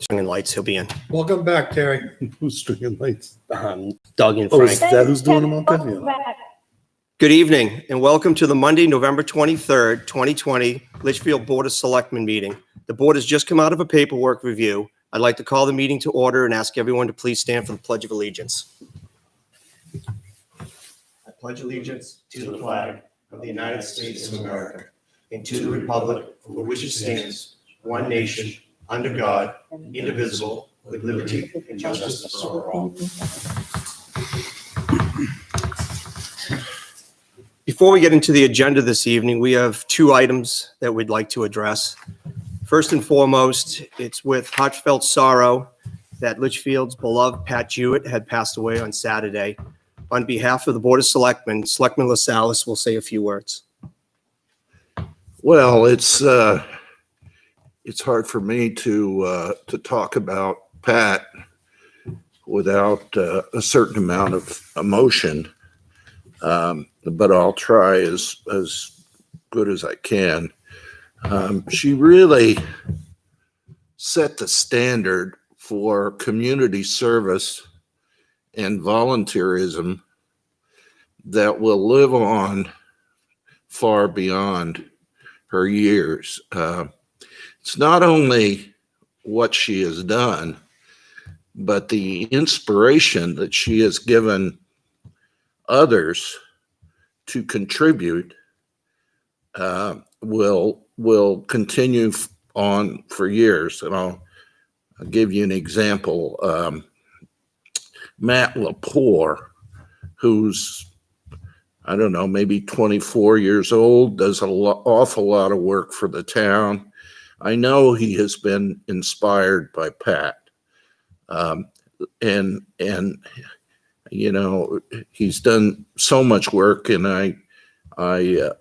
Stringing lights, he'll be in. Welcome back, Terry. Who's stringing lights? Doug and Oh, Frank. is that who's doing them out there? Yeah. Good evening and welcome to the Monday, November 23rd, 2020 Litchfield Board of Selectmen meeting. The board has just come out of a paperwork review. I'd like to call the meeting to order and ask everyone to please stand for the Pledge of Allegiance. I pledge allegiance to the flag of the United States of America and to the republic for which it stands, one nation, under God, indivisible, with liberty and justice for all. Before we get into the agenda this evening, we have two items that we'd like to address. First and foremost, it's with heartfelt sorrow that Litchfield's beloved Pat Jewett had passed away on Saturday. On behalf of the Board of Selectmen, Selectman LaSalle will say a few words. Well, it's hard for me to talk about Pat without a certain amount of emotion, but I'll try as good as I can. She really set the standard for community service and volunteerism that will live on far beyond her years. It's not only what she has done, but the inspiration that she has given others to contribute will continue on for years. And I'll give you an example. Matt Lepore, who's, I don't know, maybe 24 years old, does an awful lot of work for the town. I know he has been inspired by Pat. And you know, he's done so much work, and I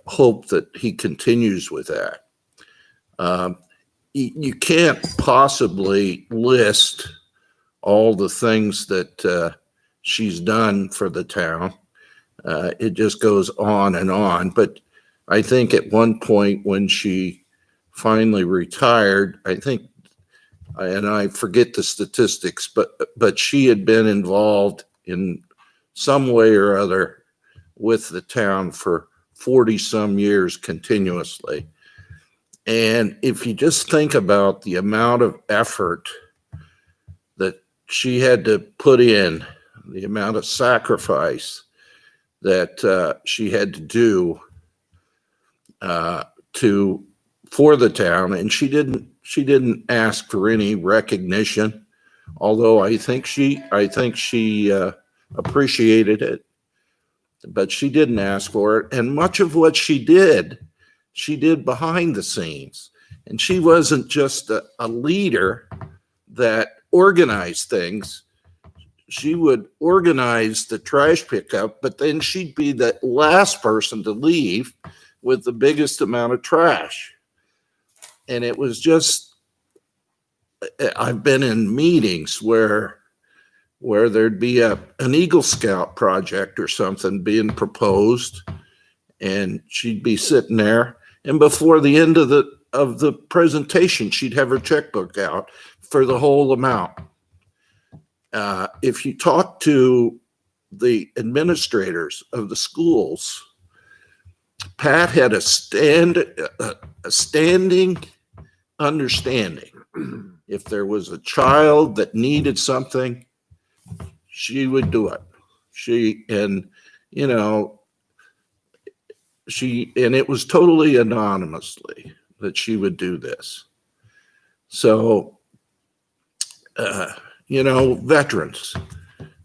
hope that he continues with that. You can't possibly list all the things that she's done for the town. It just goes on. But I think at one point when she finally retired, I think, and I forget the statistics, but she had been involved in some way or other with the town for 40 some years continuously. And if you just think about the amount of effort that she had to put in, the amount of sacrifice that she had to do for the town, and she didn't ask for any recognition, although I think she appreciated it, but she didn't ask for it. And much of what she did behind the scenes. And she wasn't just a leader that organized things. She would organize the trash pickup, but then she'd be the last person to leave with the biggest amount of trash. And it was just, I've been in meetings where there'd be an Eagle Scout project or something being proposed, and she'd be sitting there, and before the end of the presentation, she'd have her checkbook out for the whole amount. If you talk to the administrators of the schools, Pat had a standing understanding. If there was a child that needed something, she would do it. And it was totally anonymously that she would do this. So, veterans,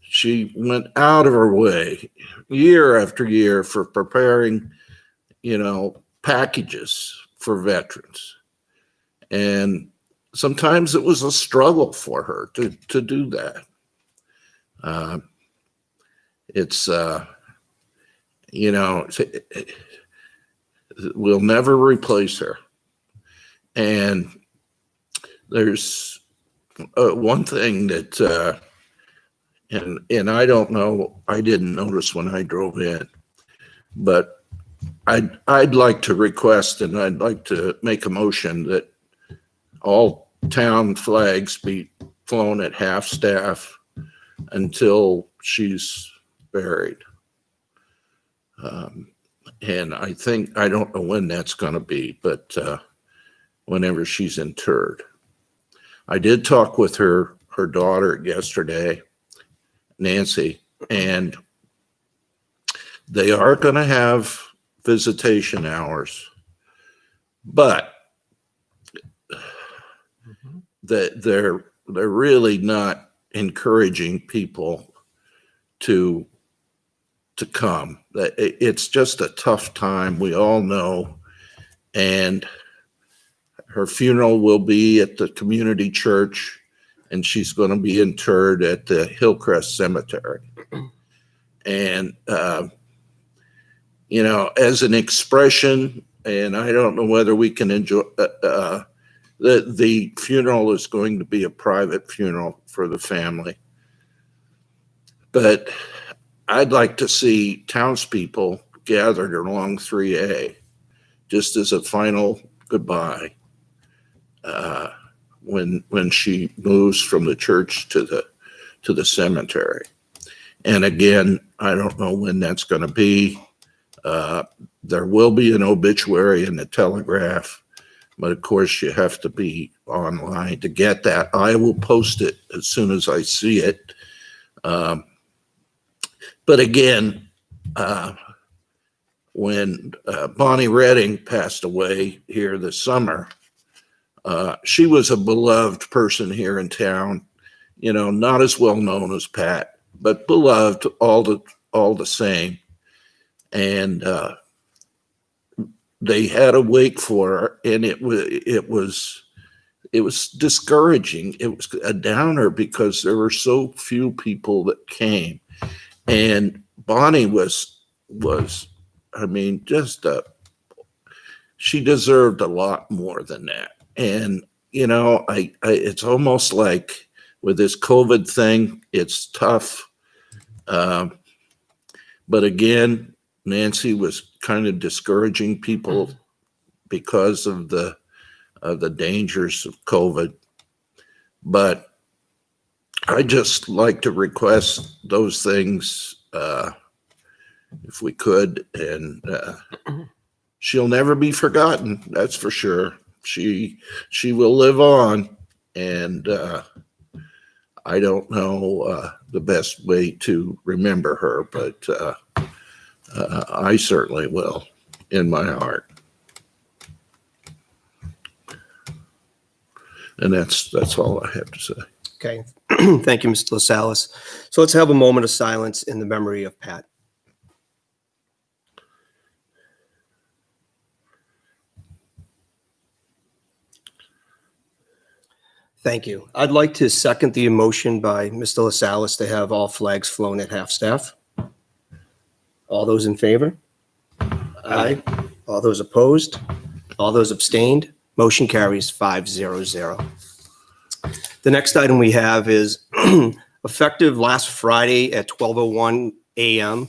she went out of her way year after year for preparing, packages for veterans. And sometimes it was a struggle for her to do that. We'll never replace her. And there's one thing that, and I don't know, I didn't notice when I drove in, but I'd like to request, and I'd like to make a motion that all town flags be flown at half-staff until she's buried. And I don't know when that's going to be, but whenever she's interred. I did talk with her daughter yesterday, Nancy, and they are going to have visitation hours, but they're really not encouraging people to come. It's just a tough time, we all know, and her funeral will be at the community church, and she's going to be interred at the Hillcrest Cemetery. And you know, as an expression, and I don't know whether we can enjoy the funeral is going to be a private funeral for the family, but I'd like to see townspeople gathered along 3A just as a final goodbye when she moves from the church to the cemetery. And again, I don't know when that's going to be. There will be an obituary in the Telegraph, but of course you have to be online to get that. I will post it as soon as I see it. But again, when Bonnie Redding passed away here this summer, she was a beloved person here in town, you know, not as well known as Pat, but beloved all the same. And they had a wake for her, and it was discouraging. It was a downer because there were so few people that came. And Bonnie was, I mean, she deserved a lot more than that. And, you know, it's almost like with this COVID thing, it's tough. But again, Nancy was kind of discouraging people because of the dangers of COVID. But I just like to request those things if we could, and she'll never be forgotten. That's for sure. She will live on, and I don't know the best way to remember her, but I certainly will in my heart. And that's all I have to say. Okay. Thank you, Mr. LaSalle. So let's have a moment of silence in the memory of Pat. Thank you. I'd like to second the motion by Mr. LaSalle to have all flags flown at half-staff. All those in favor? Aye. All those opposed? All those abstained? Motion carries 5-0-0. The next item we have is effective last Friday at 12:01 a.m.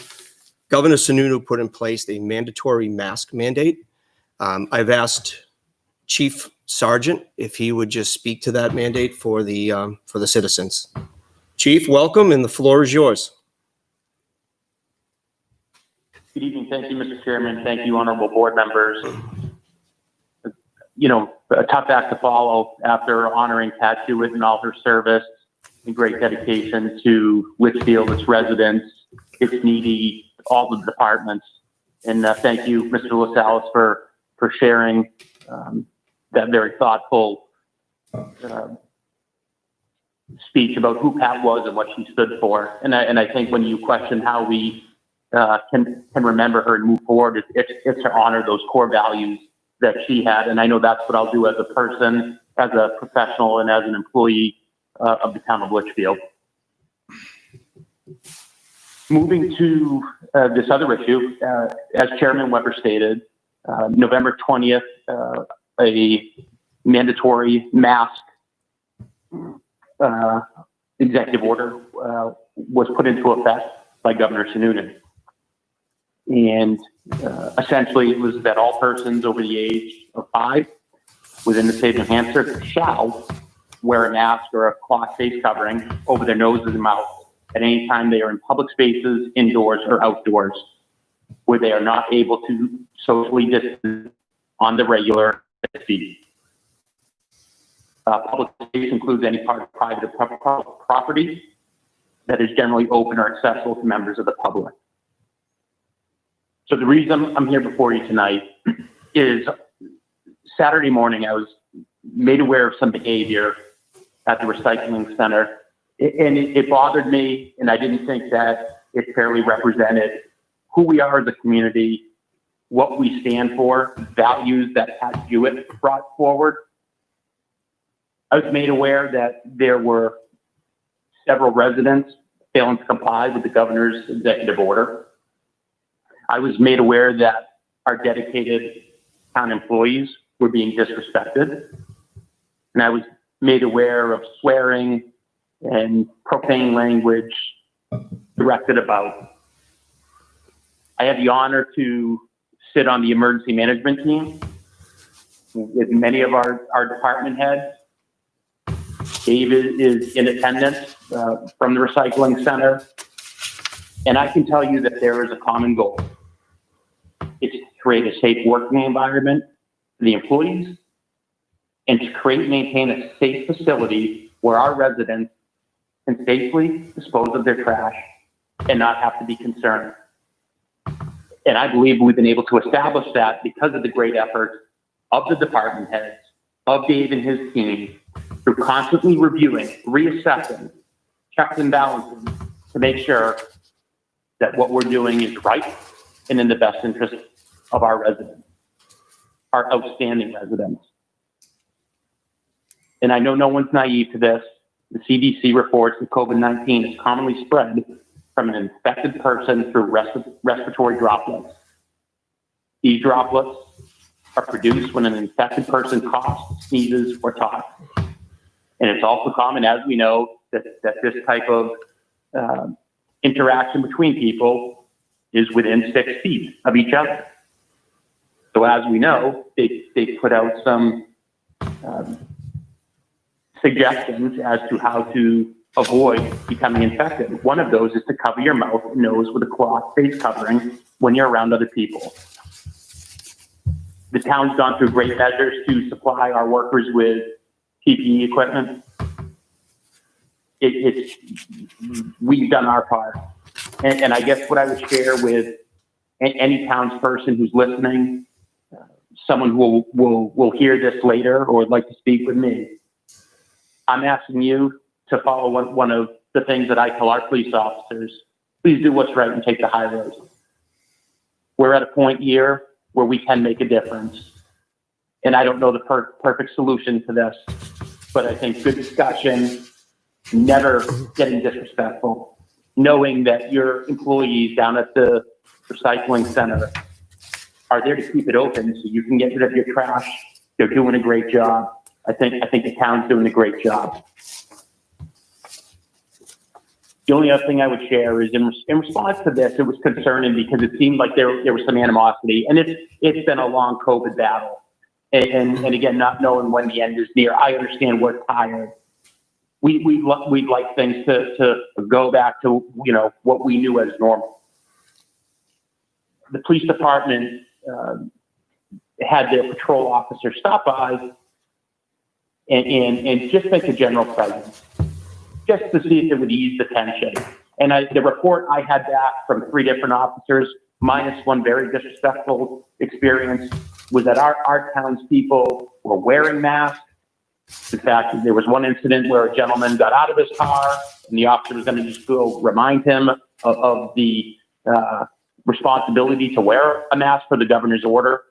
Governor Sununu put in place a mandatory mask mandate. I've asked Chief Sergeant if he would just speak to that mandate for the citizens. Chief, welcome, and the floor is yours. Good evening. Thank you, Mr. Chairman. Thank you, honorable board members. You know, a tough act to follow after honoring Pat Jewett and all her service and great dedication to Litchfield, its residents, its needy, all the departments. And thank you, Mr. LaSalle, for sharing that very thoughtful speech about who Pat was and what she stood for. And I think when you question how we can remember her and move forward, it's to honor those core values that she had. And I know that's what I'll do as a person, as a professional, and as an employee of the town of Litchfield. Moving to this other issue, as Chairman Weber stated, November 20th, a mandatory mask executive order was put into effect by Governor Sununu. And essentially it was that all persons over the age of 5 within the state of New Hampshire shall wear a mask or a cloth face covering over their noses and mouth at any time they are in public spaces, indoors or outdoors, where they are not able to socially distance on the regular feet. Public space includes any part of private or public property that is generally open or accessible to members of the public. So the reason I'm here before you tonight is Saturday morning I was made aware of some behavior at the recycling center, and it bothered me, and I didn't think that it fairly represented who we are as a community, what we stand for, values that Pat Jewett brought forward. I was made aware that there were several residents failing to comply with the governor's executive order. I was made aware that our dedicated town employees were being disrespected. And I was made aware of swearing and profane language directed about. I had the honor to sit on the emergency management team with many of our department heads. Dave is in attendance from the recycling center. And I can tell you that there is a common goal. It's to create a safe working environment for the employees and to create and maintain a safe facility where our residents can safely dispose of their trash and not have to be concerned. And I believe we've been able to establish that because of the great efforts of the department heads, of Dave and his team, through constantly reviewing, reassessing, checks and balances to make sure that what we're doing is right and in the best interest of our residents, our outstanding residents. And I know no one's naive to this. The CDC reports that COVID-19 is commonly spread from an infected person through respiratory droplets. These droplets are produced when an infected person coughs, sneezes, or talks. And it's also common, as we know, that this type of interaction between people is within 6 feet of each other. So as we know, they put out some suggestions as to how to avoid becoming infected. One of those is to cover your mouth and nose with a cloth face covering when you're around other people. The town's gone through great measures to supply our workers with PPE equipment. We've done our part. And I guess what I would share with any townsperson who's listening, someone who will hear this later or would like to speak with me, I'm asking you to follow one of the things that I tell our police officers. Please do what's right and take the high road. We're at a point here where we can make a difference. And I don't know the perfect solution to this, but I think good discussion, never getting disrespectful, knowing that your employees down at the recycling center are there to keep it open so you can get rid of your trash. They're doing a great job. I think the town's doing a great job. The only other thing I would share is in response to this, it was concerning because it seemed like there was some animosity, and it's been a long COVID battle. And again, not knowing when the end is near, I understand we're tired. We'd like things to go back to, what we knew as normal. The police department had their patrol officer stop by and just make a general presence, just to see if it would ease the tension. And the report I had back from 3 different officers, minus one very disrespectful experience, was that our townspeople were wearing masks. In fact, there was one incident where a gentleman got out of his car and the officer was going to just go remind him of the responsibility to wear a mask for the governor's order.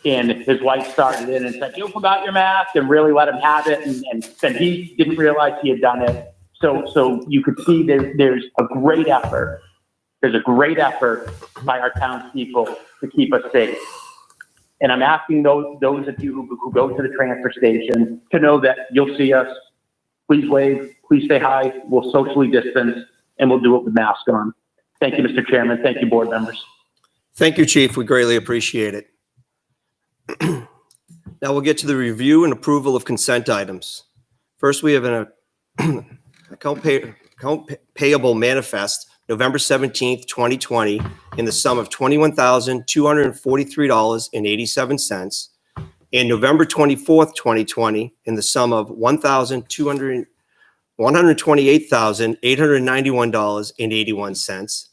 And his wife started in and said, "You forgot your mask," and really let him have it. And then he didn't realize he had done it. So you could see there's a great effort. There's a great effort by our townspeople to keep us safe. And I'm asking those of you who go to the transfer station to know that you'll see us. Please wave, please say hi. We'll socially distance, and we'll do it with masks on. Thank you, Mr. Chairman. Thank you, board members. Thank you, Chief. We greatly appreciate it. Now we'll get to the review and approval of consent items. First, we have an account payable manifest, November 17th, 2020, in the sum of $21,243.87, and November 24th, 2020, in the sum of $128,891.81.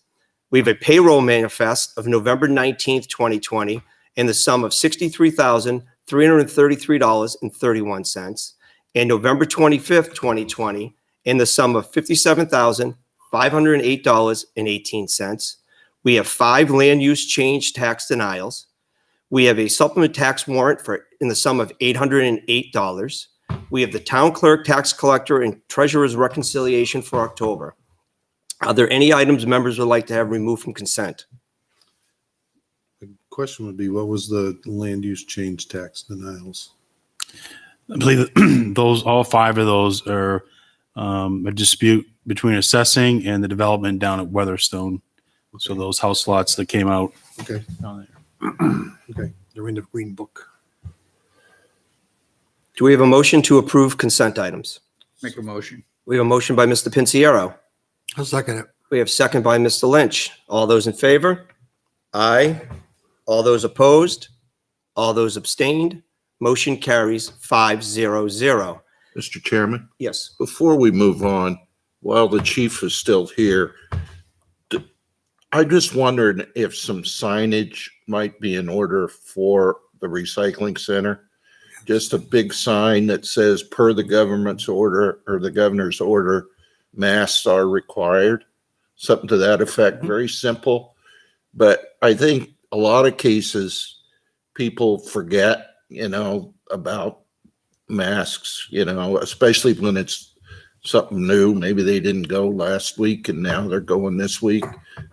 We have a payroll manifest of November 19th, 2020, in the sum of $63,333.31, and November 25th, 2020, in the sum of $57,508.18. We have 5 land use change tax denials. We have a supplement tax warrant in the sum of $808. We have the town clerk, tax collector, and treasurer's reconciliation for October. Are there any items members would like to have removed from consent? The question would be, what was the land use change tax denials? I believe that those, all 5 of those are a dispute between assessing and the development down at Weatherstone. So those house lots that came out Okay, down there. okay. They're in the green book. Do we have a motion to approve consent items? Make a motion. We have a motion by Mr. Pinciero. I'll second it. We have second by Mr. Lynch. All those in favor? Aye. All those opposed? All those abstained? Motion carries 5-0-0. Mr. Chairman, Yes. before we move on, while the chief is still here, I just wondered if some signage might be in order for the recycling center. Just a big sign that says, per the government's order or the governor's order, masks are required. Something to that effect. Very simple. But I think a lot of cases, people forget, about masks, especially when it's something new. Maybe they didn't go last week and now they're going this week.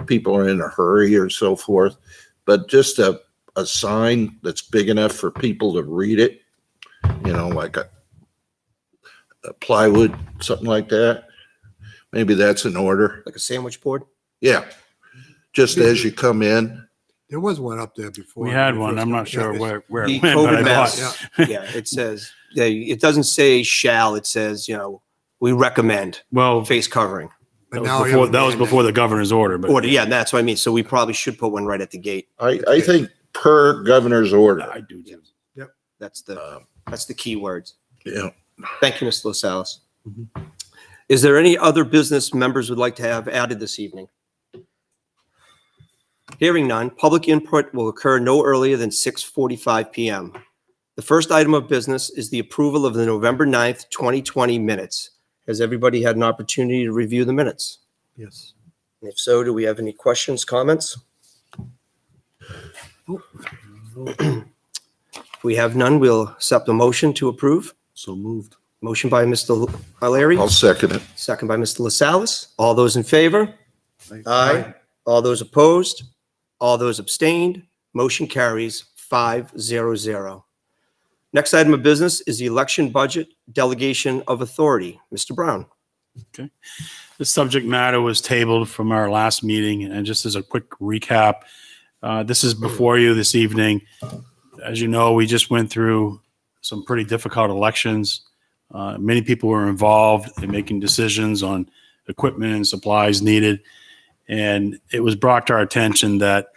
People are in a hurry or so forth. But just a sign that's big enough for people to read it, like a plywood, something like that. Maybe that's in order. Like a sandwich board? Yeah. Just as you come in. There was one up there before. We had one. I'm not sure where The it went, but COVID I mask. thought, Yeah, it says, it doesn't say shall, it says, we recommend well, face covering. But that now was we before, have a that was mandate. before the governor's order, but Order, yeah, that's what I mean. So we probably should put one right at the gate. I think per governor's order. I do. That's the key words. Yeah. Thank you, Mr. LaSalle. Mhm. Is there any other business members would like to have added this evening? Hearing none, public input will occur no earlier than 6:45 PM. The first item of business is the approval of the November 9th, 2020 minutes. Has everybody had an opportunity to review the minutes? Yes. And if so, do we have any questions, comments? If we have none, we'll accept a motion to approve. So moved. Motion by Mr. O'Leary, I'll second it. second by Mr. LaSalle. All those in favor? Aye. All those opposed? All those abstained? Motion carries 5-0-0. Next item of business is the election budget delegation of authority. Mr. Brown. The subject matter was tabled from our last meeting, and just as a quick recap, this is before you this evening. As you know, we just went through some pretty difficult elections. Many people were involved in making decisions on equipment and supplies needed. And it was brought to our attention that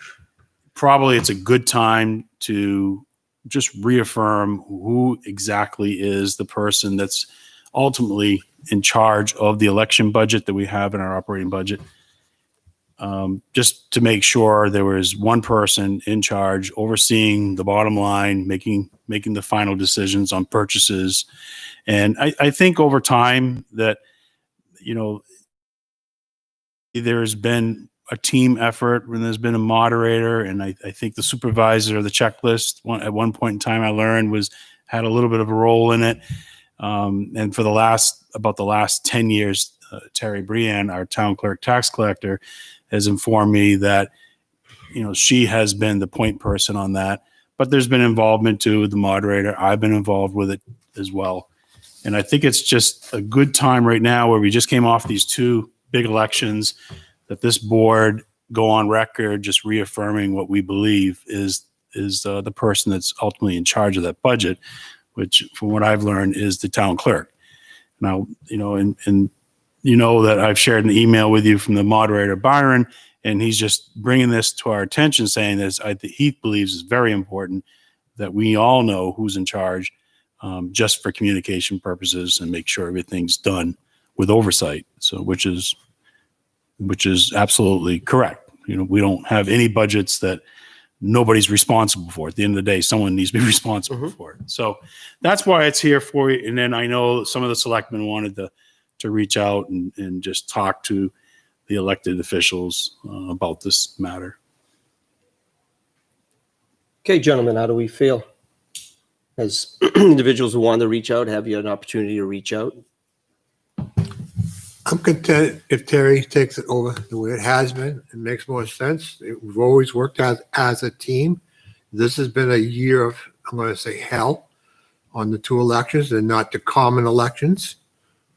probably it's a good time to just reaffirm who exactly is the person that's ultimately in charge of the election budget that we have in our operating budget. Just to make sure there was one person in charge overseeing the bottom line, making the final decisions on purchases. And I think over time that, there's been a team effort when there's been a moderator, and I think the supervisor of the checklist at one point in time I learned had a little bit of a role in it. And for the last 10 years, Terry Brian, our town clerk tax collector, has informed me that, she has been the point person on that, but there's been involvement too with the moderator. I've been involved with it as well. And I think it's just a good time right now where we just came off these 2 big elections, that this board go on record just reaffirming what we believe is the person that's ultimately in charge of that budget, which from what I've learned is the town clerk. Now, and you know that I've shared an email with you from the moderator, Byron, and he's just bringing this to our attention, saying this, he believes is very important that we all know who's in charge, just for communication purposes, and make sure everything's done with oversight. So, which is absolutely correct. We don't have any budgets that nobody's responsible for. At the end of the day, someone needs to be responsible for it. So that's why it's here for you. And then I know some of the selectmen wanted to reach out and just talk to the elected officials about this matter. Okay, gentlemen, how do we feel? As individuals who want to reach out, have you an opportunity to reach out? I'm content if Terry takes it over the way it has been. It makes more sense. We've always worked as a team. This has been a year of, I'm going to say, hell on the 2 elections and not the common elections,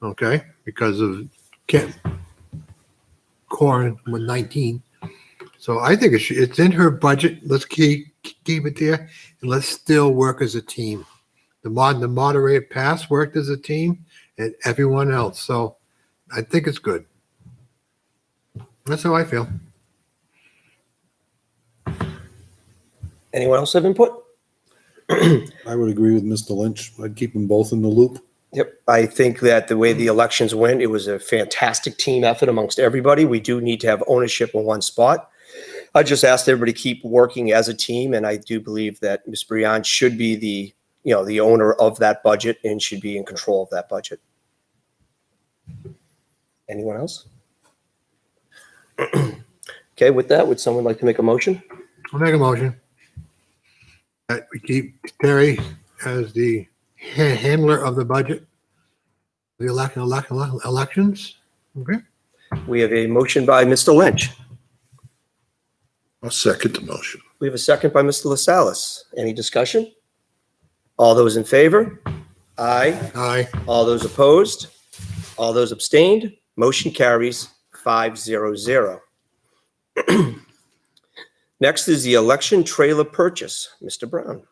okay, because of Corin with 19. So I think it's in her budget. Let's keep it there, and let's still work as a team. The moderator past worked as a team, and everyone else. So I think it's good. That's how I feel. Anyone else have input? I would agree with Mr. Lynch. I'd keep them both in the loop. Yep. I think that the way the elections went, it was a fantastic team effort amongst everybody. We do need to have ownership in one spot. I just asked everybody to keep working as a team, and I do believe that Ms. Briand should be the owner of that budget and should be in control of that budget. Anyone else? Okay, with that, would someone like to make a motion? I'll make a motion that we keep Terry as the handler of the budget, the elections. Okay. We have a motion by Mr. Lynch. I'll second the motion. We have a second by Mr. LaSalle's. Any discussion? All those in favor? Aye. Aye. All those opposed? All those abstained? Motion carries 5-0-0. Next is the election trailer purchase. Mr. Brown.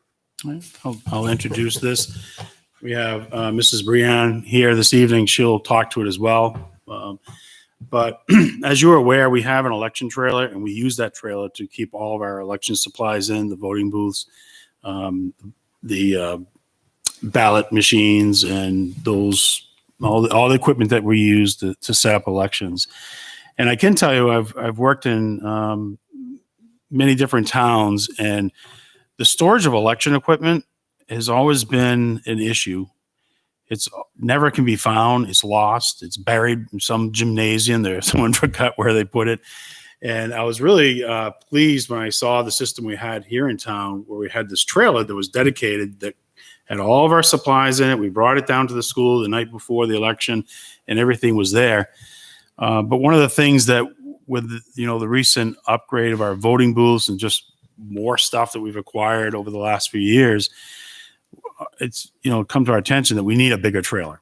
All right, I'll introduce this. We have Mrs. Briand here this evening. She'll talk to it as well. But as you're aware, we have an election trailer, and we use that trailer to keep all of our election supplies in, the voting booths, the ballot machines, and all the equipment that we use to set up elections. And I can tell you, I've worked in many different towns, and the storage of election equipment has always been an issue. It's never can be found. It's lost. It's buried in some gymnasium. Someone forgot where they put it. And I was really pleased when I saw the system we had here in town, where we had this trailer that was dedicated, that had all of our supplies in it. We brought it down to the school the night before the election, and everything was there. But one of the things that, with the recent upgrade of our voting booths and just more stuff that we've acquired over the last few years, it's come to our attention that we need a bigger trailer,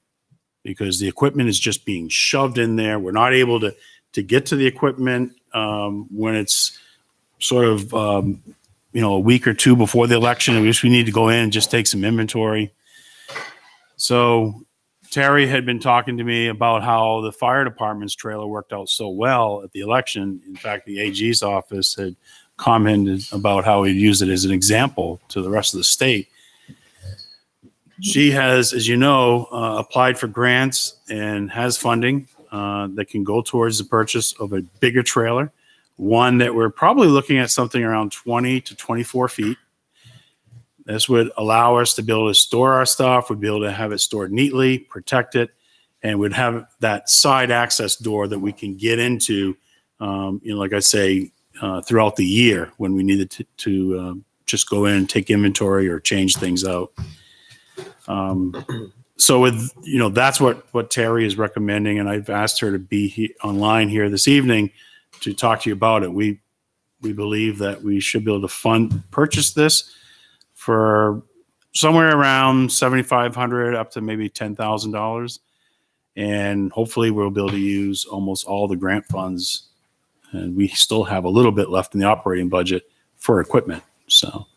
because the equipment is just being shoved in there. We're not able to get to the equipment when it's sort of a week or two before the election. We need to go in and just take some inventory. So Terry had been talking to me about how the fire department's trailer worked out so well at the election. In fact, the AG's office had commented about how he'd use it as an example to the rest of the state. She has, as you know, applied for grants and has funding that can go towards the purchase of a bigger trailer, one that we're probably looking at something around 20 to 24 feet. This would allow us to be able to store our stuff. We'd be able to have it stored neatly, protect it, and we'd have that side access door that we can get into, like I say, throughout the year when we needed to just go in and take inventory or change things out. So with, that's what Terry is recommending. And I've asked her to be online here this evening to talk to you about it. We believe that we should be able to purchase this for somewhere around $7,500 up to maybe $10,000. And hopefully we'll be able to use almost all the grant funds. And we still have a little bit left in the operating budget for equipment. So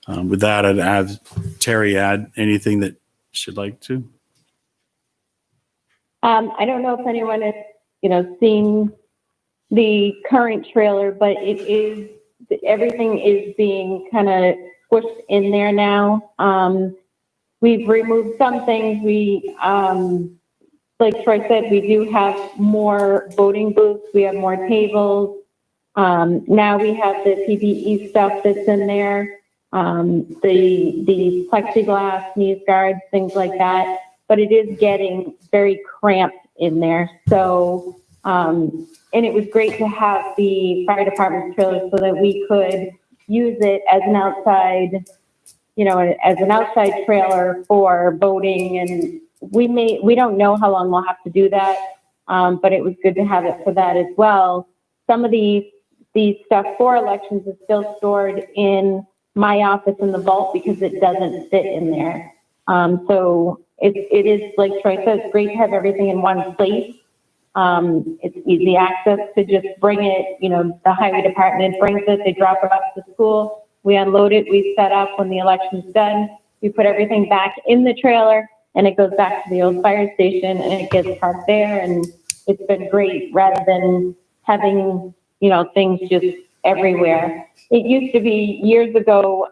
with that, I'd have Terry add anything that she'd like to. I don't know if anyone has, seen the current trailer, but everything is being kind of pushed in there now. We've removed some things. Like Troy said, we do have more voting booths. We have more tables. Now we have the PPE stuff that's in there, the plexiglass, sneeze guards, things like that. But it is getting very cramped in there. So, and it was great to have the fire department's trailer so that we could use it as an outside, trailer for boating. And we don't know how long we'll have to do that. But it was good to have it for that as well. Some of the stuff for elections is still stored in my office in the vault because it doesn't fit in there. So it is, like Troy says, great to have everything in one place. It's easy access to just bring it, the highway department brings it, they drop it off to the school, we unload it, we set up. When the election's done, we put everything back in the trailer and it goes back to the old fire station and it gets parked there. And it's been great rather than having, things just everywhere. It used to be years ago,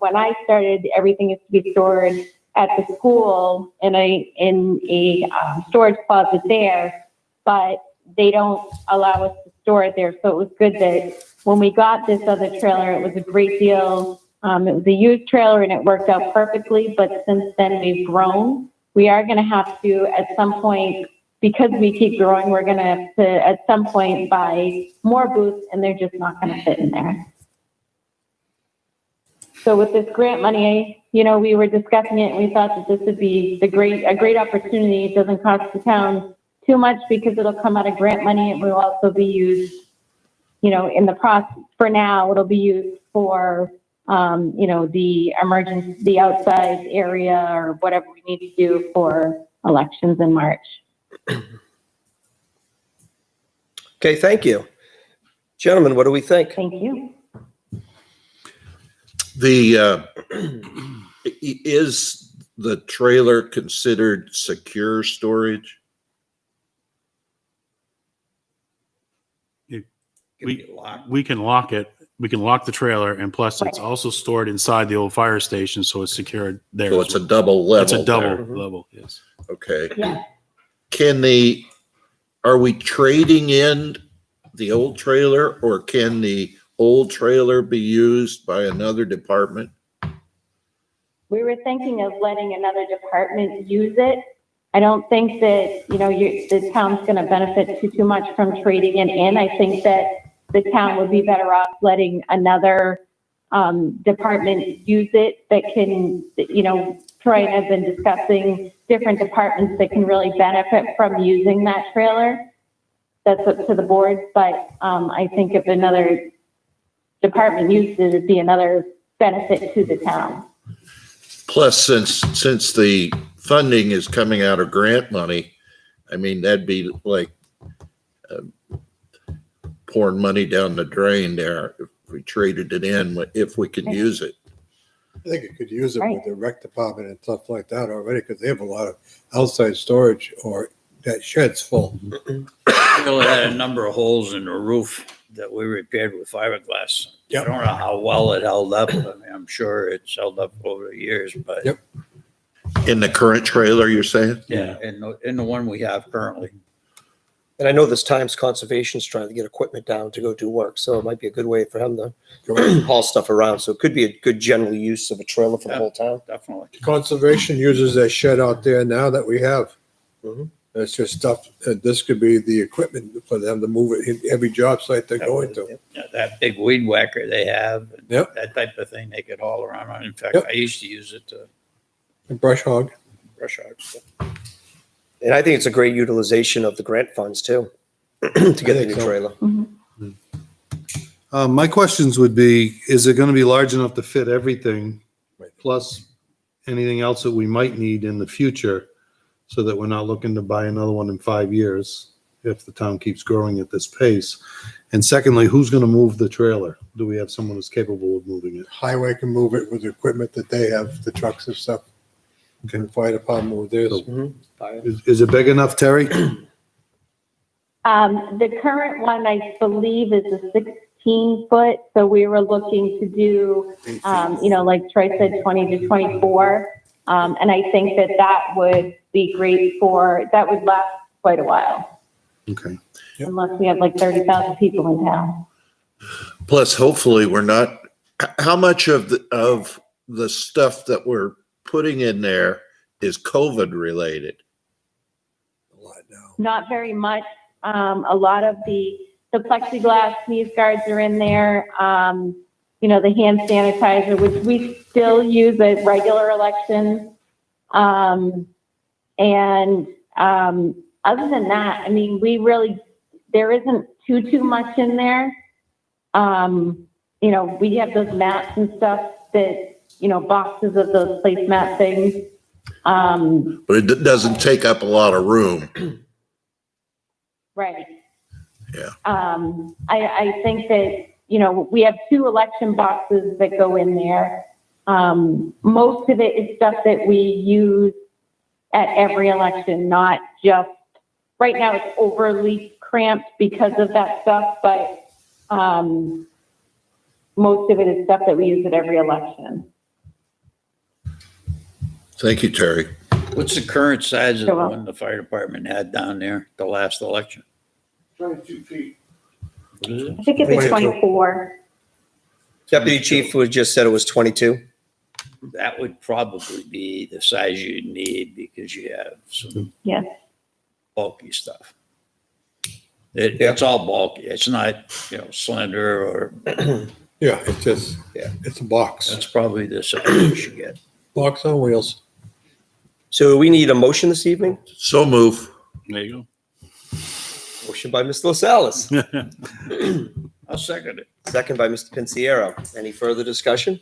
when I started, everything used to be stored at the school in a storage closet there, but they don't allow us to store it there. So it was good that when we got this other trailer, it was a great deal. It was a used trailer and it worked out perfectly, but since then we've grown. We are gonna have to, at some point, because we keep growing, we're gonna have to, at some point, buy more booths and they're just not gonna fit in there. So with this grant money, we were discussing it and we thought that this would be a great opportunity. It doesn't cost the town too much because it'll come out of grant money. It will also be used, in the process. For now, it'll be used for, the emergency, the outside area or whatever we need to do for elections in March. Okay, thank you. Gentlemen, what do we think? Thank you. Is the trailer considered secure storage? We can lock it. We can lock the trailer, and plus it's also stored inside the old fire station, so it's secured there. So as it's a well. double level. It's a double there. level, yes. Okay. Yeah. Are we trading in the old trailer, or can the old trailer be used by another department? We were thinking of letting another department use it. I don't think that, the town's going to benefit too much from trading it in. I think that the town would be better off letting another department use it that can, Troy and I have been discussing different departments that can really benefit from using that trailer. That's up to the board, but I think if another department used it, it'd be another benefit to the town. Plus, since the funding is coming out of grant money, I mean, that'd be like pouring money down the drain there if we traded it in, if we can use it. I think it could use it Right. with the rec department and stuff like that already, because they have a lot of outside storage or that shed's full. Really had a number of holes in the roof that we repaired with fiberglass. Yep. I don't know how well it held up. I mean, I'm sure it's held up over the years, but Yep. In the current trailer, you're saying? yeah, in the one we have currently. And I know this times conservation's trying to get equipment down to go do work, so it might be a good way for him to haul stuff around. So it could be a good general use of a trailer for the whole town. Definitely. Conservation uses that shed out there now that we have. Mhm. It's just stuff, this could be the equipment for them to move it in every job site they're going to. Yeah, that big weed whacker they have, and Yep. that type of thing they could haul around on. In fact, Yep. I used to use it to And brush hog. brush hogs. And I think it's a great utilization of the grant funds too, to get the think new so. trailer. My questions would be, is it going to be large enough to fit everything? Right. Plus anything else that we might need in the future, so that we're not looking to buy another one in 5 years if the town keeps growing at this pace? And secondly, who's going to move the trailer? Do we have someone who's capable of moving it? Highway can move it with the equipment that they have, the trucks and stuff. Okay. The fire department with theirs. Is it big enough, Terry? The current one, I believe, is a 16-foot, so we were looking to do, like Troy said, 20 to 24. And I think that would be great that would last quite a while, Okay. unless we have like 30,000 people in town. Plus, hopefully, we're not. How much of the stuff that we're putting in there is COVID related? A lot now. Not very much. A lot of the plexiglass sneeze guards are in there. The hand sanitizer, which we still use at regular elections. Other than that, I mean, there isn't too much in there. We have those mats and stuff that, boxes of those placemat things. But it doesn't take up a lot of room. Right. Yeah. I think that, we have 2 election boxes that go in there. Most of it is stuff that we use at every election, not just, right now it's overly cramped because of that stuff, but most of it is stuff that we use at every election. Thank you, Terry. What's the current size of the You're welcome. one the fire department had down there, the last election? 22 feet. What is it? I think it's a 24. Deputy Chief was just said it was 22. That would probably be the size you need because you have some Yes. bulky stuff. It's all bulky. It's not, slender or, Yeah, it's just, Yeah. it's a box. that's probably the size you should get. Box on wheels. So we need a motion this evening. So move. There you Motion by Mr. LaSalle's, go. I'll second it. second by Mr. Pinciero. Any further discussion?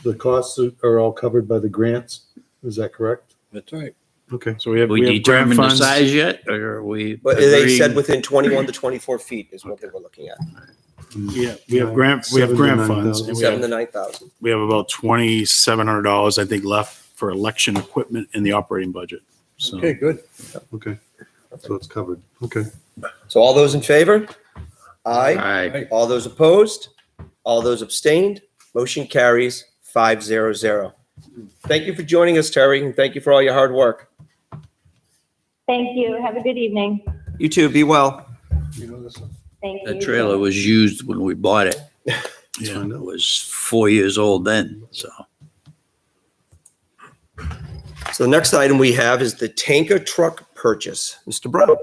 The costs are all covered by the grants. Is that correct? That's right. Okay. So we have We grant determined the funds. size yet, or are we? But they agreeing? said within 21 to 24 feet is what they were looking at. Yeah, we have grant 7 to funds, 9,000. and 7 to 9,000. we have about $2,700, I think, left for election equipment in the operating budget. So Okay, good. Okay. So it's covered. Okay. So all those in favor? Aye. Aye. All those opposed? All those abstained? Motion carries 500. Thank you for joining us, Terry, and thank you for all your hard work. Thank you. Have a good evening. You too. Be well. You know this one? Thank you. That trailer was used when we bought it. yeah. It was 4 years old then, so. So the next item we have is the tanker truck purchase. Mr. Brown.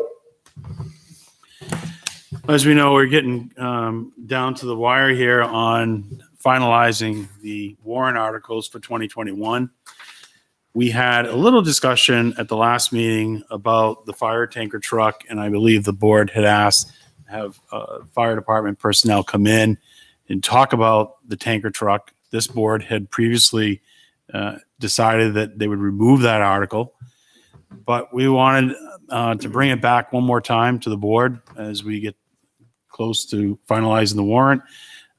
As we know, we're getting down to the wire here on finalizing the warrant articles for 2021. We had a little discussion at the last meeting about the fire tanker truck, and I believe the board had asked to have fire department personnel come in and talk about the tanker truck. This board had previously decided that they would remove that article, but we wanted to bring it back one more time to the board as we get close to finalizing the warrant.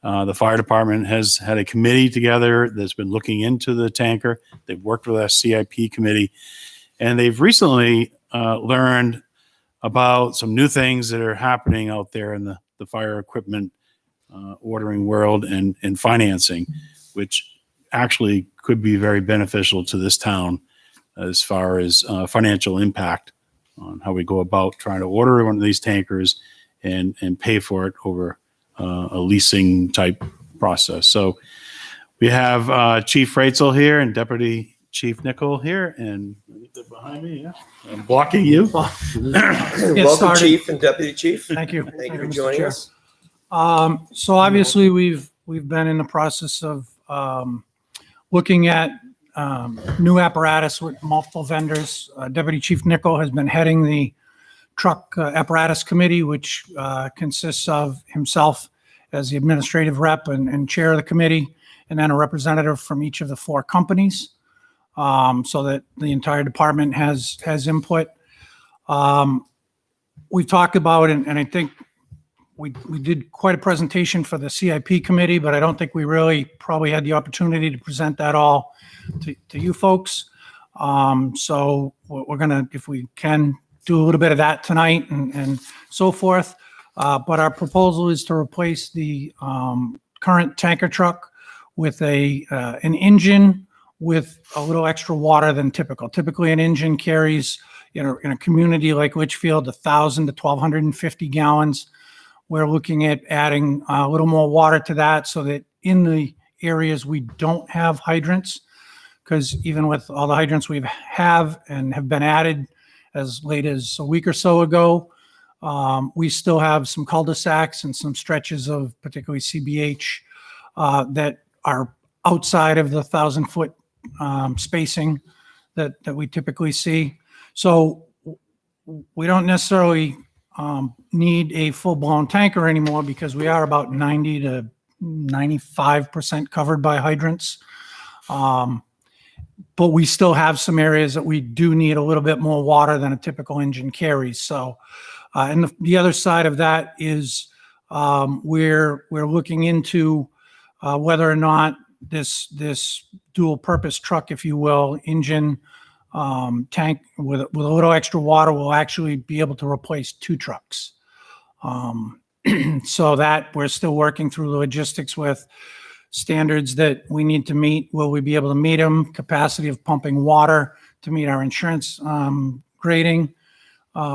The fire department has had a committee together that's been looking into the tanker. They've worked with our CIP committee, and they've recently learned about some new things that are happening out there in the fire equipment ordering world and financing, which actually could be very beneficial to this town as far as financial impact on how we go about trying to order one of these tankers and pay for it over a leasing type process. So we have Chief Reitzel here and Deputy Chief Nickel here, and they're behind me. Yeah, I'm blocking you. Welcome, started. Chief and Deputy Chief. Thank you. Thank you for Mr. joining Chair. us. So obviously, we've been in the process of looking at new apparatus with multiple vendors. Deputy Chief Nickel has been heading the truck apparatus committee, which consists of himself as the administrative rep and chair of the committee, and then a representative from each of the 4 companies, so that the entire department has input. We've talked about, and I think we did quite a presentation for the CIP committee, but I don't think we really probably had the opportunity to present that all to you folks. So we're gonna, if we can, do a little bit of that tonight and so forth. But our proposal is to replace the current tanker truck with an engine with a little extra water than typical. Typically, an engine carries, in a community like Litchfield, 1,000 to 1,250 gallons. We're looking at adding a little more water to that so that in the areas we don't have hydrants, because even with all the hydrants we have and have been added as late as a week or so ago, we still have some cul-de-sacs and some stretches of particularly CBH that are outside of the 1,000-foot spacing that we typically see. So we don't necessarily need a full-blown tanker anymore because we are about 90 to 95% covered by hydrants. But we still have some areas that we do need a little bit more water than a typical engine carries. So, and the other side of that is we're looking into whether or not this dual purpose truck, if you will, engine tank with a little extra water will actually be able to replace 2 trucks. So that we're still working through the logistics with standards that we need to meet. Will we be able to meet them? Capacity of pumping water to meet our insurance grading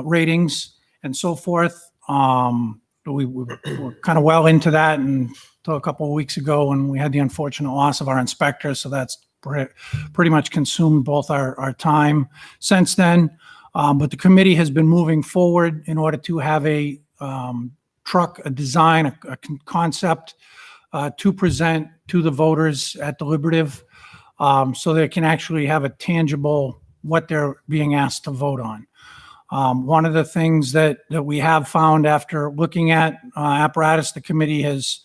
ratings and so forth. We were kind of well into that until a couple of weeks ago when we had the unfortunate loss of our inspector. So that's pretty much consumed both our time since then. But the committee has been moving forward in order to have a truck, a design, a concept to present to the voters at deliberative so they can actually have a tangible what they're being asked to vote on. One of the things that we have found after looking at apparatus, the committee has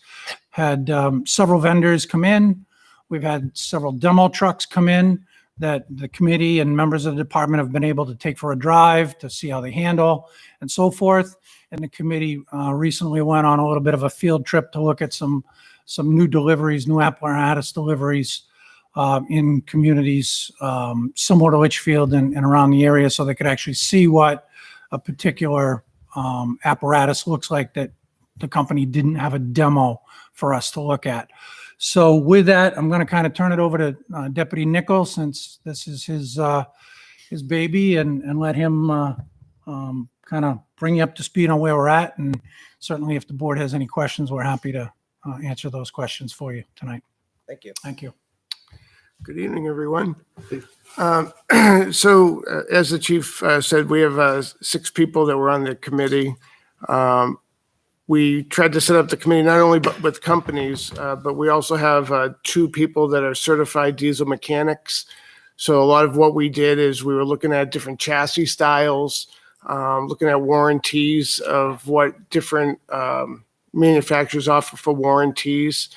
had several vendors come in. We've had several demo trucks come in that the committee and members of the department have been able to take for a drive to see how they handle and so forth. And the committee recently went on a little bit of a field trip to look at some new deliveries, new apparatus deliveries in communities similar to Litchfield and around the area, so they could actually see what a particular apparatus looks like that the company didn't have a demo for us to look at. So with that, I'm going to kind of turn it over to Deputy Nichols, since this is his baby, and let him kind of bring you up to speed on where we're at. And certainly if the board has any questions, we're happy to answer those questions for you tonight. Thank you. Thank you. Good evening, everyone. So as the chief said, we have 6 people that were on the committee. We tried to set up the committee not only with companies, but we also have 2 people that are certified diesel mechanics. So a lot of what we did is we were looking at different chassis styles, looking at warranties of what different manufacturers offer for warranties.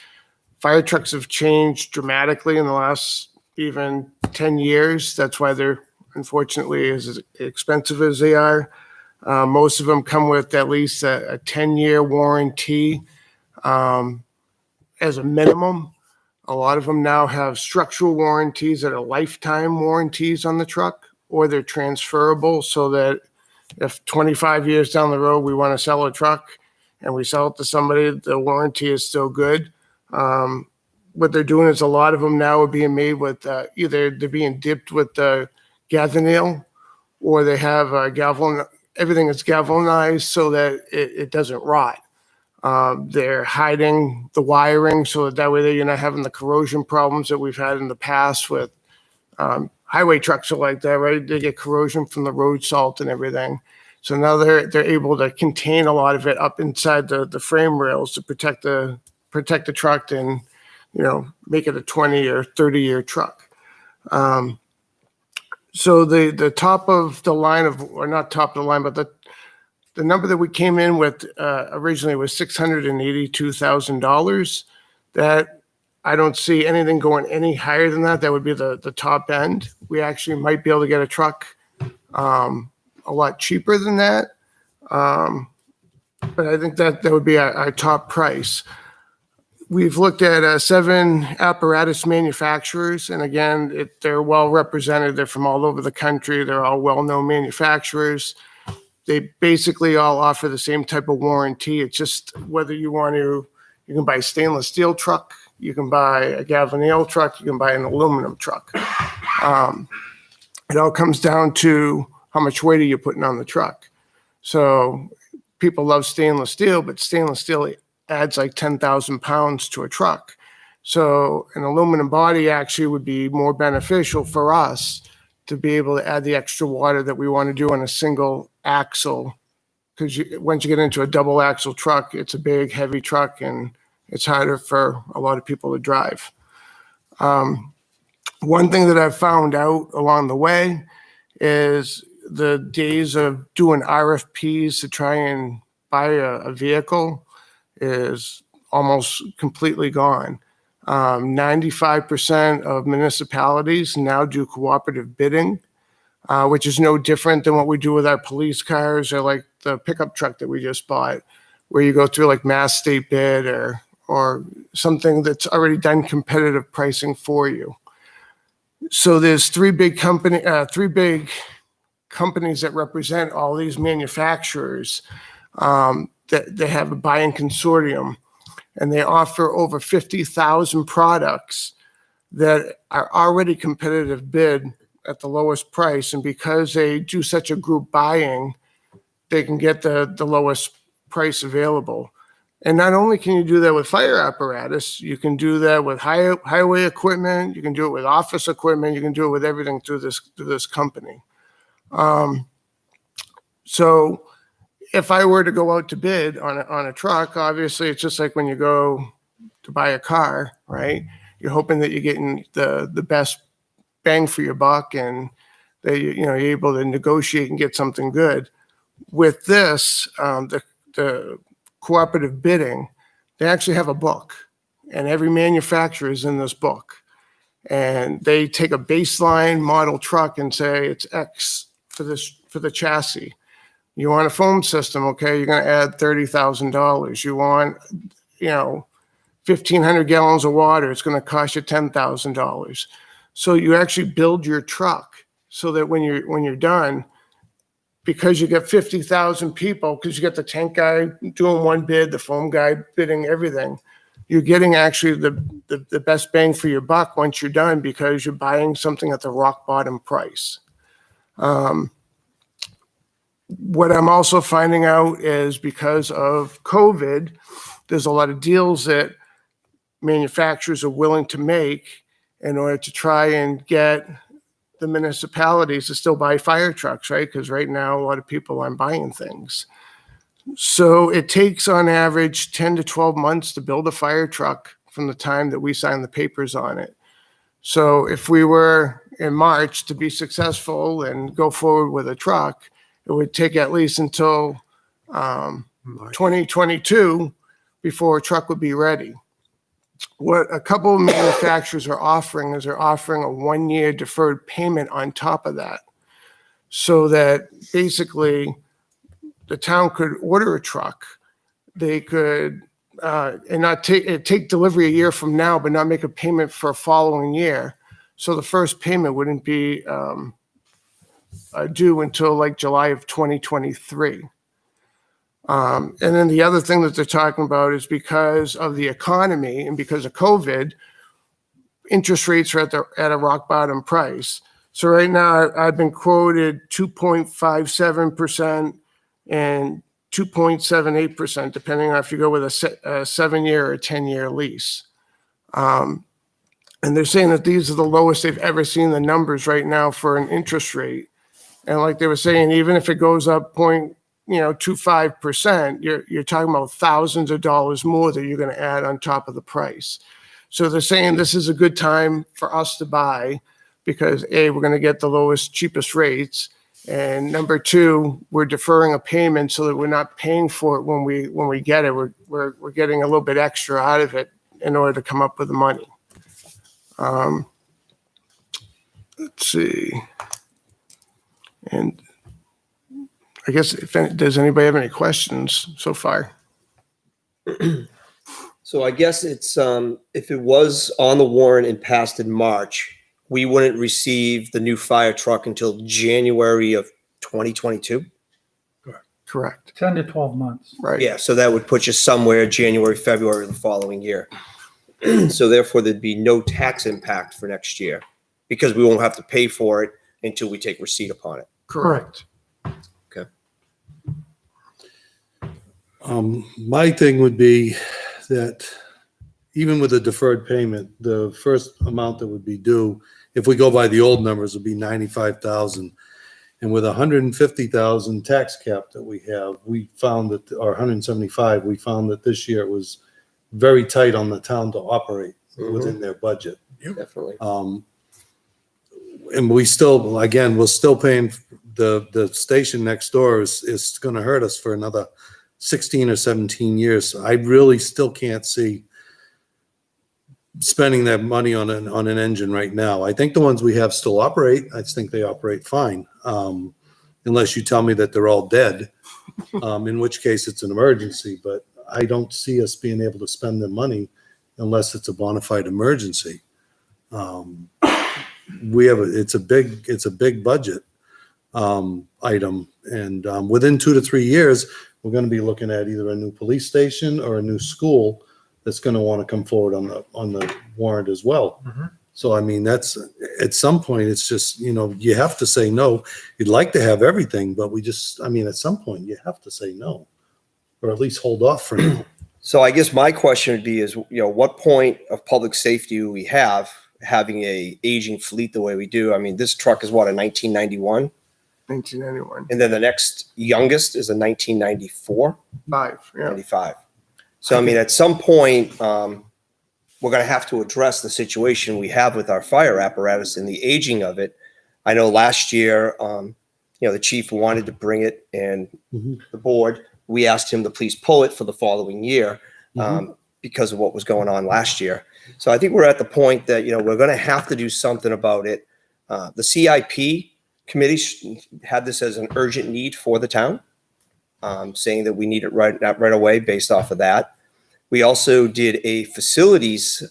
Fire trucks have changed dramatically in the last even 10 years. That's why they're unfortunately as expensive as they are. Most of them come with at least a 10-year warranty as a minimum. A lot of them now have structural warranties that are lifetime warranties on the truck, or they're transferable so that if 25 years down the road we want to sell a truck and we sell it to somebody, the warranty is still good. What they're doing is a lot of them now are being made with either they're being dipped with Galvanil, or they have everything is galvanized so that it doesn't rot. They're hiding the wiring so that way you're not having the corrosion problems that we've had in the past with highway trucks are like that, right? They get corrosion from the road salt and everything. So now they're able to contain a lot of it up inside the frame rails to protect the truck and, make it a 20 or 30-year truck. So the top of the line or not top of the line, but the number that we came in with originally was $682,000. That I don't see anything going any higher than that. That would be the top end. We actually might be able to get a truck a lot cheaper than that. But I think that would be our top price. we've looked at 7 apparatus manufacturers, and again, they're well represented. They're from all over the country. They're all well-known manufacturers. They basically all offer the same type of warranty. It's just whether you can buy a stainless steel truck, you can buy a galvanneal truck, you can buy an aluminum truck. It all comes down to how much weight are you putting on the truck. So people love stainless steel, but stainless steel adds like 10,000 pounds to a truck. So an aluminum body actually would be more beneficial for us to be able to add the extra water that we want to do on a single axle. Because once you get into a double axle truck, it's a big, heavy truck, and it's harder for a lot of people to drive. One thing that I've found out along the way is the days of doing RFPs to try and buy a vehicle is almost completely gone. 95% of municipalities now do cooperative bidding, which is no different than what we do with our police cars or like the pickup truck that we just bought, where you go through like Mass State Bid or something that's already done competitive pricing for you. So there's three big companies that represent all these manufacturers that they have a buying consortium, and they offer over 50,000 products that are already competitive bid at the lowest price. And because they do such a group buying, they can get the lowest price available. And not only can you do that with fire apparatus, you can do that with highway equipment, you can do it with office equipment, you can do it with everything through this company. So if I were to go out to bid on a truck, obviously it's just like when you go to buy a car, right? You're hoping that you're getting the best bang for your buck, and that you're able to negotiate and get something good. With this, the cooperative bidding, they actually have a book, and every manufacturer is in this book. And they take a baseline model truck and say it's X for the chassis. You want a foam system, okay, you're going to add $30,000. You want, 1,500 gallons of water, it's going to cost you $10,000. So you actually build your truck so that when you're done, because you get 50,000 people, because you get the tank guy doing one bid, the foam guy bidding everything, you're getting actually the best bang for your buck once you're done, because you're buying something at the rock bottom price. What I'm also finding out is because of COVID, there's a lot of deals that manufacturers are willing to make in order to try and get the municipalities to still buy fire trucks, right? Because right now, a lot of people aren't buying things. So it takes on average 10 to 12 months to build a fire truck from the time that we sign the papers on it. So if we were in March to be successful and go forward with a truck, it would take at least until 2022 before a truck would be ready. What a couple of manufacturers are offering is they're offering a 1-year deferred payment on top of that, so that basically the town could order a truck. They could and not take delivery a year from now, but not make a payment for a following year. So the first payment wouldn't be due until like July of 2023. And then the other thing that they're talking about is because of the economy and because of COVID, interest rates are at a rock bottom price. So right now I've been quoted 2.57% and 2.78%, depending on if you go with a 7-year or a 10-year lease. And they're saying that these are the lowest they've ever seen the numbers right now for an interest rate. And like they were saying, even if it goes up 0.25%, you're talking about thousands of dollars more that you're going to add on top of the price. So they're saying this is a good time for us to buy because A, we're going to get the lowest, cheapest rates. And number two, we're deferring a payment so that we're not paying for it when we get it. We're getting a little bit extra out of it in order to come up with the money. Let's see. And I guess does anybody have any questions so far? So I guess it's, if it was on the warrant and passed in March, we wouldn't receive the new fire truck until January of 2022. Correct. 10 to 12 months. Right. Yeah, so that would put you somewhere January, February of the following year. So therefore, there'd be no tax impact for next year because we won't have to pay for it until we take receipt upon it. Correct. Okay. My thing would be that even with a deferred payment, the first amount that would be due, if we go by the old numbers, would be 95,000. And with 150,000 tax cap that we have, we found that, or 175, we found that this year it was very tight on the town to operate within their budget. Definitely. And we still, again, we're still paying, the station next door is going to hurt us for another 16 or 17 years. So I really still can't see spending that money on an engine right now. I think the ones we have still operate. I think they operate fine. Unless you tell me that they're all dead, in which case it's an emergency, but I don't see us being able to spend the money unless it's a bona fide emergency. It's a big budget item, and within 2 to 3 years, we're going to be looking at either a new police station or a new school that's going to want to come forward on the warrant as well. So I mean, that's at some point, it's just, you have to say no. You'd like to have everything, but at some point you have to say no, or at least hold off for now. So I guess my question would be is, what point of public safety do we have having a aging fleet the way we do? I mean, this truck is what, a 1991? 1991. And then the next youngest is a 1994, 95. So, I mean, at some point, we're going to have to address the situation we have with our fire apparatus and the aging of it. I know last year, the chief wanted to bring it, and the board, we asked him to please pull it for the following year because of what was going on last year. So I think we're at the point that, we're going to have to do something about it. The CIP committee had this as an urgent need for the town, saying that we need it right away based off of that. We also did a facilities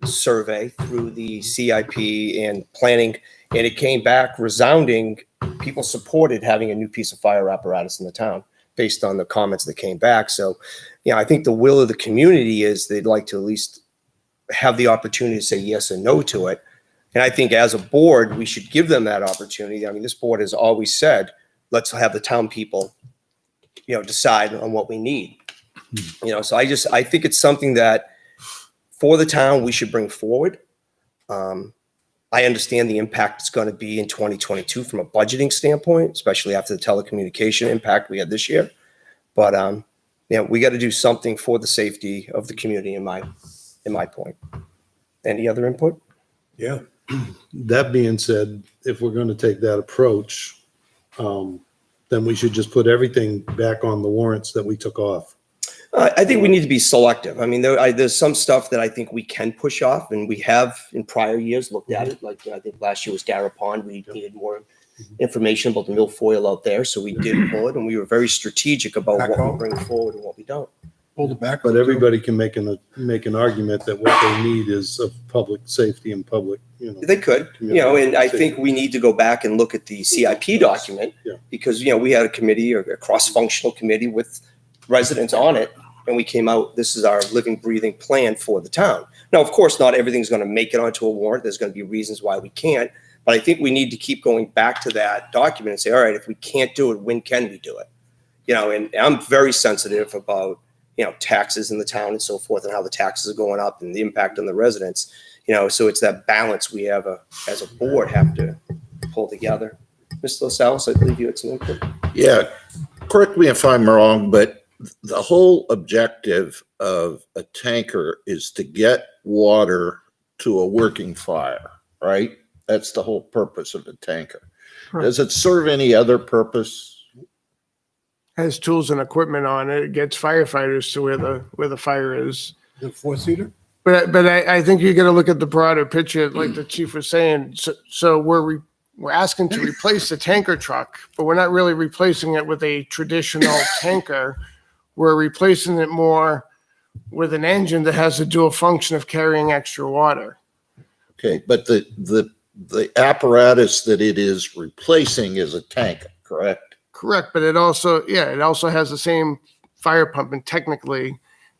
survey through the CIP and planning, and it came back resounding. People supported having a new piece of fire apparatus in the town based on the comments that came back. So, I think the will of the community is they'd like to at least have the opportunity to say yes and no to it. And I think as a board, we should give them that opportunity. I mean, this board has always said, let's have the town people, decide on what we need. So I think it's something that for the town, we should bring forward. I understand the impact it's going to be in 2022 from a budgeting standpoint, especially after the telecommunication impact we had this year. But, we got to do something for the safety of the community in my point. Any other input? Yeah. That being said, if we're going to take that approach, then we should just put everything back on the warrants that we took off. I think we need to be selective. I mean, there's some stuff that I think we can push off, and we have in prior years looked at it. Like I think last year was Dara Pond. We needed more information about the milfoil out there, so we did pull it, and we were very strategic about what we bring forward and what we don't. Hold it back. But everybody can make an argument that what they need is of public safety and public, They could, and I think we need to go back and look at the CIP document because, we had a committee or a cross-functional committee with residents on it, and we came out, this is our living, breathing plan for the town. Now, of course, not everything's going to make it onto a warrant. There's going to be reasons why we can't, but I think we need to keep going back to that document and say, all right, if we can't do it, when can we do it? And I'm very sensitive about, taxes in the town and so forth, and how the taxes are going up and the impact on the residents, so it's that balance we have as a board have to pull together. Mr. LaSalle, I believe you had some input. Yeah, correct me if I'm wrong, but the whole objective of a tanker is to get water to a working fire, right? That's the whole purpose of a tanker. Right. Does it serve any other purpose? Has tools and equipment on it. It gets firefighters to where the fire is. The four-seater? But I think you got to look at the broader picture, like the chief was saying. So we're asking to replace the tanker truck, but we're not really replacing it with a traditional tanker. We're replacing it more with an engine that has the dual function of carrying extra water. Okay, but the apparatus that it is replacing is a tank, correct? Correct, but it also has the same fire pump, and technically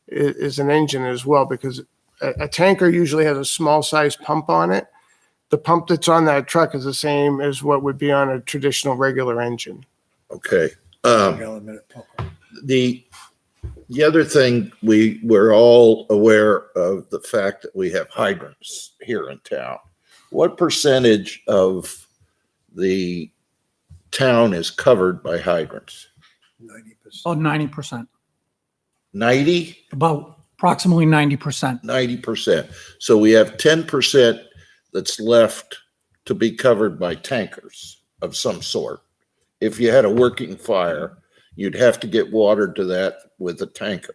is an engine as well, because a tanker usually has a small size pump on it. The pump that's on that truck is the same as what would be on a traditional regular engine. Okay. The other thing, we're all aware of the fact that we have hydrants here in town. What percentage of the town is covered by hydrants? 90%, 90? about approximately 90%. 90%. So we have 10% that's left to be covered by tankers of some sort. If you had a working fire, you'd have to get water to that with a tanker.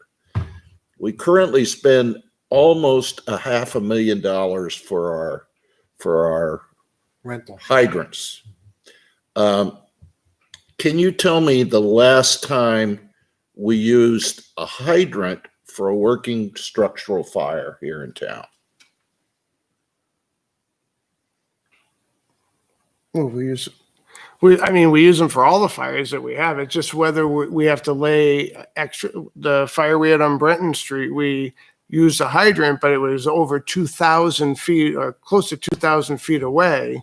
We currently spend almost $500,000 for our Rental. hydrants. Can you tell me the last time we used a hydrant for a working structural fire here in town? Well, we use them for all the fires that we have. It's just whether we have to lay extra. The fire we had on Brenton Street, we used a hydrant, but it was over 2,000 feet or close to 2,000 feet away,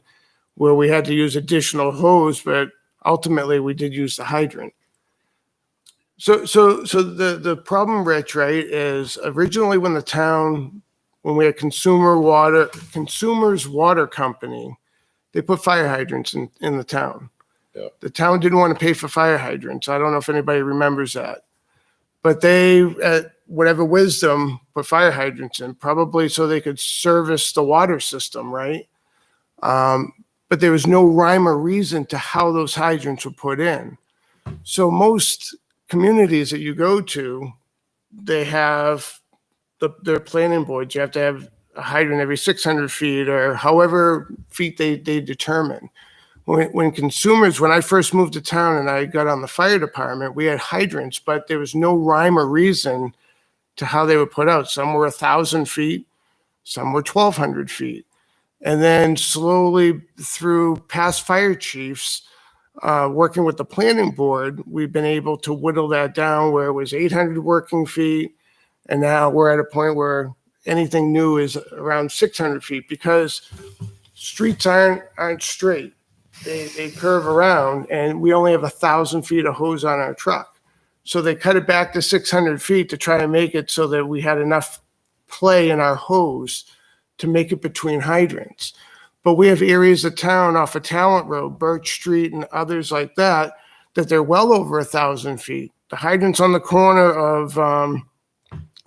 where we had to use additional hose, but ultimately we did use the hydrant. So the problem, Rich, right, is originally when we had Consumers Water Company, they put fire hydrants in the town. Yeah. The town didn't want to pay for fire hydrants. I don't know if anybody remembers that. But they, at whatever wisdom, put fire hydrants in, probably so they could service the water system, right? But there was no rhyme or reason to how those hydrants were put in. So most communities that you go to, they have their planning boards. You have to have a hydrant every 600 feet or however feet they determine. When I first moved to town and I got on the fire department, we had hydrants, but there was no rhyme or reason to how they were put out. Some were 1,000 feet, some were 1,200 feet. And then slowly through past fire chiefs, working with the planning board, we've been able to whittle that down where it was 800 working feet. And now we're at a point where anything new is around 600 feet because streets aren't straight. They curve around, and we only have 1,000 feet of hose on our truck. So they cut it back to 600 feet to try to make it so that we had enough play in our hose to make it between hydrants. But we have areas of town off of Talent Road, Birch Street, and others like that they're well over 1,000 feet. The hydrants on the corner of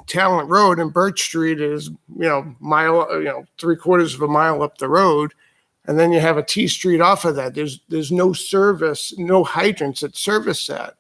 Talent Road and Birch Street is, mile, 3/4 of a mile up the road. And then you have a T Street off of that. There's no service, no hydrants that service that.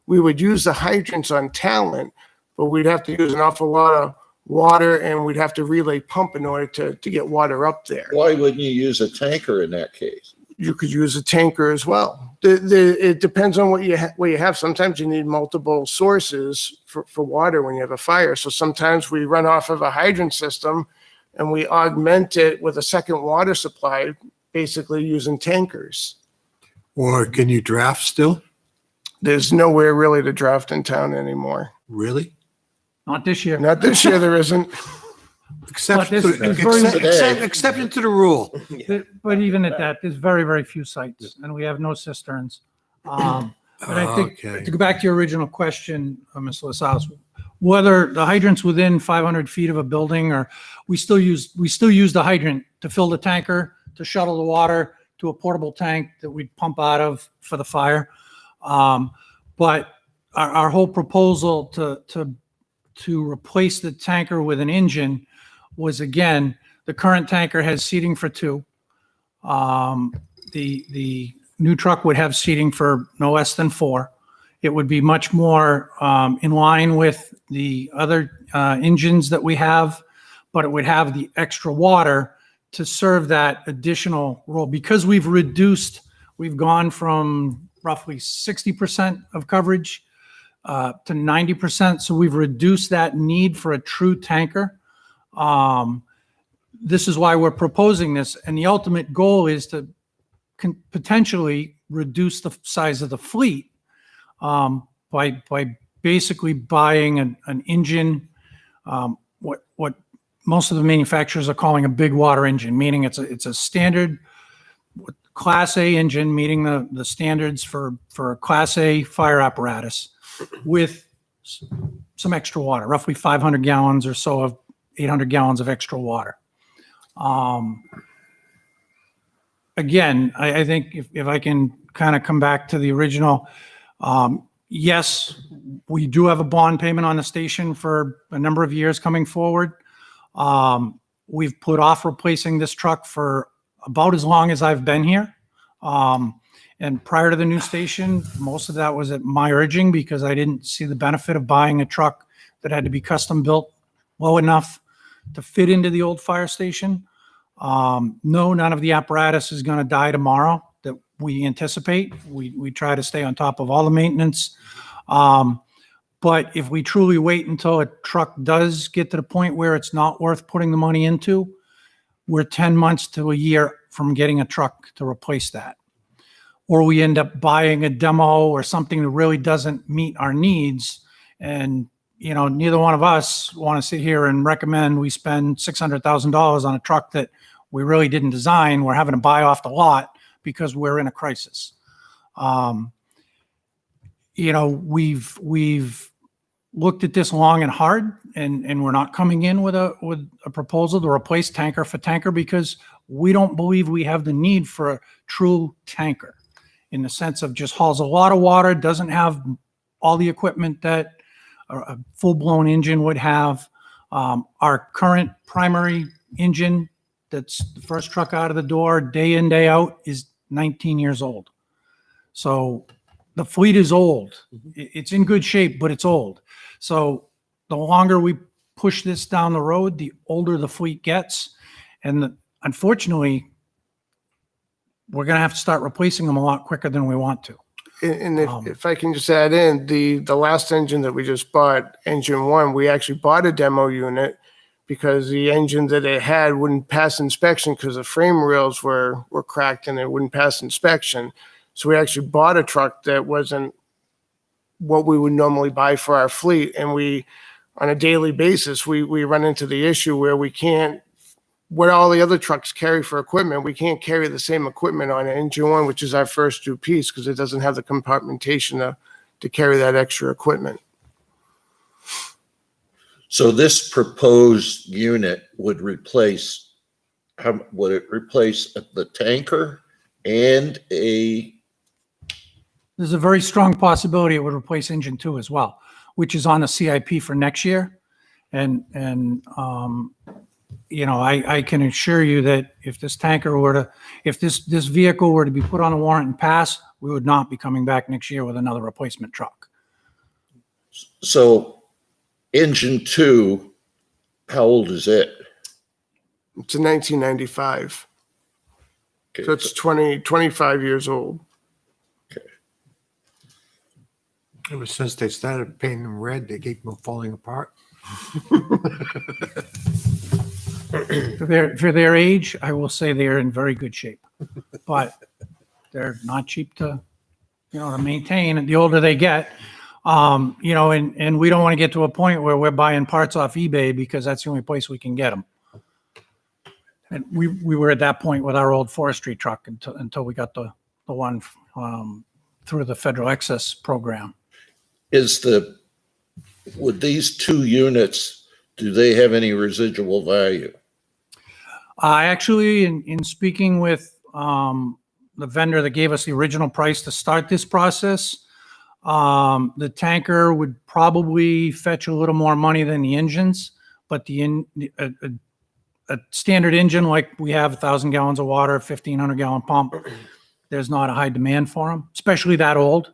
We would use the hydrants on Talent, but we'd have to use an awful lot of water and we'd have to relay pump in order to get water up there. Why wouldn't you use a tanker in that case? You could use a tanker as well. It depends on what you have. Sometimes you need multiple sources for water when you have a fire. So sometimes we run off of a hydrant system and we augment it with a second water supply, basically using tankers. Or can you draft still? There's nowhere really to draft in town anymore. Really? Not this year. Not this year, there isn't. Exception But there's exception to the rule. But even at that, there's very, very few sites, and we have no cisterns. But I think, Okay. to go back to your original question, Ms. Lasalle, whether the hydrant's within 500 feet of a building, or we still use the hydrant to fill the tanker, to shuttle the water to a portable tank that we'd pump out of for the fire. But our whole proposal to replace the tanker with an engine was, again, the current tanker has seating for two. The new truck would have seating for no less than four. It would be much more in line with the other engines that we have, but it would have the extra water to serve that additional role. Because we've gone from roughly 60% of coverage to 90%. So we've reduced that need for a true tanker. This is why we're proposing this. And the ultimate goal is to potentially reduce the size of the fleet by basically buying an engine, what most of the manufacturers are calling a big water engine, meaning it's a standard Class A engine, meeting the standards for a Class A fire apparatus with some extra water, roughly 500 gallons or so of 800 gallons of extra water. Again, I think if I can kind of come back to the original, yes, we do have a bond payment on the station for a number of years coming forward. We've put off replacing this truck for about as long as I've been here. And prior to the new station, most of that was at my urging because I didn't see the benefit of buying a truck that had to be custom built low enough to fit into the old fire station. No, none of the apparatus is going to die tomorrow that we anticipate. We try to stay on top of all the maintenance. But if we truly wait until a truck does get to the point where it's not worth putting the money into, we're 10 months to a year from getting a truck to replace that. Or we end up buying a demo or something that really doesn't meet our needs. And, neither one of us want to sit here and recommend we spend $600,000 on a truck that we really didn't design. We're having to buy off the lot because we're in a crisis. We've looked at this long and hard, and we're not coming in with a proposal to replace tanker for tanker because we don't believe we have the need for a true tanker in the sense of just hauls a lot of water, doesn't have all the equipment that a full-blown engine would have. Our current primary engine, that's the first truck out of the door, day in, day out, is 19 years old. So the fleet is old. It's in good shape, but it's old. So the longer we push this down the road, the older the fleet gets. And unfortunately, we're going to have to start replacing them a lot quicker than we want to. And if I can just add in, the last engine that we just bought, engine one, we actually bought a demo unit because the engine that it had wouldn't pass inspection because the frame rails were cracked and it wouldn't pass inspection. So we actually bought a truck that wasn't what we would normally buy for our fleet. And we, on a daily basis, we run into the issue where we can't, what all the other trucks carry for equipment, we can't carry the same equipment on engine one, which is our first due piece because it doesn't have the compartmentation to carry that extra equipment. So this proposed unit would replace the tanker and There's a very strong possibility it would replace engine 2 as well, which is on the CIP for next year. And I can assure you that if this this vehicle were to be put on the warrant and pass, we would not be coming back next year with another replacement truck. So engine 2, how old is it? It's a 1995. Okay, So it's 25 years old. Ever since they started painting them red, they keep them falling apart. For their age, I will say they are in very good shape, but they're not cheap to maintain. And the older they get, and we don't want to get to a point where we're buying parts off eBay because that's the only place we can get them. And we were at that point with our old forestry truck until we got the one through the federal excess program. Would these two units, do they have any residual value? Actually, in speaking with the vendor that gave us the original price to start this process, the tanker would probably fetch a little more money than the engines, but a standard engine like we have 1,000 gallons of water, 1,500 gallon pump, there's not a high demand for them, especially that old.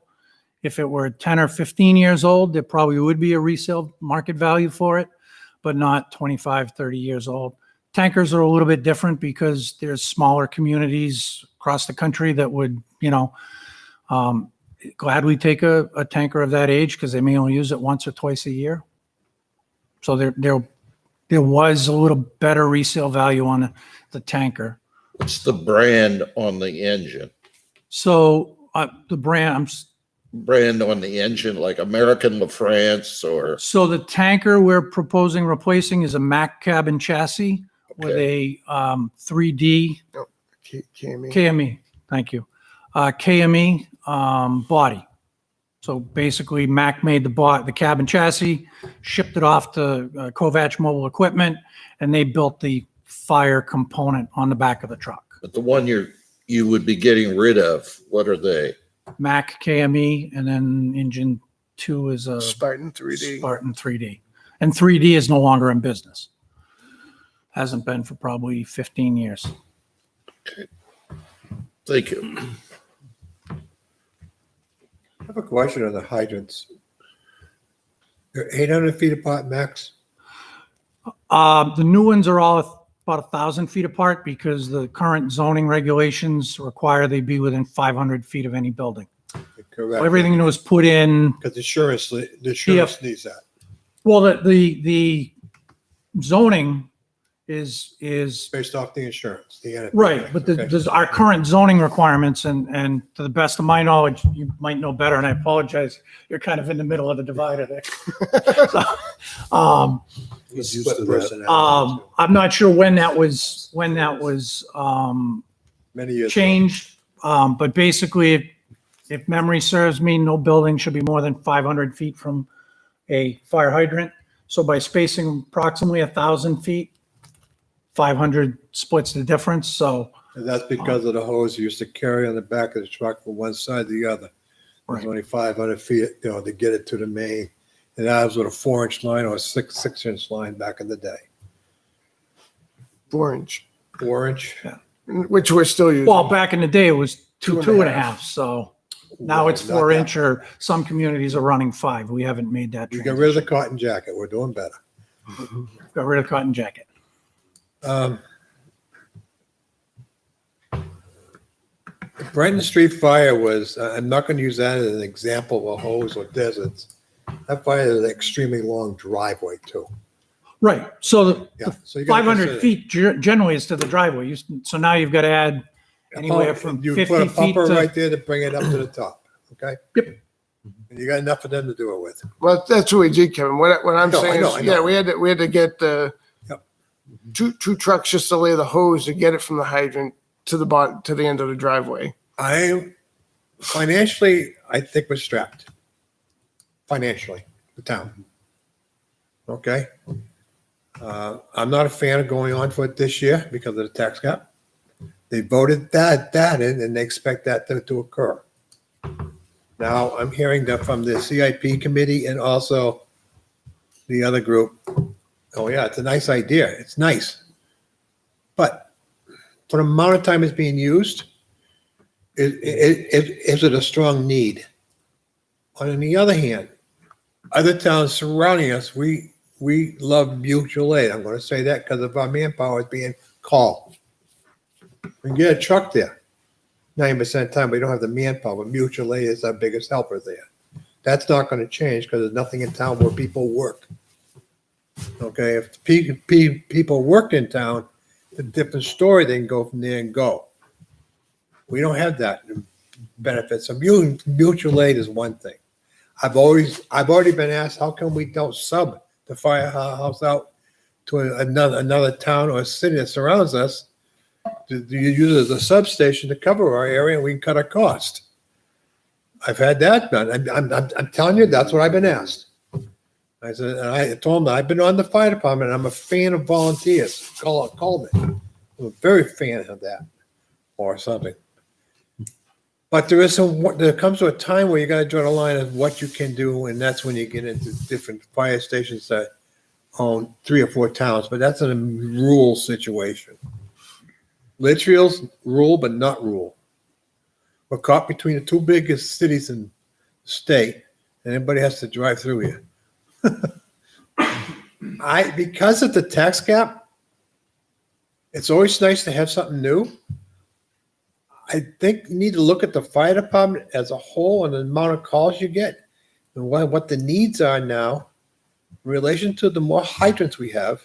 If it were 10 or 15 years old, there probably would be a resale market value for it, but not 25, 30 years old. Tankers are a little bit different because there's smaller communities across the country that would, gladly take a tanker of that age because they may only use it once or twice a year. So there was a little better resale value on the tanker. What's the brand on the engine? So the brand, Brand on the engine, like American LaFrance or? so the tanker we're proposing replacing is a Mack cabin chassis with a 3D KME. Thank you. KME body. So basically, Mack made the cabin chassis, shipped it off to Kovach Mobile Equipment, and they built the fire component on the back of the truck. But the one you would be getting rid of, what are they? Mack KME, and then engine 2 is a Spartan 3D. Spartan 3D. And 3D is no longer in business. Hasn't been for probably 15 years. Thank you. I have a question on the hydrants. They're 800 feet apart max? The new ones are all about 1,000 feet apart because the current zoning regulations require they be within 500 feet of any building. Correct. So everything that was put in, Because the insurance needs that. well, the zoning is Based off the insurance, the NFPA. right, but Okay. there's our current zoning requirements, and to the best of my knowledge, you might know better, and I apologize, you're kind of in the middle of the divider there. So, He's used to Split that. personality, too. I'm not sure when that was Many years. ago. changed, but basically, if memory serves me, no building should be more than 500 feet from a fire hydrant. So by spacing approximately 1,000 feet, 500 splits the difference, so. And that's because of the hose you used to carry on the back of the truck from one side to the other. It was Right. only 500 feet, to get it to the main. And that was with a 4-inch line or a 6-inch line back in the day. 4-inch, 4-inch. which we're still using. Well, back in the day, it was Two and a two and a half. half, so now Well, it's not 4-inch, that. or some communities are running 5. We haven't made that We got transition. rid of the cotton jacket. We're doing better. Got rid of cotton jacket. Brighton Street fire was, I'm not going to use that as an example of a hose or deserts. That fire is an extremely long driveway too. Right, so the Yeah. So you gotta 500 consider- feet generally is to the driveway. So now you've got to add anywhere from You 50 put a feet pumper to. right there to bring it up to the top, okay? Yep. And you got enough of them to do it with. Well, that's what we did, Kevin. What I'm No, I saying know, I is, know. yeah, we had to get the Yep. two trucks just to lay the hose to get it from the hydrant to the bottom, to the end of the driveway. Financially, I think we're strapped. Financially, the town. Okay? I'm not a fan of going on for it this year because of the tax cap. They voted that in and they expect that to occur. Now, I'm hearing that from the CIP committee and also the other group. Oh yeah, it's a nice idea. It's nice. But for the amount of time it's being used, is it a strong need? On the other hand, other towns surrounding us, we love mutual aid. I'm going to say that because of our manpower is being called. We can get a truck there. 90% of the time, we don't have the manpower, but mutual aid is our biggest helper there. That's not going to change because there's nothing in town where people work. Okay, if people worked in town, it's a different story. They can go from there and go. We don't have that benefit. So mutual aid is one thing. I've already been asked, how come we don't sub the firehouse out to another town or city that surrounds us? Do you use it as a substation to cover our area and we can cut our cost? I've had that done. I'm telling you, that's what I've been asked. I said, and I told them that I've been on the fire department and I'm a fan of volunteers. Call me. I'm a very fan of that or something. But there comes to a time where you got to draw the line of what you can do, and that's when you get into different fire stations that own 3 or 4 towns. But that's in a rural situation. Litchfield's rural, but not rural. We're caught between the 2 biggest cities in the state, and everybody has to drive through here. Because of the tax cap, it's always nice to have something new. I think you need to look at the fire department as a whole and the amount of calls you get and what the needs are now in relation to the more hydrants we have.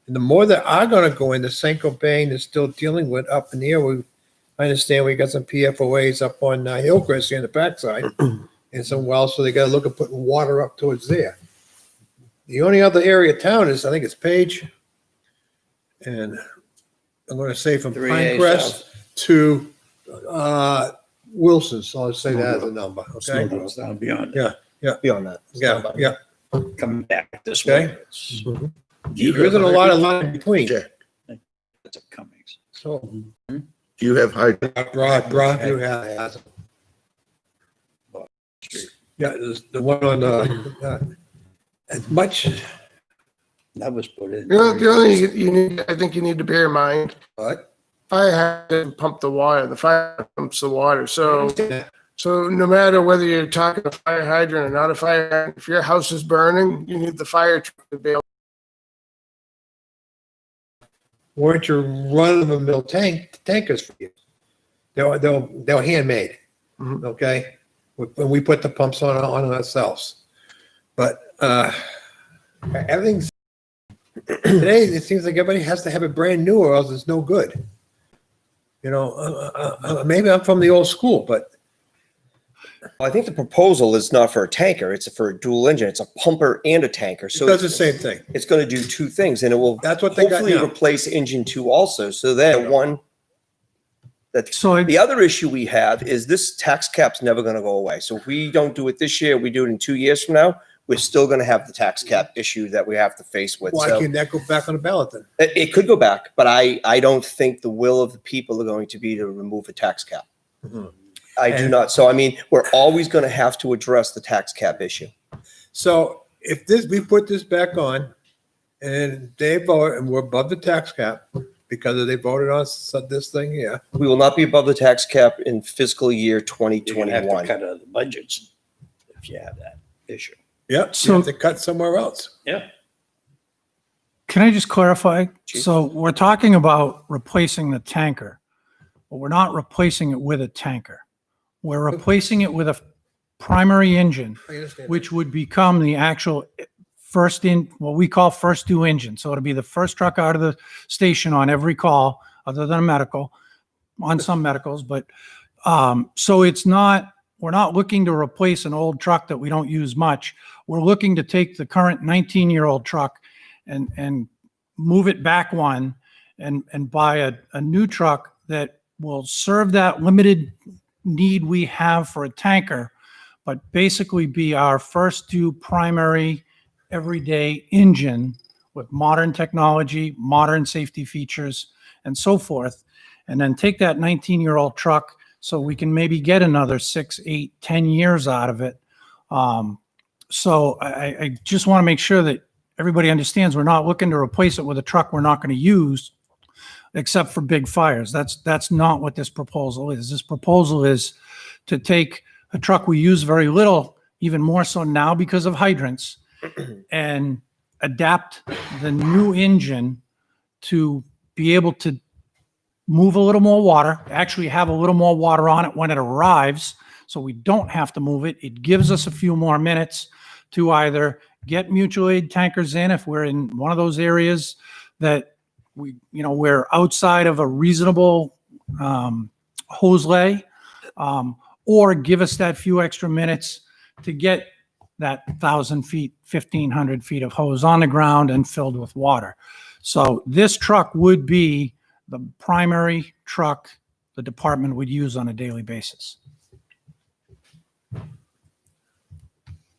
And the more that are gonna go into St. Cobain is still dealing with up in here. I understand we got some PFOAs up on Hillcrest here in the backside and some wells, so they gotta look at putting water up towards there. The only other area of town is, I think it's Page. And I'm gonna say from 3A Pinecrest to Wilson, so I'll say that as a number, okay? Snowdrop. Down beyond, Yeah, Beyond that. yeah. coming back this Okay. way. It's- There isn't a lot of line between, Jack, It's a Cummings. so. do you have hydrant? Broadview has. Yeah, there's the one on, as much, That was put in. The only thing you need, I think you need to bear in mind, but. fire hydrant pump the water, the fire pumps the water, so no matter whether you're talking a fire hydrant or not a fire hydrant, if your house is burning, you need the fire truck to be able. Weren't your run-of-the-mill tankers for you? They're handmade, Mhm. okay? When we put the pumps on ourselves. But, everything's, today, it seems like everybody has to have it brand new or else it's no good. You know, maybe I'm from the old school, but I think the proposal is not for a tanker, it's for a dual engine. It's a pumper and a tanker. it So does the same thing. it's going to do two things, and it will That's what they got hopefully now. replace engine 2 also. So then So the other issue we have is this tax cap's never going to go away. So if we don't do it this year, we do it in 2 years from now, we're still going to have the tax cap issue that we have to face with. Why So can't that go back on the ballot then? it could go back, but I don't think the will of the people are going to be to remove a tax cap. Mhm. I do And- not. So I mean, we're always going to have to address the tax cap issue. So if we put this back on and they vote and we're above the tax cap because they voted on this thing here. We will not be above the tax cap in fiscal year You're gonna have to 2021. cut out of the budgets if you have that issue. Yep. So- You have to cut somewhere else. Yeah. can I just clarify? Chief? So we're talking about replacing the tanker, but we're not replacing it with a tanker. We're replacing it with a primary engine, I understand. which would become the actual what we call first due engine. So it'll be the first truck out of the station on every call, other than a medical, on some medicals. But so we're not looking to replace an old truck that we don't use much. We're looking to take the current 19-year-old truck and move it back one and buy a new truck that will serve that limited need we have for a tanker, but basically be our first due primary everyday engine with modern technology, modern safety features, and so forth. And then take that 19-year-old truck so we can maybe get another 6, 8, 10 years out of it. So I just want to make sure that everybody understands we're not looking to replace it with a truck we're not going to use except for big fires. That's not what this proposal is. This proposal is to take a truck we use very little, even more so now because of hydrants, and adapt the new engine to be able to move a little more water, actually have a little more water on it when it arrives, so we don't have to move it. It gives us a few more minutes to either get mutual aid tankers in if we're in one of those areas that we're outside of a reasonable hose lay, or give us that few extra minutes to get that 1,000 feet, 1,500 feet of hose on the ground and filled with water. So this truck would be the primary truck the department would use on a daily basis.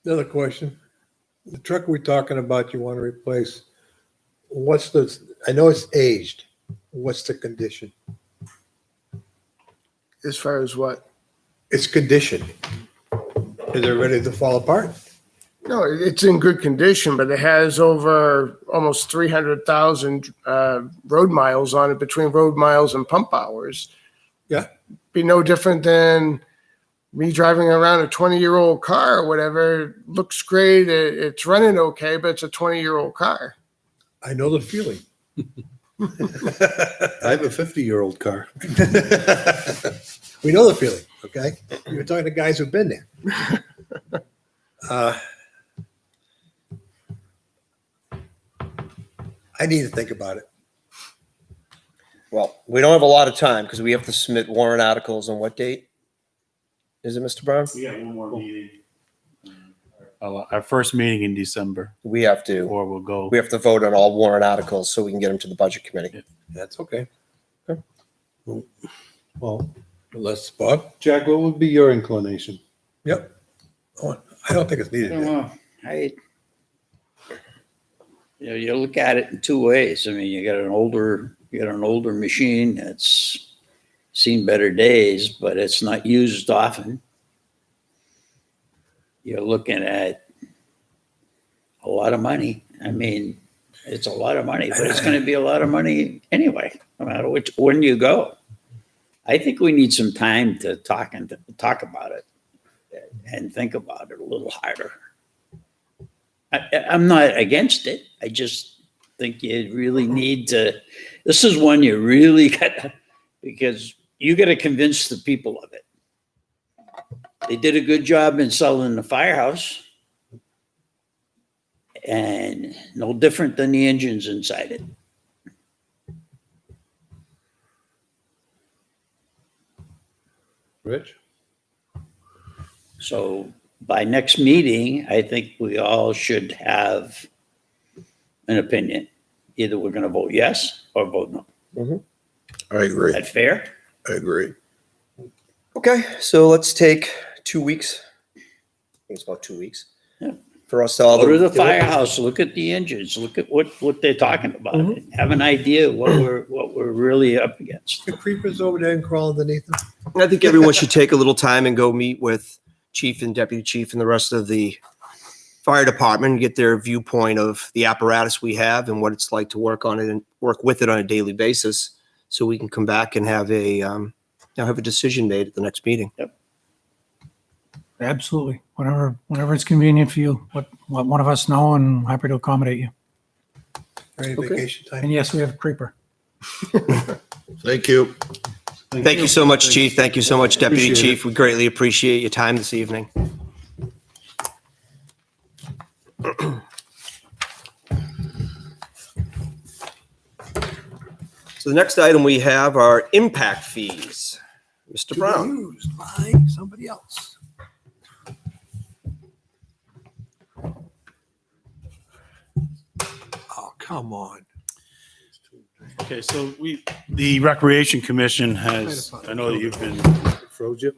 Another question. The truck we're talking about you want to replace, I know it's aged. What's the condition? As far as what? It's condition. Is it ready to fall apart? No, it's in good condition, but it has over almost 300,000 road miles on it between road miles and pump hours. Yeah. Be no different than me driving around a 20-year-old car or whatever. It looks great. It's running okay, but it's a 20-year-old car. I know the feeling. I have a 50-year-old car. We know the feeling, okay? You're talking to guys who've been there. I need to think about it. Well, we don't have a lot of time because we have to submit warrant articles on what date? Is it, Mr. Brown? We got one more meeting. Our first meeting in December, We have to, or we'll go. we have to vote on all warrant articles so we can get them to the budget committee. That's okay. Well, Unless, Bob? Jack, what would be your inclination? Yep. Oh, I don't think it's needed. yet. Well, you look at it in two ways. I mean, you got an older machine that's seen better days, but it's not used often. You're looking at a lot of money. I mean, it's a lot of money, but it's going to be a lot of money anyway, no matter when you go. I think we need some time to talk about it and think about it a little harder. I'm not against it. I just think you really need to. This is one you really got, because you got to convince the people of it. They did a good job in selling the firehouse, and no different than the engines inside it. Rich? So by next meeting, I think we all should have an opinion. Either we're going to vote yes or vote no. I agree. Is that fair? I agree. Okay, so let's take 2 weeks. I think it's about 2 weeks. Yeah. For us to all. Go to the firehouse, look at the engines, look at what they're talking about. Have an idea what we're really up against. The creepers over there and crawl underneath them. I think everyone should take a little time and go meet with chief and deputy chief and the rest of the fire department and get their viewpoint of the apparatus we have and what it's like to work on it and work with it on a daily basis. So we can come back and have a decision made at the next meeting. Absolutely. Whenever it's convenient for you, let one of us know, and I'm happy to accommodate you. Any vacation time? And yes, we have a creeper. Thank you. Thank you so much, chief. Thank you so much, deputy Appreciate it. chief. We greatly appreciate your time this evening. So the next item we have are impact fees. Mr. To be Brown. used by somebody else. Oh, come on. Okay, so the Recreation Commission has, I know that you've been, Froze you?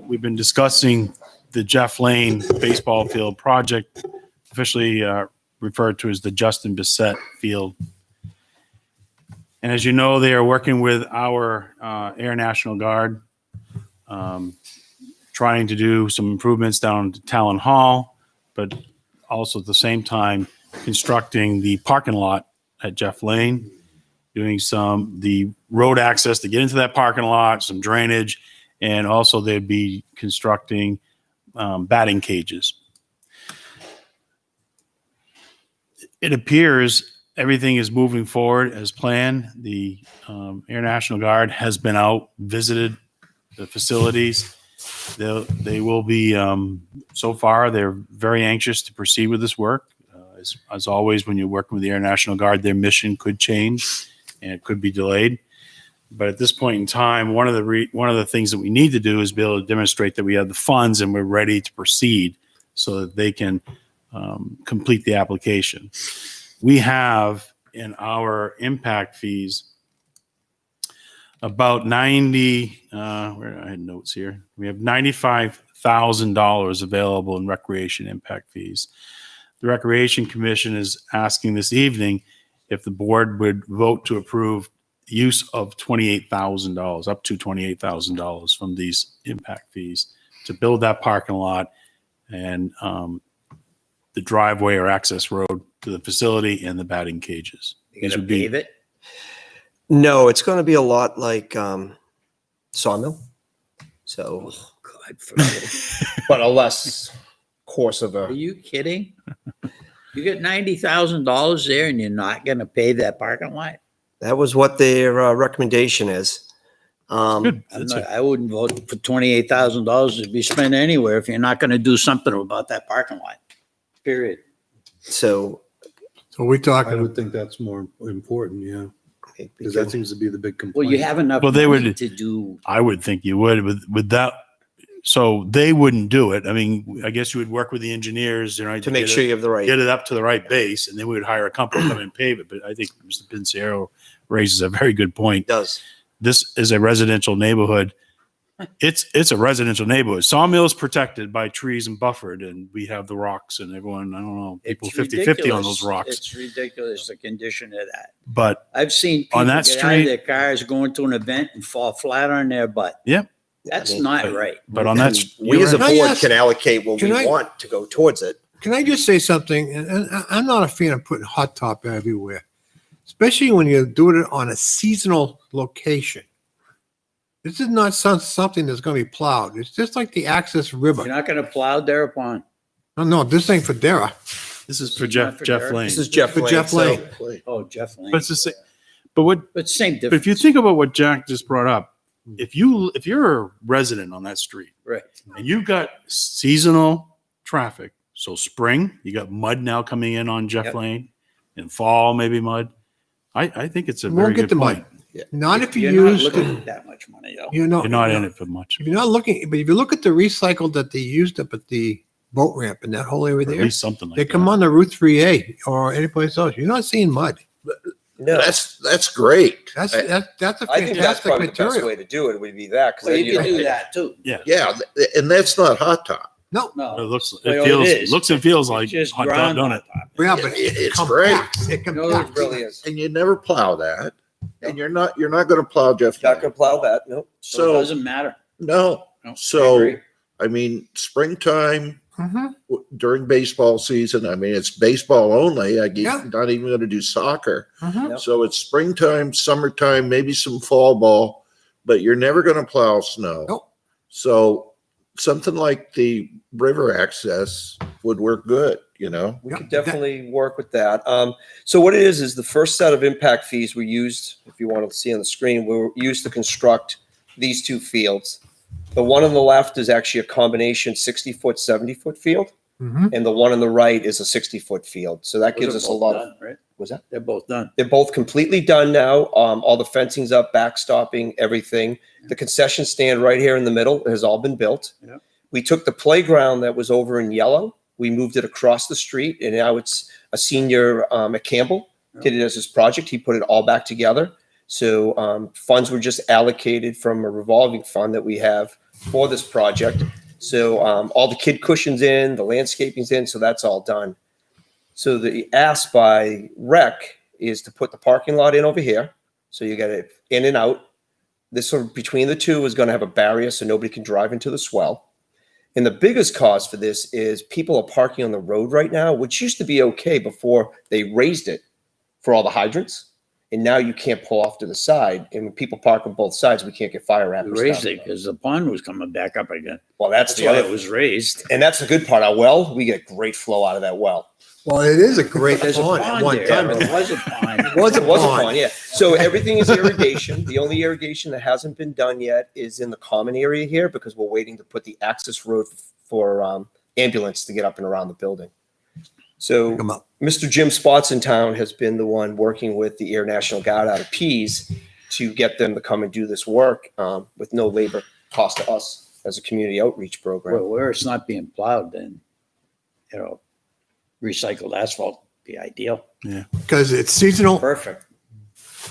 we've been discussing the Jeff Lane baseball field project, officially referred to as the Justin Bissett Field. And as you know, they are working with our Air National Guard, trying to do some improvements down to Talon Hall, but also at the same time constructing the parking lot at Jeff Lane, doing the road access to get into that parking lot, some drainage, and also they'd be constructing batting cages. It appears everything is moving forward as planned. The Air National Guard has been out, visited the facilities. They will be, so far, they're very anxious to proceed with this work. As always, when you're working with the Air National Guard, their mission could change and it could be delayed. But at this point in time, one of the things that we need to do is be able to demonstrate that we have the funds and we're ready to proceed so that they can complete the application. We have in our impact fees about where I had notes here. We have $95,000 available in recreation impact fees. The Recreation Commission is asking this evening if the board would vote to approve use of $28,000, up to $28,000 from these impact fees to build that parking lot and the driveway or access road to the facility and the batting cages. You gonna pave it? No, it's going to be a lot like Sawmill. So, Oh, God forbid. but a less course of Are a. you kidding? You got $90,000 there and you're not gonna pave that parking lot? That was what their recommendation is. Good. That's it. I wouldn't vote for $28,000 to be spent anywhere if you're not gonna do something about that parking lot. Period. So So we're I talking, would think that's more important, yeah, we because that can- seems to be the big Well, complaint. you have enough Well, they money would- to do. I would think you would with that. So they wouldn't do it. I mean, I guess you would work with the engineers, you know, to make sure you have the right. get it up to the right base, and then we would hire a company to come and pave it. But I think Mr. Pinciero raises a very good point. Does. This is a residential neighborhood. It's a residential neighborhood. Sawmill is protected by trees and buffered, and we have the rocks, and everyone, I don't know, people It's 50-50 on ridiculous. those rocks. It's ridiculous, the condition of that. But I've seen people On get that out street- of their cars, going to an event and fall flat on their butt. Yep. That's I mean, not right. but on that, And we as a Can I board ask- can allocate what we can I- want to go towards it. can I just say something? And I'm not a fan of putting hot top everywhere, especially when you're doing it on a seasonal location. This is not something that's going to be plowed. It's just like the Access River. You're not gonna plow Dare Pond. No, this ain't for Dara. this is This for is Jeff not for Jeff Derek. Lane. This is Jeff For Lane. Jeff so- Lane. Oh, Jeff Lane. But it's the same. But what? But same But if difference. you think about what Jack just brought up, if you're a resident on that street, Right. and you've got seasonal traffic, so spring you got mud now coming in on Jeff Yep. Lane, and fall maybe mud. I think it's a You very won't get good the point. mud. Not if you You're not use, looking at that much money though. you know, You're not in it for much. if you're not looking, but if you look at the recycle that they used up at the boat ramp and that whole area Or at there, least something like they that. come on the Route 3A or any place else. You're not seeing mud. No, That's great. That's I- that's a I think that's fantastic probably the best material. way to do it would be that. 'Cause Well, then you can don't- do that too. Yeah, and that's not hot top. No, No. It looks, Well, it feels, is. looks and feels like It's just hot dog, ground don't it? hot top. yeah, but It's compacts. It No, It compacts. really is. And you never plow that. And you're not going to plow Jeff. Not Lane. gonna plow that, no. So it So, doesn't matter. no. No, I So, agree. I mean, springtime Mhm. during baseball season, I mean, it's baseball only. Yeah. Not even going to do soccer. Mhm. Yep. So it's springtime, summertime, maybe some fall ball, but you're never going to plow snow. Nope. So something like the river access would work good, you know? We Yeah, could definitely work with that. So what it is the first set of impact fees were used, if you want to see on the screen, were used to construct these two fields. The one on the left is actually a combination 60-foot, 70-foot field, Mhm. and the one on the right is a 60-foot field. So that Those gives are us a both lot of, done, right? was that? They're both done. They're both completely done now. All the fencing's up, backstopping, everything. The concession stand right here in the middle has all been built. Yeah. We took the playground that was over in yellow. We moved it across the street, and now it's a senior at Campbell did it as his project. He put it all back together. So funds were just allocated from a revolving fund that we have for this project. So all the kid cushions in, the landscaping's in, so that's all done. So the ask by rec is to put the parking lot in over here. So you got it in and out. This one between the two is going to have a barrier so nobody can drive into the swell. And the biggest cause for this is people are parking on the road right now, which used to be okay before they raised it for all the hydrants. And now you can't pull off to the side. And when people park on both sides, we can't get fire We rappers. raised down. it because the pond was coming back up again. Well, that's That's the why other. it was raised. And that's the good part. Our well, we get great flow out of that well. Well, it is a great There's a pond at pond one there. time. It was a pond. It was a It was a pond. pond, yeah. So everything is irrigation. The only irrigation that hasn't been done yet is in the common area here because we're waiting to put the access road for ambulance to get up and around the building. So Come up. Mr. Jim Spots in town has been the one working with the Air National Guard out of Pease to get them to come and do this work with no labor cost to us as a community outreach program. Well, where it's not being plowed, then, recycled asphalt would be ideal. Because it's seasonal. Perfect.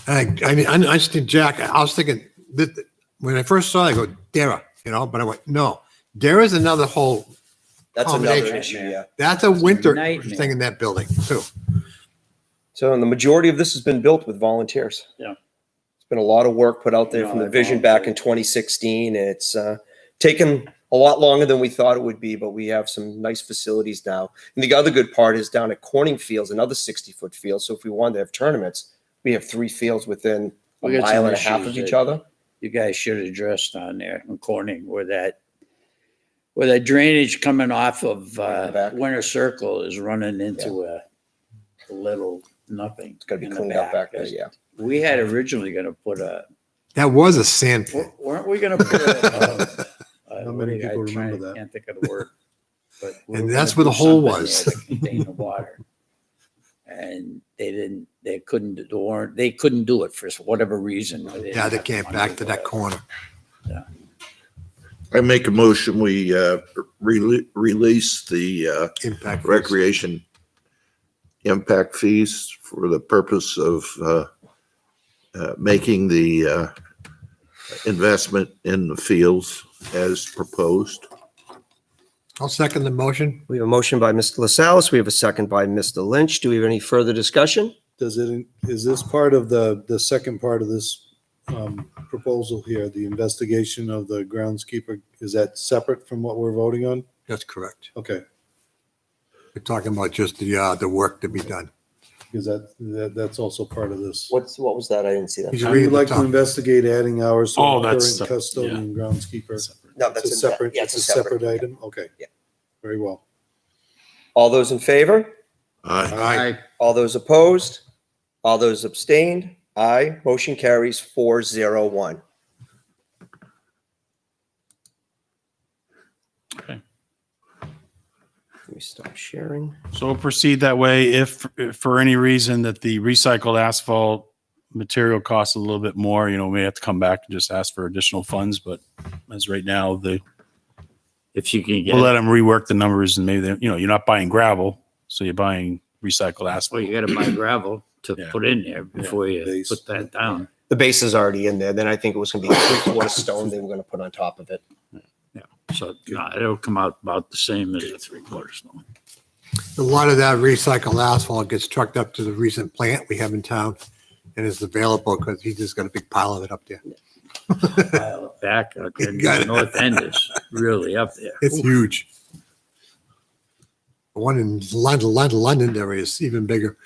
I think, Jack, I was thinking that when I first saw it, I go, Dara, but I went, no, Dara's another whole, That's another combination. issue, yeah. that's a winter nightmare. thing in that building too. So, and the majority of this has been built with volunteers. Yeah. It's been a lot of work put out there Yeah, from the I vision back in 2016. It's taken a lot longer than we thought it would be, but we have some nice facilities now. And the other good part is down at Corning Fields, another 60-foot field. So if we wanted to have tournaments, we have 3 fields within a We got mile some and a half issues of each that- other. You guys should have addressed on there in Corning where that drainage coming off of back. Winter Circle is running into a little nothing. It's got to be in the cleaned up back there, yeah. We had originally going to put a That was a sand pit. Weren't we gonna put a, Not many people remember that. Can't think of the word. But we And were that's gonna where the do hole something was. there to contain the water. And they couldn't do it for whatever reason. Yeah, they can't back to that corner. I make a motion, we release the Impact. fees. recreation impact fees for the purpose of making the investment in the fields as proposed. I'll second the motion. We have a motion by Mr. LaSalle's. We have a second by Mr. Lynch. Do we have any further discussion? Is this part of the second part of this proposal here, the investigation of the groundskeeper, is that separate from what we're voting on? That's correct. Okay, We're talking about just the work to be done. because that's also part of this. What was that? I didn't see that. He's We reading would the like to top. investigate adding hours to Oh, the that's current sep- custodian groundskeeper. No, It's a that's separate, yeah, it's a separate item? Okay. Yeah. Very well. All those in favor? Aye. All those opposed? All those abstained? Aye. Motion carries 401. Okay. Let me stop sharing. So we'll proceed that way. If for any reason that the recycled asphalt material costs a little bit more, we may have to come back and just ask for additional funds. But as right now, If you can get, we'll let them rework the numbers and maybe, you're not buying gravel, so you're buying recycled well, asphalt. you gotta buy gravel to Yeah. put in there before you Base. put that down. The base is already in there. Then I think it was going to be 3/4 stone they were going to put on top of it. So it'll come out about the same as a 3/4 stone. A lot of that recycled asphalt gets trucked up to the recent plant we have in town and is available because he just got a big pile of it up there. Pile it back, okay, Got the it. north end is really up there. It's huge. The one in London area is even bigger.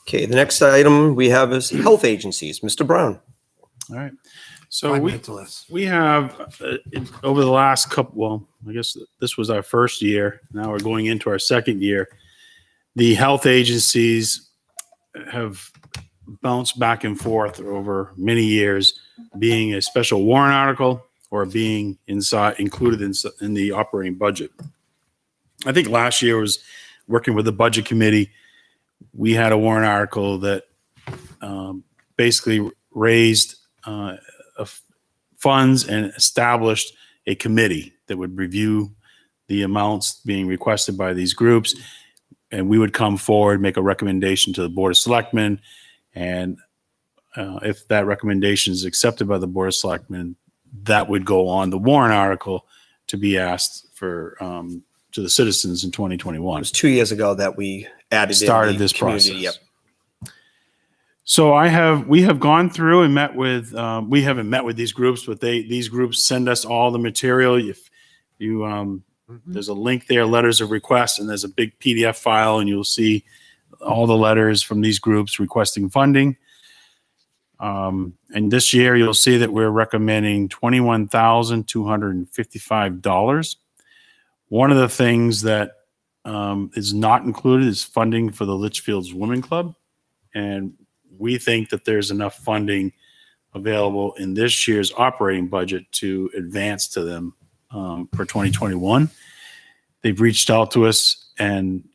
Okay, the next item we have is health agencies. Mr. Brown. All right. So we Environmentalists. have over the last couple, well, I guess this was our first year. Now we're going into our second year. The health agencies have bounced back and forth over many years, being a special warrant article or being included in the operating budget. I think last year was working with the budget committee. We had a warrant article that basically raised funds and established a committee that would review the amounts being requested by these groups. And we would come forward, make a recommendation to the Board of Selectmen. And if that recommendation is accepted by the Board of Selectmen, that would go on the warrant article to be asked for to the citizens in 2021. It was 2 years ago that we added Started in the this community. process. Yep. So we have gone through and met with, we haven't met with these groups, but these groups send us all the material. If you, there's a link there, letters of request, and there's a big PDF file, and you'll see all the letters from these groups requesting funding. And this year you'll see that we're recommending $21,255. One of the things that is not included is funding for the Litchfield's Women Club. And we think that there's enough funding available in this year's operating budget to advance to them for 2021. They've reached out to us and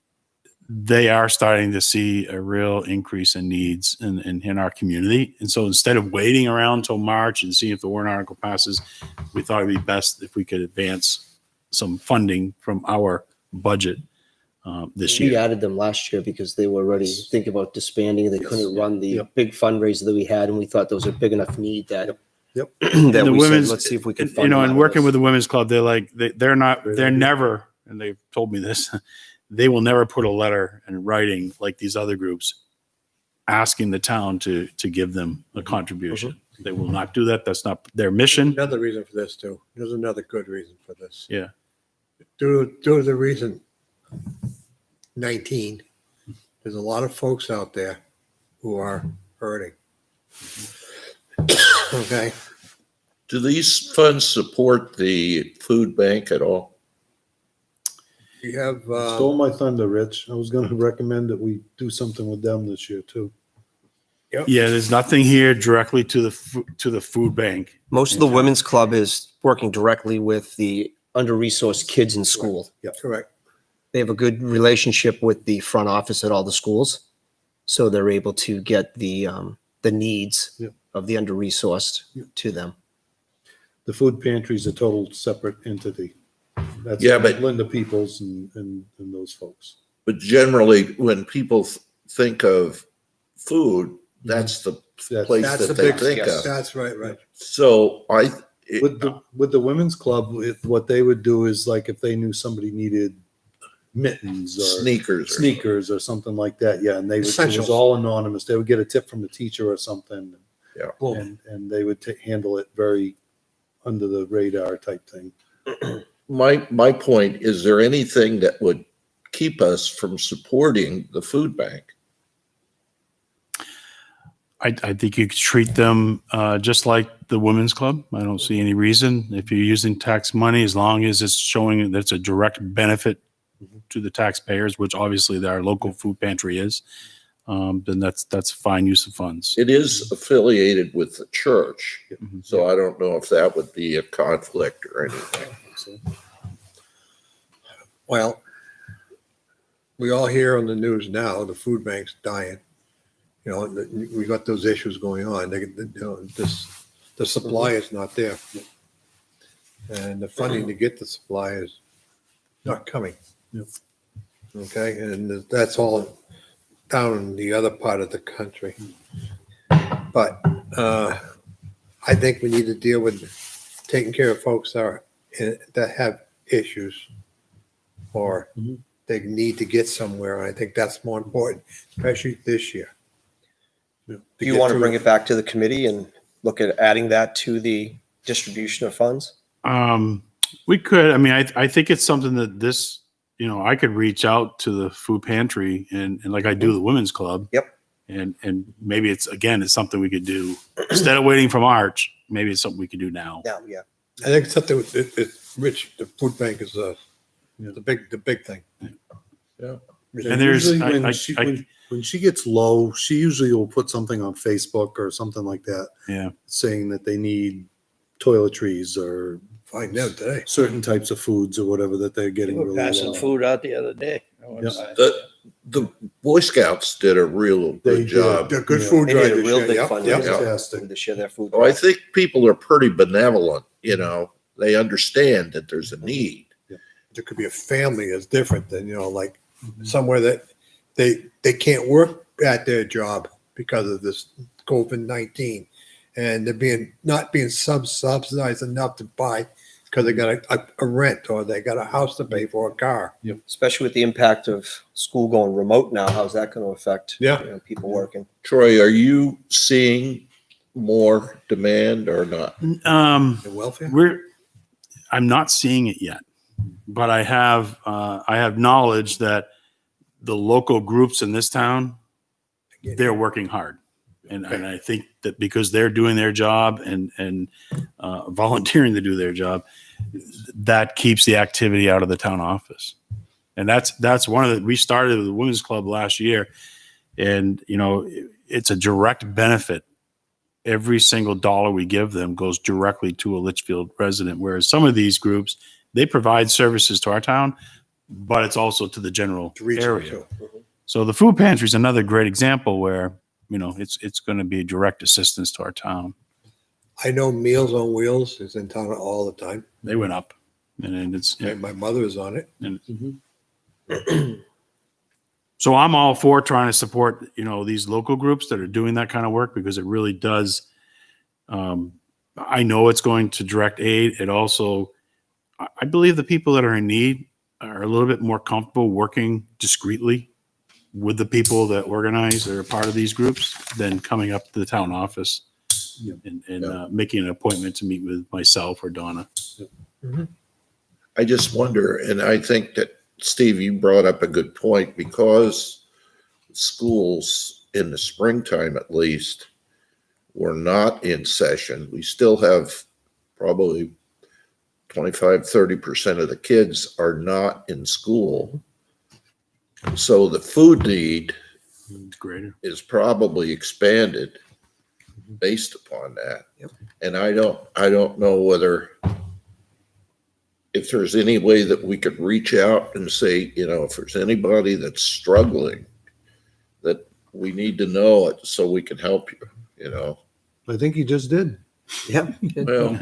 they are starting to see a real increase in needs in our community. And so instead of waiting around till March and seeing if the warrant article passes, we thought it'd be best if we could advance some funding from our budget this We year. added them last year because they were already thinking about disbanding. They couldn't run the big fundraiser that we had, and we thought there was a big enough need that that the we women's, said, let's see if we can and, fund and out of working this. with the women's club, they're never, and they've told me this, they will never put a letter in writing like these other groups asking the town to give them a contribution. They will not do that. That's not their mission. Another reason for this too. There's another good reason for this. Yeah. Due to the reason 19, there's a lot of folks out there who are hurting. Okay. Do these funds support the food bank at all? You have, Stole my thunder, Rich. I was gonna recommend that we do something with them this year too. Yeah, there's nothing here directly to the food bank. Most of the women's club is working directly with the under-resourced kids in school. Correct. They have a good relationship with the front office at all the schools. So they're able to get the needs Yeah. of the under-resourced to them. The food pantry is a total separate entity. That's Yeah, but- Linda Peoples and those folks. But generally, when people think of food, that's the That's- place That's the that they big, think of. that's right. So With the women's club, what they would do is like if they knew somebody needed mittens or sneakers or something like that, yeah, and it was Essentials. all anonymous. They would get a tip from the teacher or something. Yeah. And they would handle it very under the radar type thing. My point, is there anything that would keep us from supporting the food bank? I think you could treat them just like the women's club. I don't see any reason if you're using tax money, as long as it's showing that it's a direct benefit to the taxpayers, which obviously our local food pantry is, then that's fine use of funds. It is affiliated with the church, Mhm. so I don't know if that would be a conflict or anything. Well, we all hear on the news now, the food bank's dying. You know, we got those issues going on. The supply is not there. And the funding to get the supply is not coming. Yep. Okay, and that's all down in the other part of the country. But I think we need to deal with taking care of folks that have issues or they need to get somewhere. And I think that's more important, especially this year. Do you want to bring it back to the committee and look at adding that to the distribution of funds? We could. I mean, I think it's something that this, I could reach out to the food pantry and like I do the women's club. Yep. And maybe it's something we could do instead of waiting for March. Maybe it's something we could do now. Yeah, yeah. I think it's something it's Rich, the food bank is the big thing. Yeah. And there's- Usually when she gets low, she usually will put something on Facebook or something like that, Yeah. saying that they need toiletries or Find them today. certain types of foods or whatever that they're They getting were really passing low. food out the other day. The Boy Scouts did a real They good did. job. They're good Yeah. food They drive did a this real year. big Yep, fundraiser. yep. Fantastic. To share their food. Oh, I think people are pretty benevolent, they understand that there's a need. There could be a family that's different than, like somewhere that they can't work at their job because of this COVID-19. And they're not being subsidized enough to buy because they got a rent or they got a house to pay for, a car. Especially with the impact of school going remote now, how's that going to affect people working? Troy, are you seeing more demand or not? And welfare? I'm not seeing it yet, but I have knowledge that the local groups in this town, they're working hard. And I think that because they're doing their job and volunteering to do their job, that keeps the activity out of the town office. And that's we started with the women's club last year, and it's a direct benefit. Every single dollar we give them goes directly to a Litchfield resident, whereas some of these groups, they provide services to our town, but it's also to the general area. So the food pantry is another great example where it's going to be direct assistance to our town. I know Meals on Wheels is in town all the time. They went up, and it's And my mother is on it. so I'm all for trying to support these local groups that are doing that kind of work, because it really does. I know it's going to direct aid. It also, I believe the people that are in need are a little bit more comfortable working discreetly with the people that organize or are part of these groups than coming up to the town office and making an appointment to meet with myself or Donna. I just wonder, and I think that, Steve, you brought up a good point, because schools in the springtime, at least, were not in session. We still have probably 25-30% of the kids are not in school. So the food need It's greater. is probably expanded based upon that. Yep. And I don't know whether, if there's any way that we could reach out and say, if there's anybody that's struggling, that we need to know it so we can help you. I think he just did. Yeah. Well,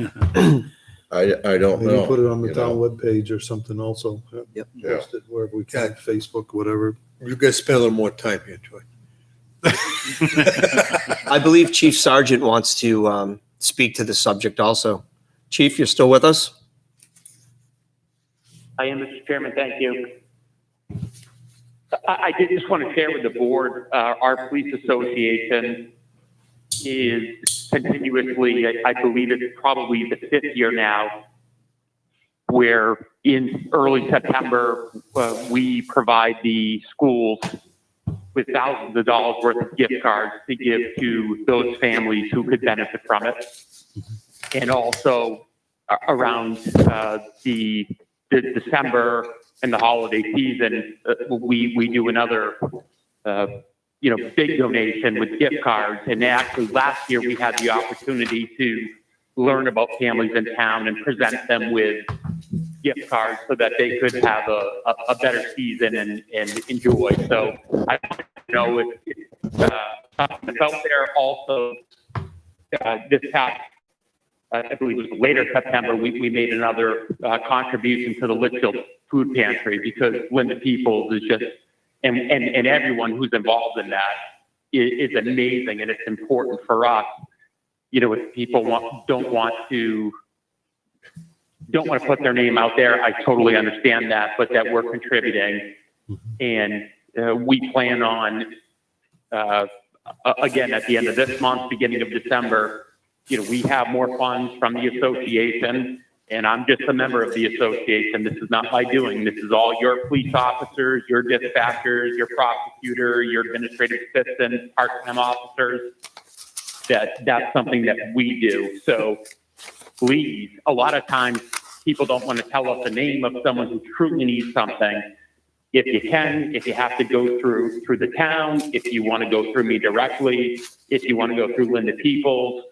I don't Maybe know. put it on the you town know. webpage or something also. Yep. Post it wherever we can, Facebook, whatever. You gotta spend a little more time here, Troy. I believe Chief Sargent wants to speak to the subject also. Chief, you're still with us? I am, Mr. Chairman, thank you. I did just want to share with the board, our police association is continuously, I believe it's probably the 5th year now, where in early September, we provide the schools with thousands of dollars worth of gift cards to give to those families who could benefit from it. And also around the December and the holiday season, we do another, big donation with gift cards. And actually last year we had the opportunity to learn about families in town and present them with gift cards so that they could have a better season and enjoy. So I want to know if it's out there also this past, I believe it was later September, we made another contribution to the Litchfield Food Pantry because Linda Peoples is just, and everyone who's involved in that is amazing, and it's important for us. If people don't want to put their name out there, I totally understand that, but that we're contributing, and we plan on again at the end of this month, beginning of December. We have more funds from the association, and I'm just a member of the association. This is not my doing. This is all your police officers, your dispatchers, your prosecutor, your administrative assistant, part-time officers. That's something that we do. So please, a lot of times people don't want to tell us the name of someone who truly needs something. If you have to go through the town, if you want to go through me directly, if you want to go through Linda Peoples,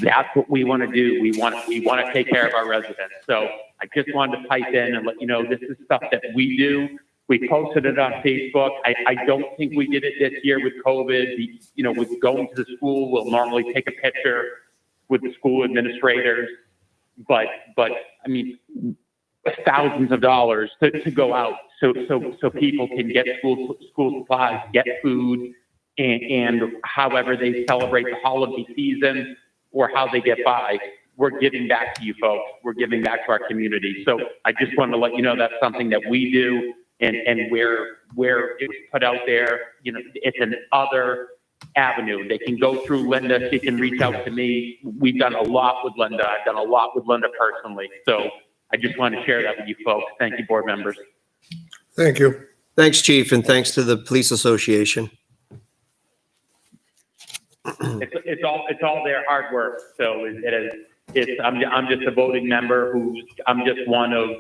that's what we want to do. We want to take care of our residents. So I just wanted to pipe in and let you know this is stuff that we do. We posted it on Facebook. I don't think we did it this year with COVID. With going to the school, we'll normally take a picture with the school administrators. But I mean, thousands of dollars to go out so people can get school supplies, get food, and however they celebrate the holiday season or how they get by. We're giving back to you folks. We're giving back to our community. So I just wanted to let you know that's something that we do, and where it was put out there, it's an other avenue. They can go through Linda. She can reach out to me. We've done a lot with Linda. I've done a lot with Linda personally. So I just want to share that with you folks. Thank you, board members. Thank you. Thanks, Chief, and thanks to the Police Association. It's all their hard work. So I'm just a voting member I'm just one of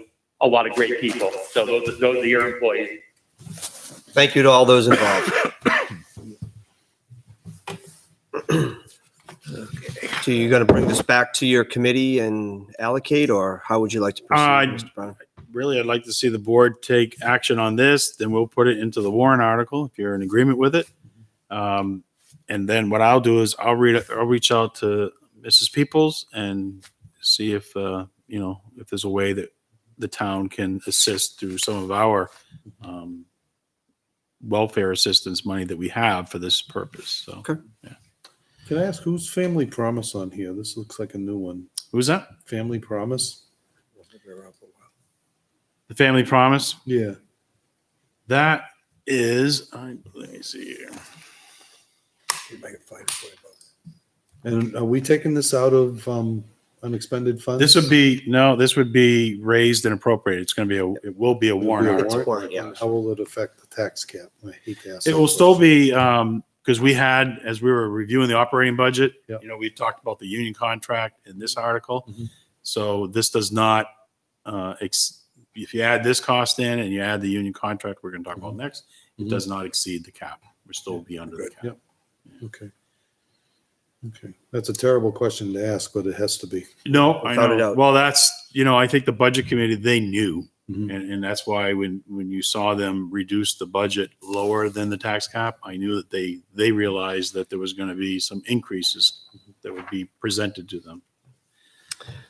a lot of great people. So those are your employees. Thank you to all those involved. So you're going to bring this back to your committee and allocate, or how would you like to proceed, Mr. Brown? Really, I'd like to see the board take action on this. Then we'll put it into the warrant article if you're in agreement with it. And then what I'll do is I'll reach out to Mrs. Peoples and see if there's a way that the town can assist through some of our welfare assistance money that we have for this purpose. So, Okay. Yeah. Can I ask who's Family Promise on here? This looks like a new one. Who's that? Family Promise? The Family Promise. Yeah. That is, let me see here. And are we taking this out of unexpended funds? This would be raised and appropriated. It will be a warrant article. Warrant, yeah. How will it affect the tax cap? I hate to ask It that will still question. be, because we had, as we were reviewing the operating budget, Yep. we talked about the union contract in this article. Mhm. So this does not, if you add this cost in and you add the union contract we're going to talk about next, it Mhm. does not exceed the cap. we're still be under the cap. Yep. Okay. Okay. That's a terrible question to ask, but it has to be. No, I Without a know. doubt. Well, that's, I think the budget committee, they knew. Mhm. And that's why when you saw them reduce the budget lower than the tax cap, I knew that they realized that there was going to be some increases that would be presented to them.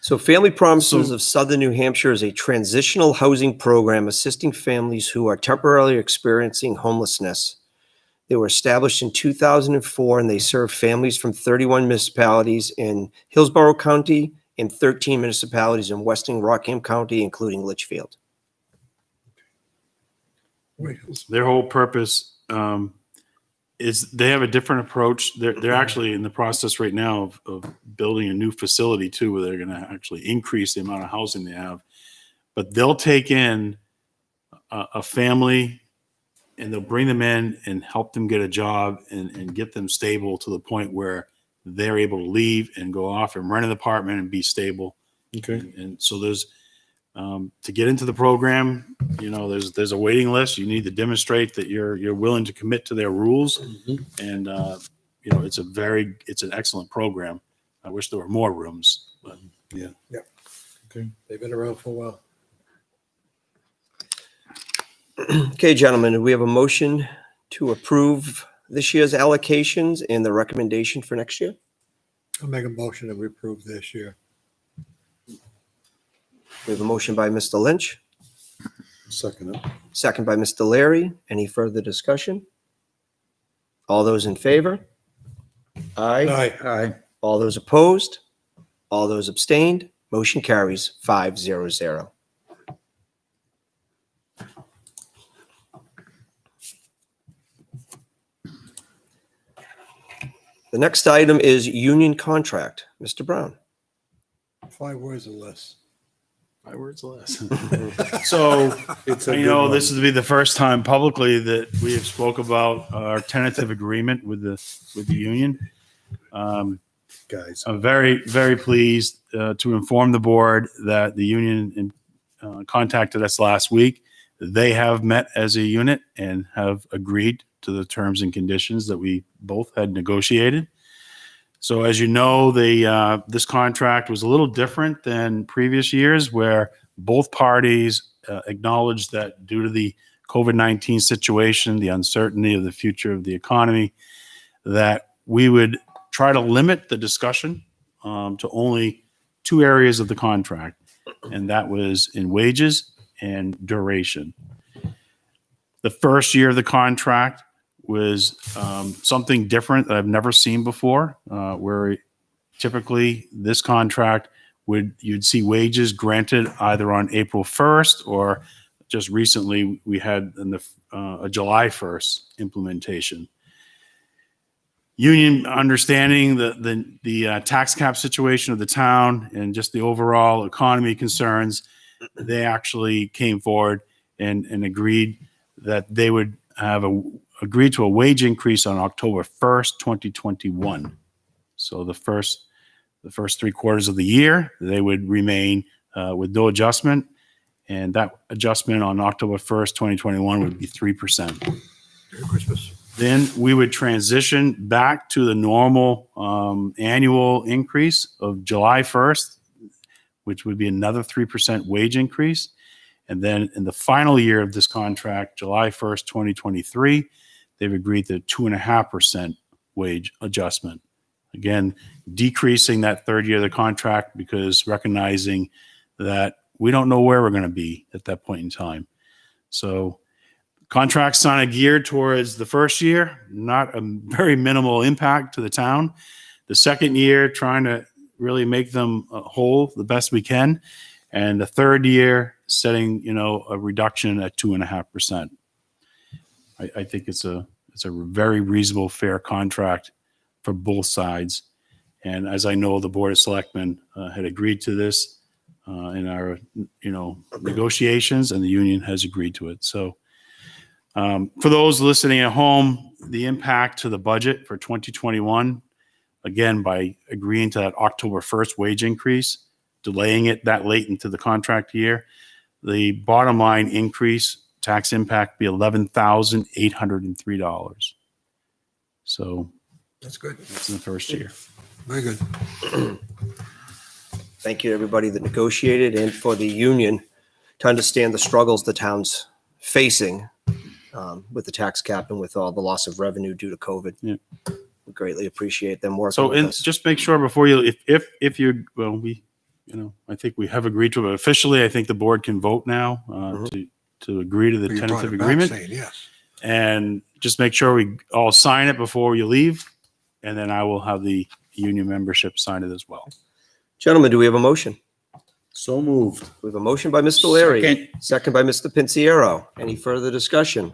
So Family Promises of Southern New Hampshire is a transitional housing program assisting families who are temporarily experiencing homelessness. They were established in 2004 and they serve families from 31 municipalities in Hillsborough County and 13 municipalities in Western Rockham County, including Litchfield. Their whole purpose is they have a different approach. They're actually in the process right now of building a new facility too, where they're going to actually increase the amount of housing they have. But they'll take in a family and they'll bring them in and help them get a job and get them stable to the point where they're able to leave and go off and rent an apartment and be stable. Okay. And so there's to get into the program, there's a waiting list. You need to demonstrate that you're willing to commit to their rules. And it's an excellent program. I wish there were more rooms, but Yeah. Okay. They've been around for a while. Okay, gentlemen, we have a motion to approve this year's allocations and the recommendation for next year. I'll make a motion that we approve this year. We have a motion by Mr. Lynch, Second it. second by Mr. Larry. Any further discussion? All those in favor? Aye. Aye. All those opposed? All those abstained? Motion carries 5-0-0. The next item is union contract. Mr. Brown. 5 words or less. 5 words less. So, It's a I good know one. this will be the first time publicly that we have spoke about our tentative agreement with the union. Guys. I'm very, very pleased to inform the board that the union contacted us last week. They have met as a unit and have agreed to the terms and conditions that we both had negotiated. So as you know, this contract was a little different than previous years where both parties acknowledged that due to the COVID-19 situation, the uncertainty of the future of the economy, that we would try to limit the discussion to only 2 areas of the contract, and that was in wages and duration. The first year of the contract was something different that I've never seen before, where typically this contract you'd see wages granted either on April 1st or just recently we had a July 1st implementation. Union understanding the tax cap situation of the town and just the overall economy concerns, they actually came forward and agreed that they would have agreed to a wage increase on October 1st, 2021. So the first 3 quarters of the year, they would remain with no adjustment. And that adjustment on October 1st, 2021 would be 3%. Merry Christmas. Then we would transition back to the normal annual increase of July 1st, which would be another 3% wage increase. And then in the final year of this contract, July 1st, 2023, they've agreed to 2.5% wage adjustment. Again, decreasing that 3rd year of the contract because recognizing that we don't know where we're going to be at that point in time. So contracts kind of geared towards the first year, not a very minimal impact to the town. The 2nd year, trying to really make them whole the best we can. And the 3rd year, setting, a reduction at 2.5%. I think it's a very reasonable, fair contract for both sides. And as I know, the Board of Selectmen had agreed to this in our, negotiations, and the union has agreed to it. So for those listening at home, the impact to the budget for 2021, again, by agreeing to that October 1st wage increase, delaying it that late into the contract year, the bottom line increase tax impact be $11,803. So That's good. it's in the first year. Very good. Thank you to everybody that negotiated and for the union to understand the struggles the town's facing with the tax cap and with all the loss of revenue due to COVID. Yeah. We greatly appreciate them working So, with and us. just make sure before you, if you, well, I think we have agreed to it officially. I think the board can vote now to agree to the You brought tentative it back agreement. saying yes. And just make sure we all sign it before you leave. And then I will have the union membership sign it as well. Gentlemen, do we have a motion? So moved. We have a motion by Mr. Leary, Second. second by Mr. Pinciero. Any further discussion?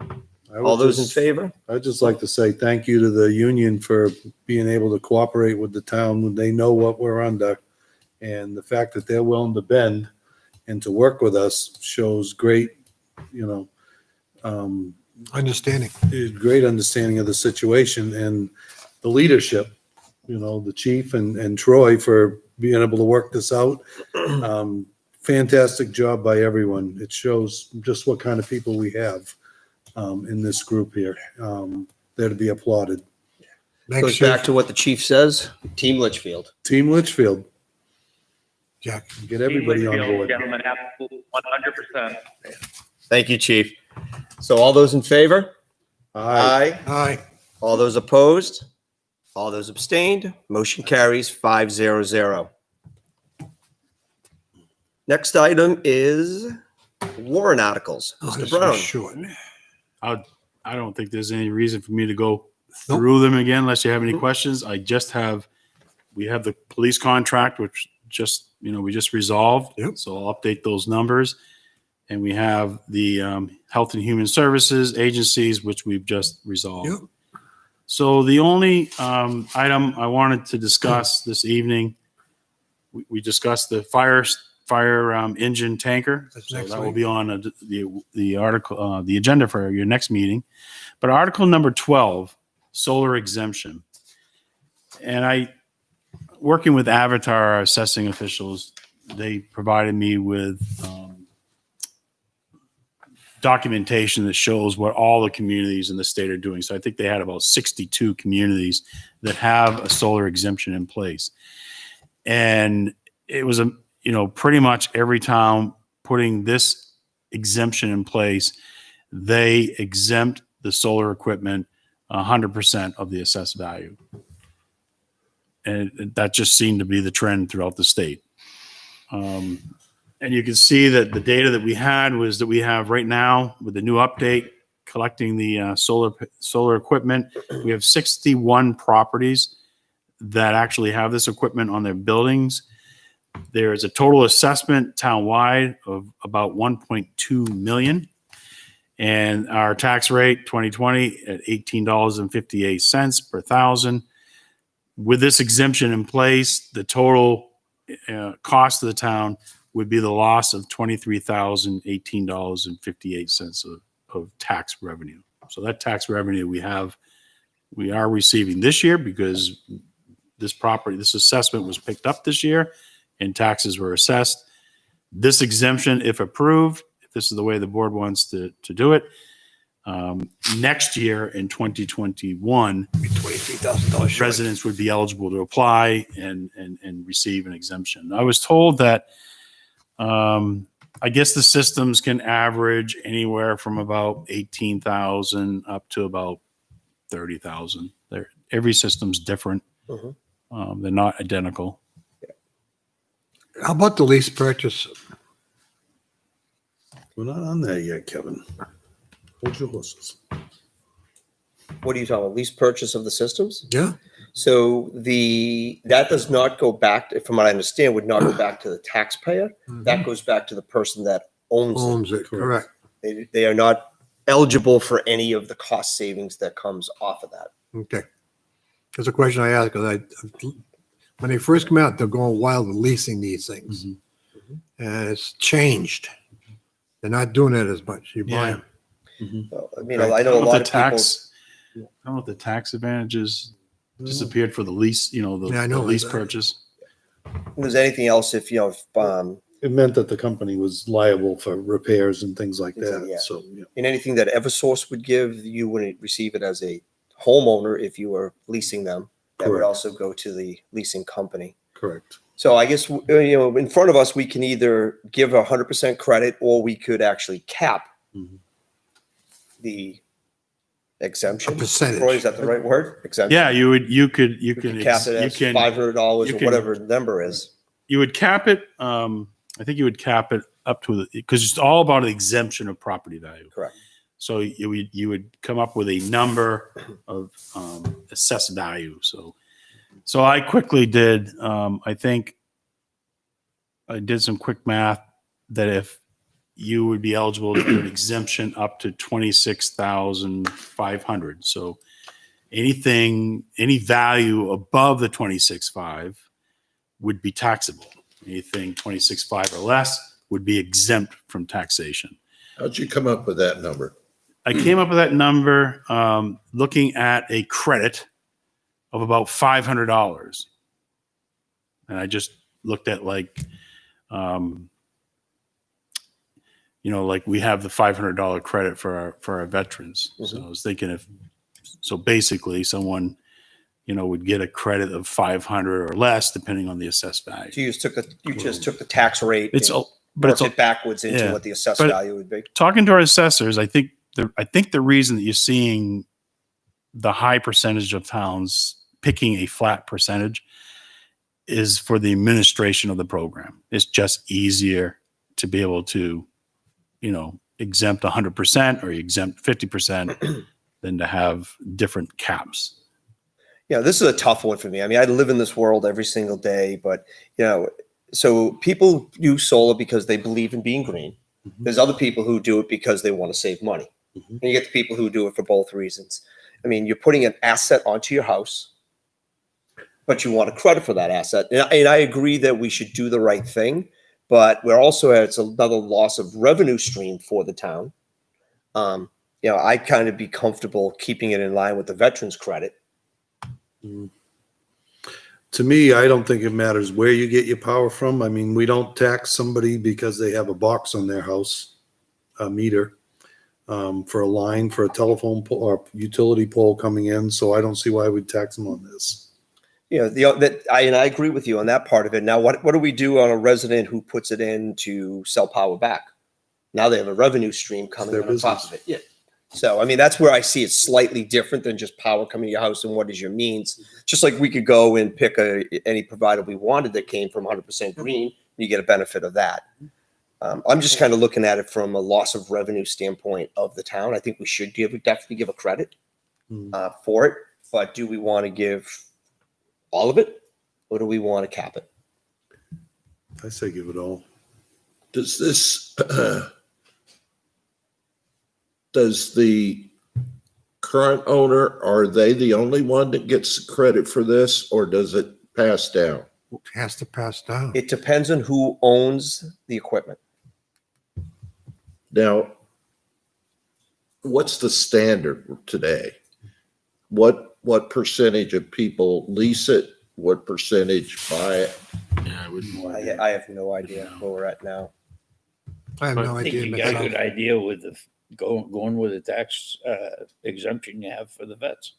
All those in favor? I'd just like to say thank you to the union for being able to cooperate with the town when they know what we're under. And the fact that they're willing to bend and to work with us shows great, Understanding. great understanding of the situation and the leadership, the chief and Troy for being able to work this out. Fantastic job by everyone. It shows just what kind of people we have in this group here. They're to be applauded. Thanks, Goes back Chief. to what the chief says. Team Litchfield. Team Litchfield, Jack. get everybody on board. Gentlemen, absolutely, 100%. Thank you, chief. So all those in favor? Aye. Aye. All those opposed? All those abstained? Motion carries 5-0-0. Next item is warrant articles. Oh, Mr. this Brown. was short. I don't think there's any reason for me to go through them again unless you have any questions. We have the police contract, which we just resolved. Yep. So I'll update those numbers. And we have the Health and Human Services agencies, which we've just resolved. Yep. So the only item I wanted to discuss this evening, we discussed the fire engine tanker. That's So next that will week. be on the article, the agenda for your next meeting. But article number 12, solar exemption. And working with Avatar, our assessing officials, they provided me with documentation that shows what all the communities in the state are doing. So I think they had about 62 communities that have a solar exemption in place. And it was pretty much every town putting this exemption in place, they exempt the solar equipment 100% of the assessed value. And that just seemed to be the trend throughout the state. And you can see that the data that we had was that we have right now with the new update collecting the solar equipment. We have 61 properties that actually have this equipment on their buildings. There's a total assessment townwide of about 1.2 million. And our tax rate 2020 at $18.58 per thousand. With this exemption in place, the total cost of the town would be the loss of $23,018.58 of tax revenue. So that tax revenue we are receiving this year because this assessment was picked up this year and taxes were assessed. This exemption, if approved, if this is the way the board wants to do it, next year in 2021, $23,000 short. residents would be eligible to apply and receive an exemption. I was told that I guess the systems can average anywhere from about 18,000 up to about 30,000. Every system's different. They're not identical. How about the lease purchase? We're not on there yet, Kevin. Hold your horses. What are you talking about? Lease purchase of the systems? Yeah. So that does not go back, from what I understand, would not go back to the taxpayer. That goes back to the person that owns it. Owns it, correct. They are not eligible for any of the cost savings that comes off of that. Okay. That's a question I asked because when they first come out, they're going wild with leasing these things. And it's changed. They're not doing it as much. You buy them. Well, I mean, I know a lot of people. I don't know if the tax advantages disappeared for the lease, Yeah, I know. the lease purchase. If there's anything else, if It meant that the company was liable for repairs and things like Yeah. that. So, in anything that Eversource would give, you wouldn't receive it as a homeowner, if you were leasing them, that would Correct. also go to the leasing company. Correct. So I guess, in front of us, we can either give 100% credit, or we could actually cap Mhm. the exemption. A percentage. Troy, is that the right word? Exemption. Yeah, you could We could cap it as $500 you or can- whatever the number is. you would cap it. I think you would cap it up to because it's all about the exemption of property value. Correct. So you would come up with a number of assessed value. So I quickly did. I think I did some quick math that if you would be eligible to get an exemption up to 26,500. So any value above the 26.5 would be taxable. Anything 26.5 or less would be exempt from taxation. How'd you come up with that number? I came up with that number looking at a credit of about $500. And I just looked at like we have the $500 credit for our veterans. Mm-hmm. So I was thinking so basically someone, would get a credit of 500 or less depending on the assessed value. So you just took the tax rate. But worked it backwards into yeah. what the assessed But value would be. talking to our assessors, I think the reason that you're seeing the high percentage of towns picking a flat percentage is for the administration of the program. It's just easier to be able to, exempt 100% or exempt 50% than to have different caps. Yeah, this is a tough one for me. I mean, I live in this world every single day, but so people do solar because they believe in being green. Mhm. There's other people who do it because they want to save money. Mhm. And you get the people who do it for both reasons. I mean, you're putting an asset onto your house, but you want a credit for that asset. And I agree that we should do the right thing, but it's another loss of revenue stream for the town. I'd kind of be comfortable keeping it in line with the veterans credit. To me, I don't think it matters where you get your power from. I mean, we don't tax somebody because they have a box on their house, a meter, for a line, for a telephone pole or utility pole coming in. So I don't see why we'd tax them on this. I agree with you on that part of it. Now, what do we do on a resident who puts it in to sell power back? Now they have a revenue stream coming Their on top business. of it. Yeah. So, I mean, that's where I see it slightly different than just power coming to your house and what is your means. Just like we could go and pick any provider we wanted that came from 100% green, you get a benefit of that. I'm just kind of looking at it from a loss of revenue standpoint of the town. I think we should definitely give a credit for it, but do we want to give all of it, or do we want to cap it? I say give it all. Does this, does the current owner, are they the only one that gets credit for this, or does it pass down? It has to pass down. It depends on who owns the equipment. Now, what's the standard today? What percentage of people lease it? What percentage buy it? Yeah, I wouldn't want I have no idea where we're at now. I have no I think idea. you got a good myself. idea with going with the tax exemption you have for the vets.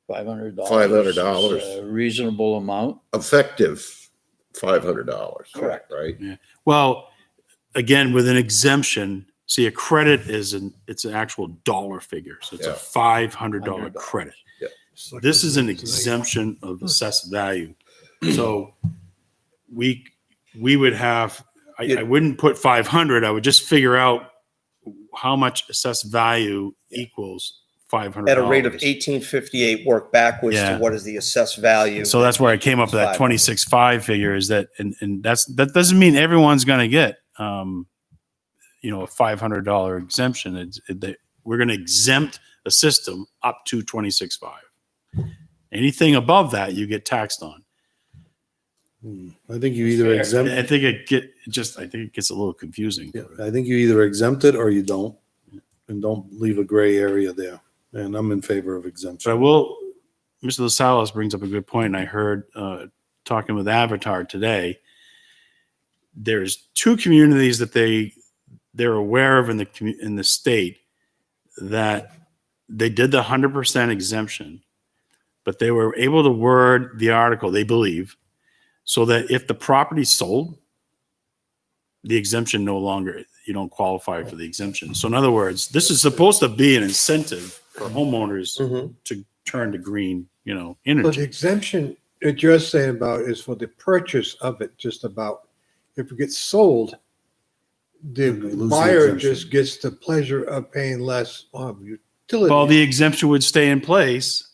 $500. $500. is a reasonable amount. Effective $500. Correct. Right? Well, again, with an exemption, see, a credit it's an actual dollar figure. So it's a Yeah. $500 credit. It's like This is an it's like- exemption of assessed value. So we would have, I wouldn't put 500. I would just figure out how much assessed value equals $500. At a rate of 1858, work backwards Yeah. to what is the assessed value. So that's where I came up with that 26.5 figure is that, and that doesn't mean everyone's going to get, a $500 exemption. We're going to exempt a system up to 26.5. Anything above that, you get taxed on. I think you either Fair. exempt. I think it gets a little confusing. Yeah, I think you either exempt it or you don't, and don't leave a gray area there. And I'm in favor of So I exemption. will, Mr. LaSalle brings up a good point. And I heard talking with Avatar today, there's two communities that they're aware of in the state that they did the 100% exemption, but they were able to word the article, they believe, so that if the property sold, the exemption no longer, you don't qualify for the exemption. So in other words, this is supposed to be an incentive for homeowners Mhm. to turn to green, So the energy. exemption that you're saying about is for the purchase of it, just about. If it gets sold, the Then they lose the buyer exemption. just gets the pleasure of paying less on utilities. Well, the exemption would stay in place,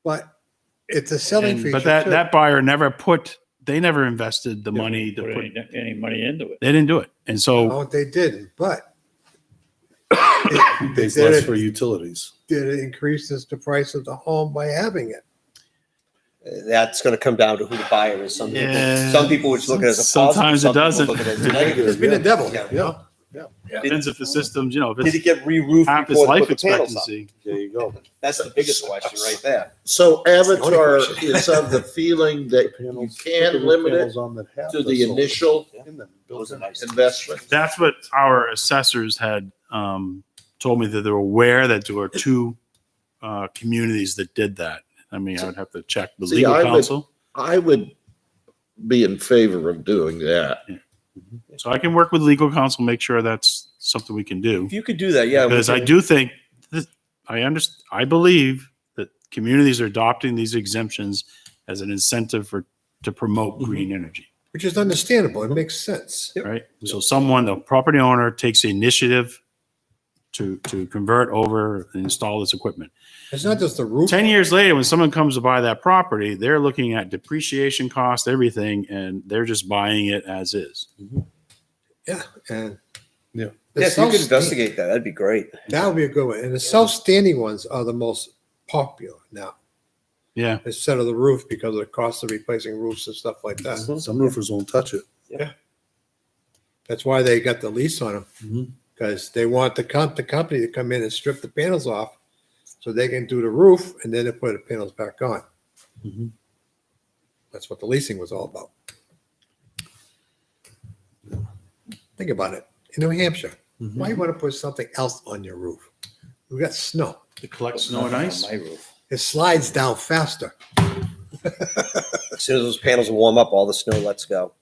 But it's a selling feature but that, too. that buyer they never invested the money to Put put, any money into it. they didn't do it. And so No, they didn't, but Pays less for utilities. did it increases the price of the home by having it? That's going to come down to who the buyer is. Yeah. Some people would look at it as a positive. Sometimes it some people doesn't. look at it as a negative. It's been the devil. Yeah. Yeah. depends if the system's, if Did it's it get re-roofed half its before they life put the panels up? expectancy. There you go. That's the biggest question right there. So Avatar question. is of the feeling that you can limit it to the initial Those are nice. investment. That's what our assessors had told me, that they were aware that there were two communities that did that. I mean, I would have to check the See, legal I would- counsel. I would be in favor of doing that. So I can work with legal counsel, make sure that's something we can do. If you could do that, yeah. we Because I can- do think, I believe that communities are adopting these exemptions as an incentive to promote green energy, Which is understandable. It makes sense. right? So the property owner takes the initiative to convert over and install this equipment. It's not just the roof. 10 years later, when someone comes to buy that property, they're looking at depreciation cost, everything, and they're just buying it as is. Yeah. And Yeah. the Yeah, if you could self- investigate that, that'd be great. That would be a good one. And the self-standing ones are the most popular now, Yeah. instead of the roof, because of the cost of replacing roofs and stuff like that. Some roofers won't touch it. That's why they got the lease on them, Mhm. because they want the company to come in and strip the panels off so they can do the roof and then they put the panels back on. Mhm. That's what the leasing was all about. Think about it. In New Hampshire, why you want to put something else on your roof? We got snow. To collect snow and ice. On my roof. It slides down faster. As soon as those panels warm up, all the snow lets go.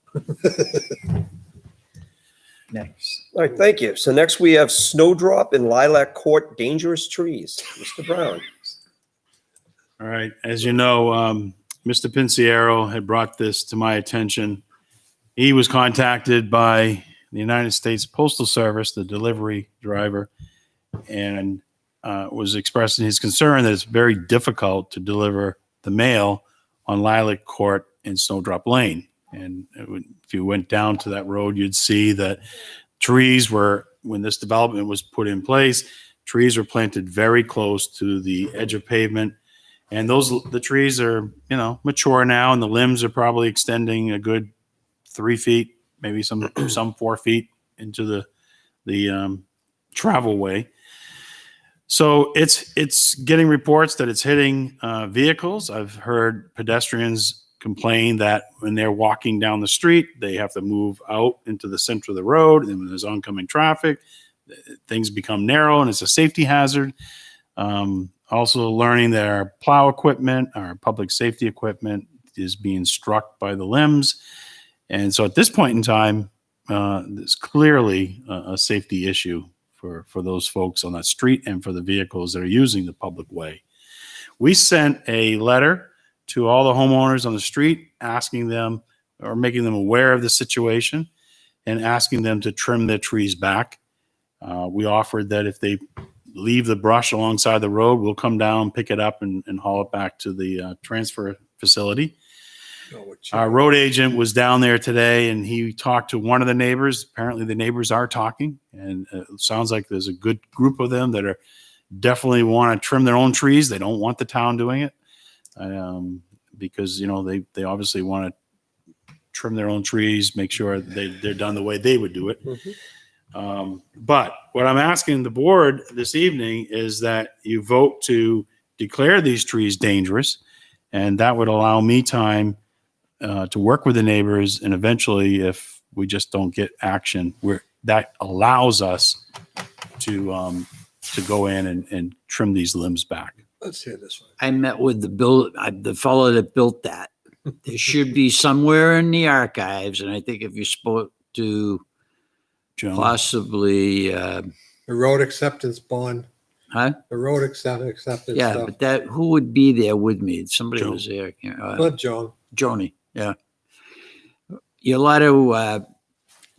Next. All right, thank you. So next we have Snowdrop in Lilac Court, dangerous trees. Mr. Brown. All right. As you know, Mr. Pinciero had brought this to my attention. He was contacted by the United States Postal Service, the delivery driver, and was expressing his concern that it's very difficult to deliver the mail on Lilac Court in Snowdrop Lane. And if you went down to that road, you'd see that trees were, when this development was put in place, trees were planted very close to the edge of pavement. And the trees are, mature now, and the limbs are probably extending a good 3 feet, maybe some 4 feet into the travel way. So it's getting reports that it's hitting vehicles. I've heard pedestrians complain that when they're walking down the street, they have to move out into the center of the road, and when there's oncoming traffic, things become narrow, and it's a safety hazard. Also learning that our plow equipment, our public safety equipment is being struck by the limbs. And so at this point in time, there's clearly a safety issue for those folks on that street and for the vehicles that are using the public way. We sent a letter to all the homeowners on the street asking them, or making them aware of the situation and asking them to trim their trees back. We offered that if they leave the brush alongside the road, we'll come down, pick it up, and haul it back to the transfer facility. Our road agent was down there today, and he talked to one of the neighbors. Apparently the neighbors are talking, and it sounds like there's a good group of them that are definitely want to trim their own trees. They don't want the town doing it, because they obviously want to trim their own trees, make sure they're done the way they would do it. Mm-hmm. But what I'm asking the board this evening is that you vote to declare these trees dangerous, and that would allow me time to work with the neighbors, and eventually, if we just don't get action, that allows us to to go in and trim these limbs back. Let's hear this one. I met with the fellow that built that. There should be somewhere in the archives, and I think if you spoke to Joan, possibly, The road acceptance bond, huh? the road acceptance Yeah, stuff. but who would be there with me? Somebody Joan. was there. Let Joan. Joni, yeah. You're allowed to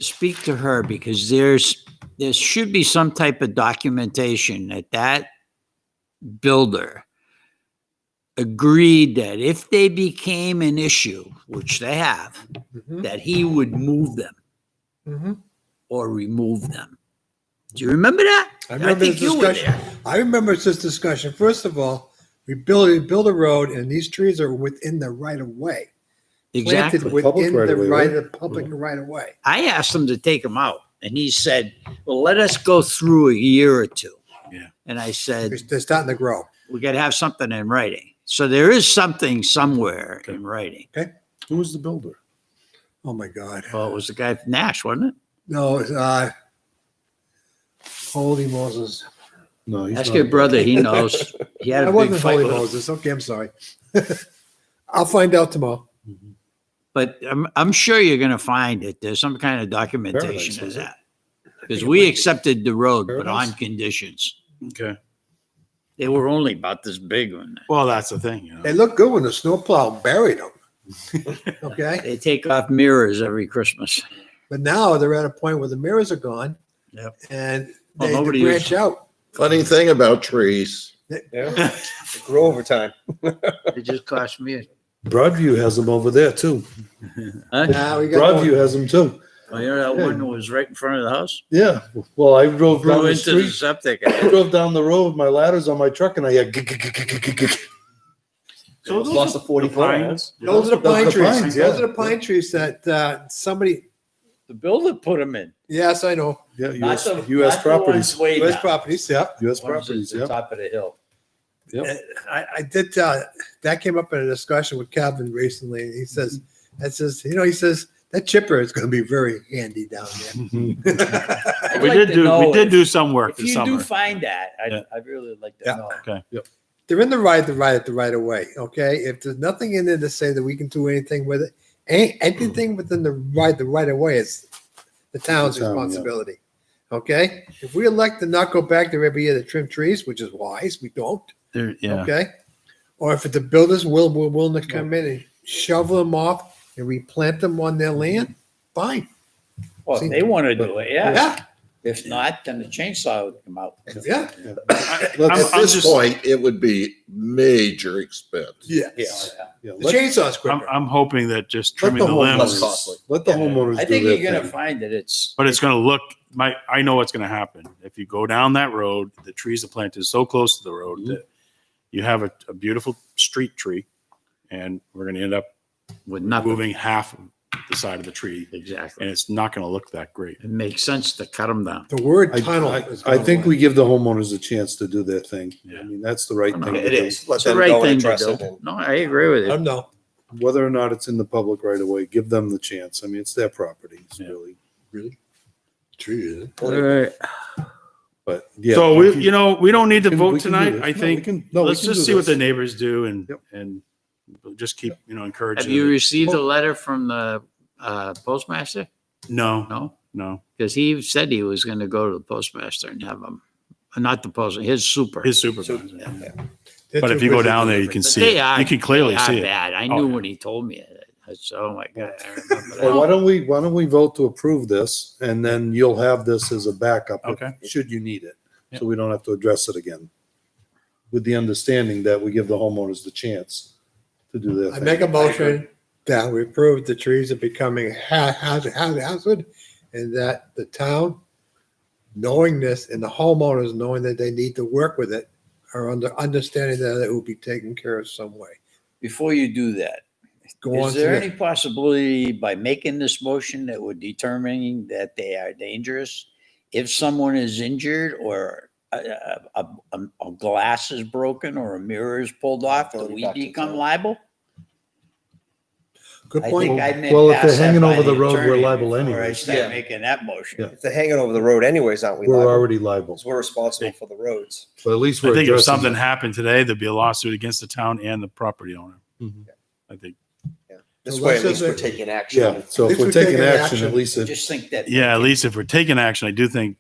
speak to her because there should be some type of documentation that builder agreed that if they became an issue, which they have, Mhm. that he would move them Mhm. or remove them. Do you remember that? I remember think this you were discussion. there. I remember this discussion. First of all, we build a road and these trees are within the right of way. Exactly. Planted Public within right the of way, right right? of public right of way. I asked him to take them out, and he said, "Well, let us go through a year or two." Yeah. And I said, They're starting to grow. "We got to have something in writing." So there is something somewhere in writing. Who was the builder? Oh my God. Well, it was the guy from Nash, wasn't it? No, it's, holy Moses. No, he's Ask not. your brother. He knows. He had I a big wasn't fight holy with him. Moses. Okay, I'm sorry. I'll find out tomorrow. But I'm sure you're going to find it. There's some kind of Paradise, documentation of was it? that. Because we accepted the road, but Paradise? on conditions. Okay. They were only about this big one. Well, that's the thing, you know. They look good when the snowplow buried them. Okay, They take off mirrors every Christmas. but now they're at a point where the mirrors are gone. Yep. And Well, they nobody branch out. Funny thing about trees, Yeah. Grow over time. It just cost me. Broadview has them over there too. Huh? Now we got Broadview has them too. Oh, you know that one that was right in front of the house? Yeah. Well, I drove down Go the into the street. septic. I drove down the road, my ladder's on my truck, and I had. So those Lost are a 40 the foot. pines. Those are the pine The trees. pines, yeah. Those are the pine trees that somebody, The builder put them in. yes, I know. Yeah, Not US, the- US not the ones properties. way US down. properties, yeah. US Ones properties, at the yeah. top of the hill. Yep. I did, that came up in a discussion with Kevin recently. And he says, he says, that chipper is going to be very handy down there. I'd We like did to do know we did do some work If this you summer. do find that, Yeah. I'd really like to Yeah. know. Okay. They're in the right of way. Okay. If there's nothing in there to say that we can do anything with it, anything within the right of way is the town's The town, yeah. responsibility. Okay. If we elect to not go back there every year to trim trees, which is wise, we don't. There, yeah. Okay. Or if the builders will willing to come in and shovel them off and replant them on their land, fine. Well, if they want to do it, yeah. Yeah. If not, then the chainsaw would come out. Yeah. Let's- at I'm this just- point, it would be major expense. Yes. Yeah, The let, chainsaw's quicker. I'm hoping that just let trimming the the homeowners, limbs, costly. let the homeowners I do think their you're gonna thing. find that it's. but it's going to look. I know what's going to happen if you go down that road. The trees are planted so close to the road Mhm. that you have a beautiful street tree, and we're going to end up With nothing. moving half of the side of the tree, Exactly. and it's not going to look that great. It makes sense to cut them down. The word I, tunnel. I, is I going think away. we give the homeowners a chance to do their thing. Yeah. I mean, that's the right No, thing to It do. is. Let It's the them right go and thing to address do. it. and- No, I agree with you. No. Whether or not it's in the public right of way, give them the chance. I mean, it's their property. It's Yeah. really. Tree. All right. But yeah. So we can- we don't need to we can- vote we can do tonight. this. I No, think we can- no, we let's can just do see what the this. neighbors do and Yep. and we'll just keep encouraging. Have you it. received a letter from the postmaster? No, No, no. because he said he was going to go to the postmaster and have him, not the post, his super. His supervisor. Yeah. But if you go down there, you can But see they it. are- You can clearly they are see it. bad. I Oh, knew yeah. when he told me it. I said, "Oh my god!" I remember Well, that. why don't we vote to approve this and then you'll have this as a backup if- Okay. should you need it. Yep. So we don't have to address it again. With the understanding that we give the homeowners the chance to do their I thing. make a motion that we approve the trees are becoming hazard and that the town, knowing this and the homeowners knowing that they need to work with it, are understanding that it will be taken care of some way. Before you do that, Go on is to there the- any possibility by making this motion that we're determining that they are dangerous? If someone is injured or a glass is broken or a mirror is pulled off, do Going we back to become town. liable? Good I point. think I may Well, if pass they're that hanging by over the road, we're attorney liable before I anyways. start Yeah. making that motion. Yeah. If they're hanging over the road anyways, aren't we We're liable? already liable. Because we're responsible for the roads. But at least I we're think if addressing something it. happened today, there'd be a lawsuit against the town and the property owner. Mhm. I think. This So way, let's at least just- we're taking action. Yeah, so At if least we're we're taking taking action, action. at least I it, just think that. Yeah, at least if we're taking action, I do think.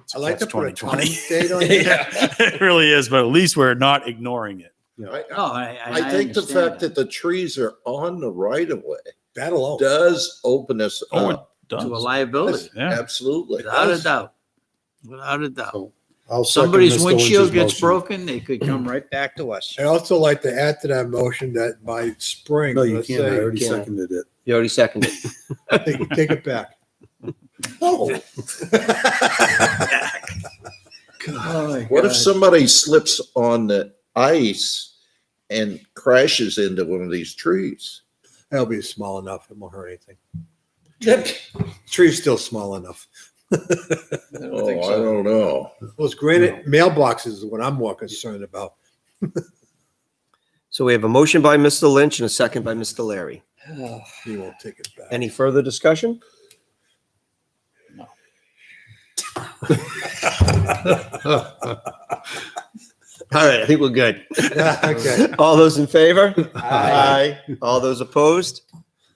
It's I like to catch put a 2020. time date on it. Yeah. It really is, but at least we're not ignoring it. No, I think the understand fact that the trees are on the right of way That alone. does open us Oh, it up. does. To a liability, Yeah. Absolutely. without a doubt. Without a doubt. so I'll second Somebody's Mr. windshield Lynch's gets motion. broken, they could come right back to us. I'd also like to add to that motion that by spring, No, you let's can't. I say, already can't. seconded it. You already seconded. take it back. Oh, Oh, what if somebody slips on the ice and crashes into one of these trees? That'll be small enough. It won't hurt anything. Tree's still small enough. Oh, I don't know. Those granite mailboxes is what I'm more concerned about. So we have a motion by Mr. Lynch and a second by Mr. Larry. He won't take it back. Any further discussion? No. All right, I think we're good. Okay. All those in favor? Aye. All those opposed?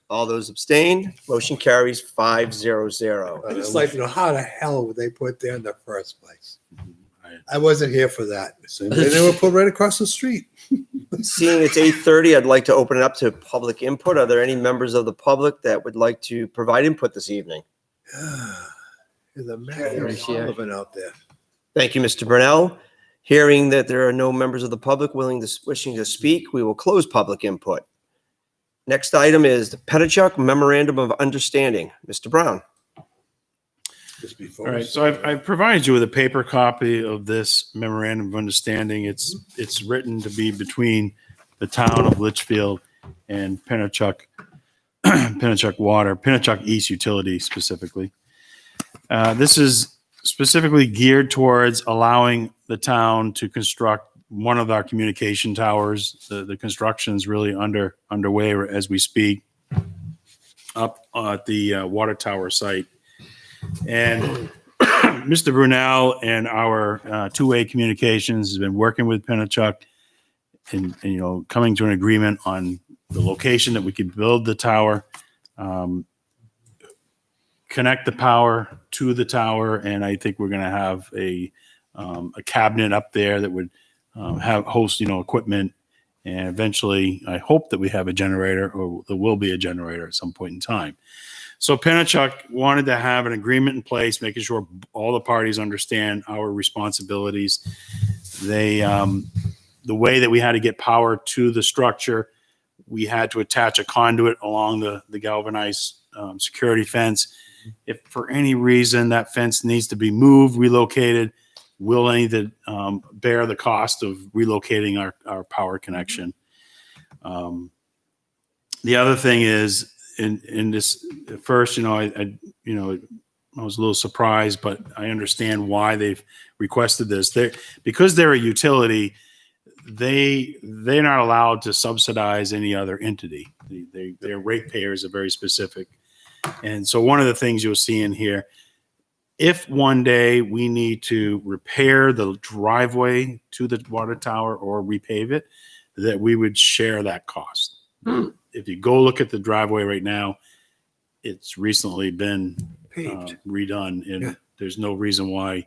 All those abstained? Motion carries 5-0-0. I just like to know how the hell would they put there in the first place? I wasn't here for that. Same way they were put right across the street. Seeing it's 8:30, I'd like to open it up to public input. Are there any members of the public that would like to provide input this evening? There's a Matthew Sullivan out there. Thank you, Mr. Brunel. Hearing that there are no members of the public wishing to speak, we will close public input. Next item is the Pettichuk Memorandum of Understanding. Mr. Brown. Just before. All right, so I've provided you with a paper copy of this memorandum of understanding. It's written to be between the town of Litchfield and Pennachuck, Pennachuck Water, Pennachuck East Utility specifically. This is specifically geared towards allowing the town to construct one of our communication towers. The construction's really underway as we speak up at the water tower site. And Mr. Brunel and our two-way communications has been working with Pennachuck and, you know, coming to an agreement on the location that we could build the tower, connect the power to the tower, and I think we're going to have a cabinet up there that would host, you know, equipment, and eventually I hope that we have a generator, or there will be a generator at some point in time. So Pennachuck wanted to have an agreement in place, making sure all the parties understand our responsibilities. They, the way that we had to get power to the structure, we had to attach a conduit along the galvanized security fence. If for any reason that fence needs to be moved, relocated, we'll need to bear the cost of relocating our power connection. The other thing is, in this at first, you know, I was a little surprised, but I understand why they've requested this. Because they're a utility, they're not allowed to subsidize any other entity. Their ratepayers are very specific. And so one of the things you'll see in here, if one day we need to repair the driveway to the water tower or repave it, that we would share that cost. If you go look at the driveway right now, it's recently been redone, and there's no reason why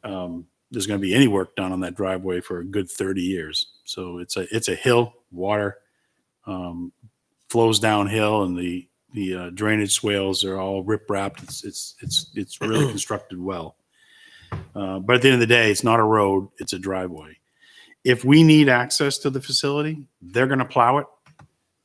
there's going to be any work done on that driveway for a good 30 years. So it's a hill, water flows downhill, and the drainage swales are all rip-wrapped. It's really constructed well. But at the end of the day, it's not a road, it's a driveway. If we need access to the facility, they're going to plow it.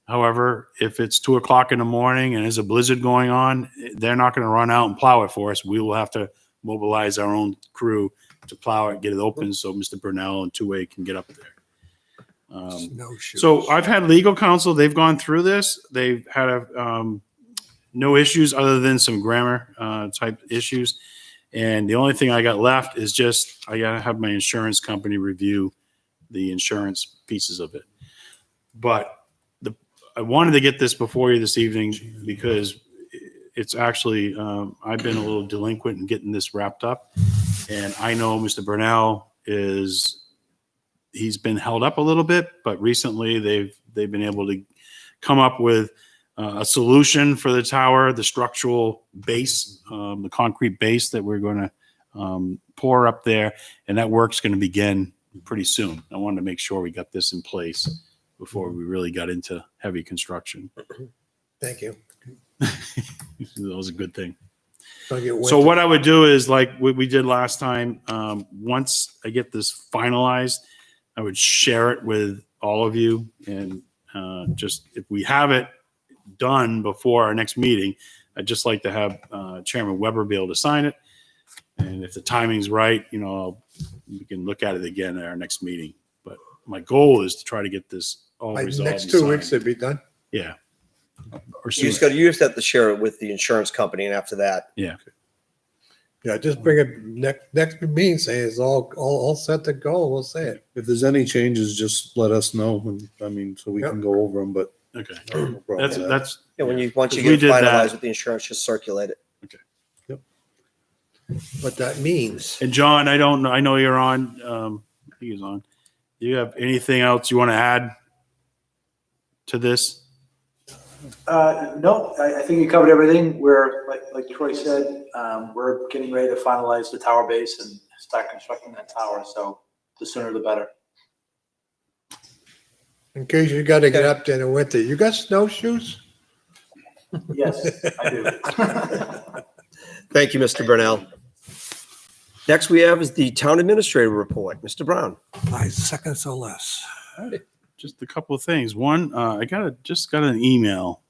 However, if it's 2:00 in the morning and there's a blizzard going on, they're not going to run out and plow it for us. We will have to mobilize our own crew to plow it, get it open so Mr. Burnell and two-way can get up there. So I've had legal counsel. They've gone through this. They've had no issues other than some grammar type issues. And the only thing I got left is just I got to have my insurance company review the insurance pieces of it. But I wanted to get this before you this evening because it's actually, I've been a little delinquent in getting this wrapped up. And I know Mr. Burnell he's been held up a little bit, but recently they've been able to come up with a solution for the tower, the structural base, the concrete base that we're going to pour up there. And that work's going to begin pretty soon. I wanted to make sure we got this in place before we really got into heavy construction. Thank you. That was a good thing. Don't get So wet. what I would do is like we did last time. Once I get this finalized, I would share it with all of you. And just if we have it done before our next meeting, I'd just like to have Chairman Weber be able to sign it. And if the timing's right, we can look at it again at our next meeting. But my goal is to try to get this all Like resolved. next and 2 signed. weeks it'd be done. Yeah. Or You sooner. just have to share it with the insurance company, and after that, Yeah, just bring it next meeting, say it's all set to go. We'll say it. If there's any changes, just let us know. So we can go over them, but Okay. no problem with that. That's yeah, once you Because we get did finalized that. with the insurance, just circulate it. What that means. And John, I don't know. I know you're on. He's on. Do you have anything else you want to add to this? No, I think you covered everything. We're, like Troy said, we're getting ready to finalize the tower base and start constructing that tower. So the sooner the better. In case you got to get up there in the winter, you got snowshoes? Yes, I do. Thank you, Mr. Burnell. Next we have is the town administrator report. Mr. Brown. 5 seconds or less. Just a couple of things. One, I just got an email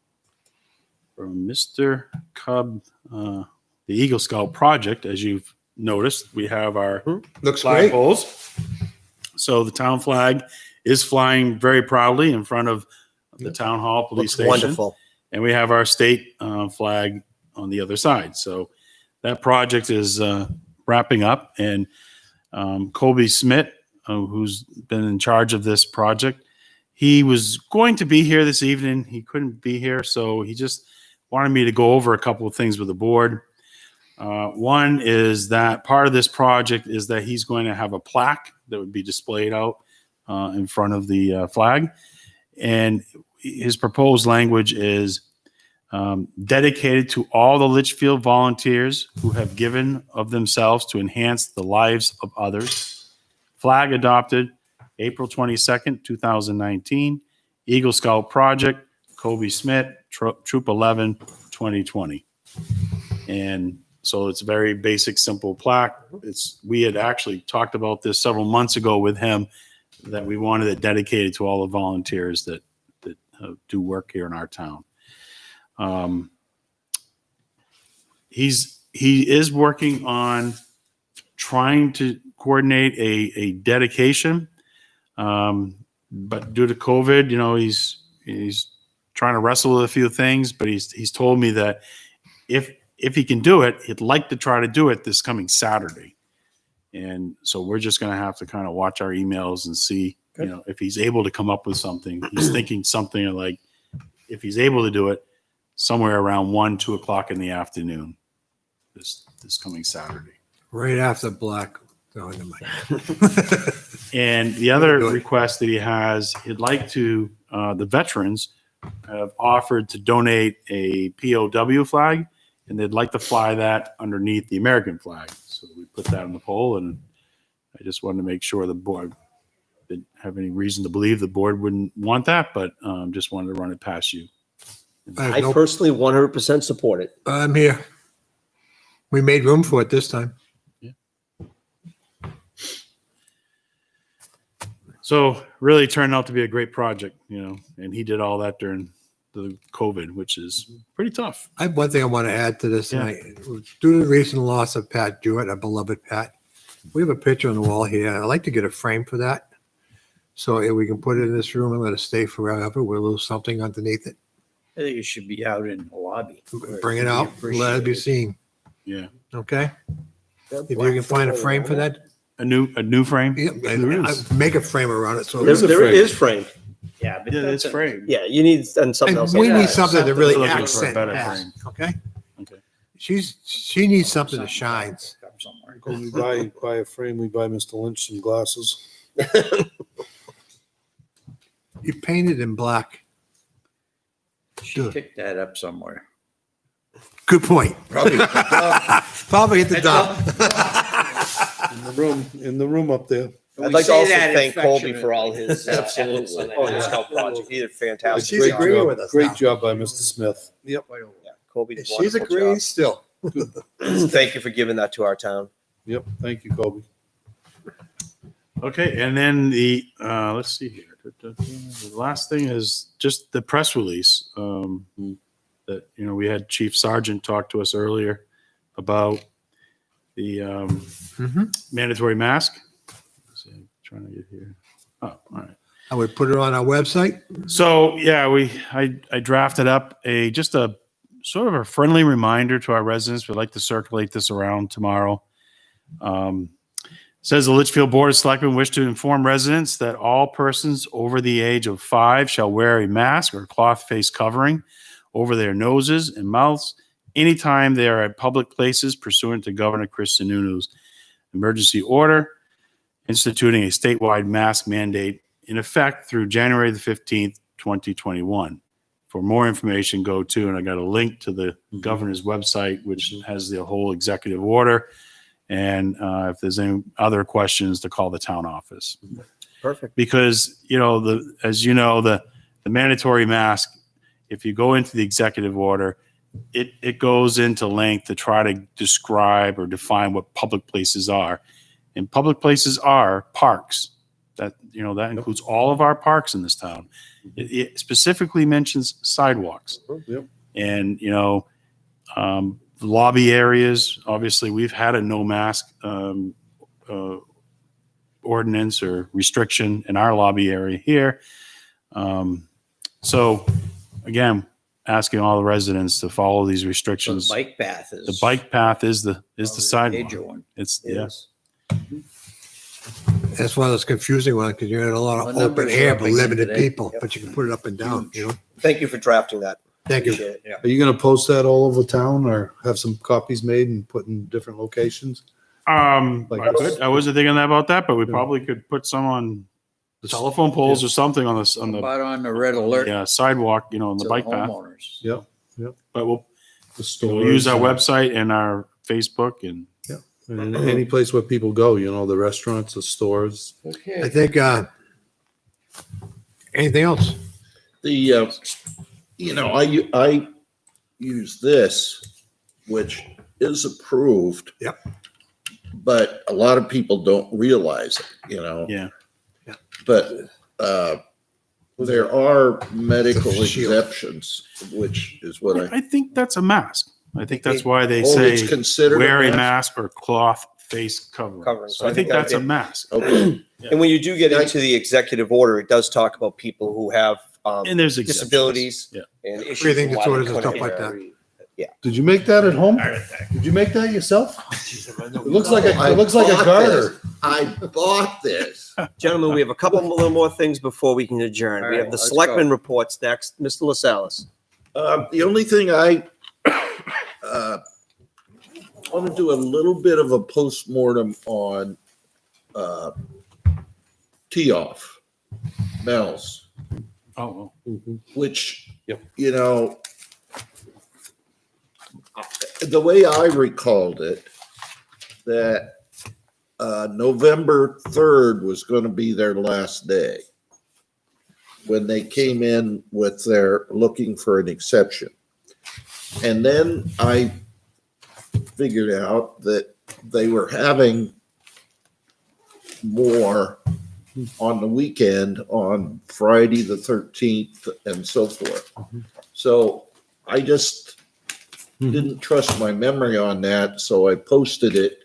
from Mr. Cub, the Eagle Scout project. As you've noticed, we have our Looks flag great. poles. So the town flag is flying very proudly in front of the town hall police Looks station. wonderful. And we have our state flag on the other side. So that project is wrapping up. And Colby Smith, who's been in charge of this project, he was going to be here this evening. He couldn't be here, so he just wanted me to go over a couple of things with the board. One is that part of this project is that he's going to have a plaque that would be displayed out in front of the flag. And his proposed language is dedicated to all the Litchfield volunteers who have given of themselves to enhance the lives of others. Flag adopted April 22nd, 2019. Eagle Scout Project, Kobe Smith, Troop 11, 2020. And so it's a very basic, simple plaque. We had actually talked about this several months ago with him, that we wanted it dedicated to all the volunteers that do work here in our town. He is working on trying to coordinate a dedication, but due to COVID, he's trying to wrestle with a few things. But he's told me that if he can do it, he'd like to try to do it this coming Saturday. And so we're just going to have to kind of watch our emails and see, if he's able to come up with something. He's thinking something like, if he's able to do it, somewhere around 1, 2 o'clock in the afternoon this coming Saturday. Right after black. Oh, never mind. And the other request that he has, he'd like to, the veterans have offered to donate a POW flag, and they'd like to fly that underneath the American flag. So we put that on the poll, and I just wanted to make sure the board didn't have any reason to believe the board wouldn't want that, but just wanted to run it past you. I personally 100% support it. I'm here. We made room for it this time. So really turned out to be a great project, and he did all that during the COVID, which is pretty tough. I have one thing I want to add to this Yeah. tonight. Due to the recent loss of Pat Jewett, our beloved Pat, we have a picture on the wall here. I'd like to get a frame for that. So if we can put it in this room and let it stay forever with a little something underneath it. I think it should be out in the lobby. Bring it out, let it be seen. Yeah. Okay? If you can find a frame for that, A new frame? yeah, make a frame around it. So There is framed. Yeah, but Yeah, that's it's framed. Yeah, you need, and something else. We like need that. something to Something really to look for a accent better past, frame. okay? Okay. She needs something that shines. somewhere. When we buy a frame, we buy Mr. Lynch some glasses. You painted in black. She picked that up somewhere. Good point. Probably. Probably at the dump. In the room up there. I'd like to also thank Colby for all his efforts on Absolutely. that Oh, Eagle yeah. Scout project. He did a fantastic She's job. agreeing with us Great now. job by Mr. Smith. Yep. Yeah, Colby did a She's wonderful agreeing job. still. Thank you for giving that to our town. Yep. Thank you, Kobe. Okay, and then let's see here. The last thing is just the press release that, we had Chief Sergeant talk to us earlier about the mandatory mask. Let's see, I'm trying to get here. Oh, all right. I would put it on our website. So yeah, I drafted up just a sort of a friendly reminder to our residents. We'd like to circulate this around tomorrow. Says the Litchfield Board of Selectmen wish to inform residents that all persons over the age of 5 shall wear a mask or cloth face covering over their noses and mouths anytime they are at public places pursuant to Governor Chris Sununu's emergency order instituting a statewide mask mandate in effect through January the 15th, 2021. For more information, go to, and I got a link to the governor's website, which has the whole executive order. And if there's any other questions, to call the town office. Perfect. Because, as you know, the mandatory mask, if you go into the executive order, it goes into length to try to describe or define what public places are. And public places are parks. That includes all of our parks in this town. It specifically mentions sidewalks. Yep. And, lobby areas, obviously, we've had a no mask ordinance or restriction in our lobby area here. So, again, asking all the residents to follow these So restrictions. the bike path is. The bike path is the sidewalk. Major one. It's Yes. That's one of those confusing ones because you're in a lot What of numbers open are air, up but again limited today? people, but you can put it up and down, Thank you for drafting that. Thank you. Appreciate it. Yeah. Are you gonna post that all over town or have some copies made and put in different locations? Like I could. I wasn't thinking about that, but we Yeah. probably could put some on the telephone poles or something on the About on the red alert. sidewalk, on the to bike path. homeowners. Yep. But we'll The stores. use our website and our Facebook and And any place where people go, the restaurants, the stores. I think, anything else? I use this, which is approved. Yep. But a lot of people don't realize it, yeah. But there are medical It's a shield. exceptions, which is what I think that's a mask. I think that's why they it's say considered wear a mask? mask or cloth face covering. So I think that's a mask. Okay. And when you do get into the executive order, it does talk about people who have And there's exceptions. disabilities Yeah. and issues. Breathing why they disorders and couldn't stuff like wear- Did you make that at home? Did you make that yourself? It looks like a garter. I bought this. Gentlemen, we have a couple little more things before we can adjourn. All We right, have the let's selectmen go. reports next. Mr. LaSalle's. The only thing I want to do a little bit of a postmortem on tee-off, Mel's, Oh, which, Yep. The way I recalled it, that November 3rd was going to be their last day when they came in with their looking for an exception. And then I figured out that they were having more on the weekend on Friday the 13th and so forth. So I just didn't trust my memory on that, so I posted it.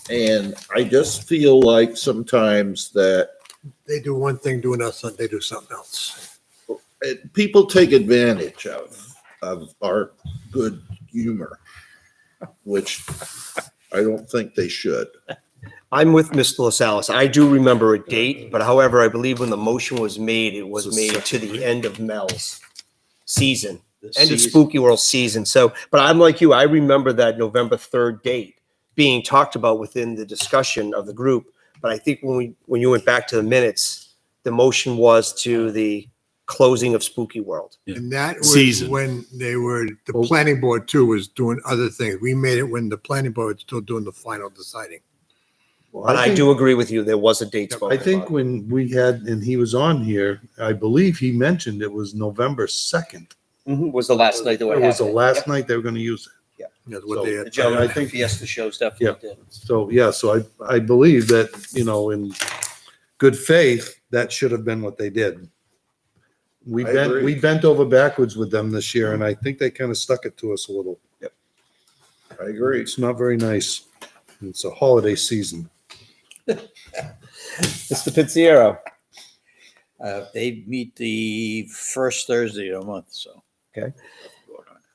And I just feel like sometimes that They do one thing, doing us, they do something else. people take advantage of our good humor, which I don't think they should. I'm with Mr. LaSalle. I do remember a date, but however, I believe when the motion was made, it was made to the end of Mel's season, end of Spooky World season. So, but I'm like you, I remember that November 3rd date being talked about within the discussion of the group. But I think when you went back to the minutes, the motion was to the closing of Spooky World. And that was Season. when the planning board too was doing other things. We made it when the planning board was still doing the final deciding. But I do agree with you, there was a date I spoken think about. when we had, and he was on here, I believe he mentioned it was November 2nd. Was the last night that It was the last night they were going to use it. That's what So, they The had. gentleman I at the think- Fiesta shows definitely did. So, yeah, so I believe that, in good faith, that should have been what they did. We I bent, agree. we bent over backwards with them this year, and I think they kind of stuck it to us a little. I agree. It's not very nice. It's a holiday season. Mr. Pizziero. They meet the first Thursday of the month, so.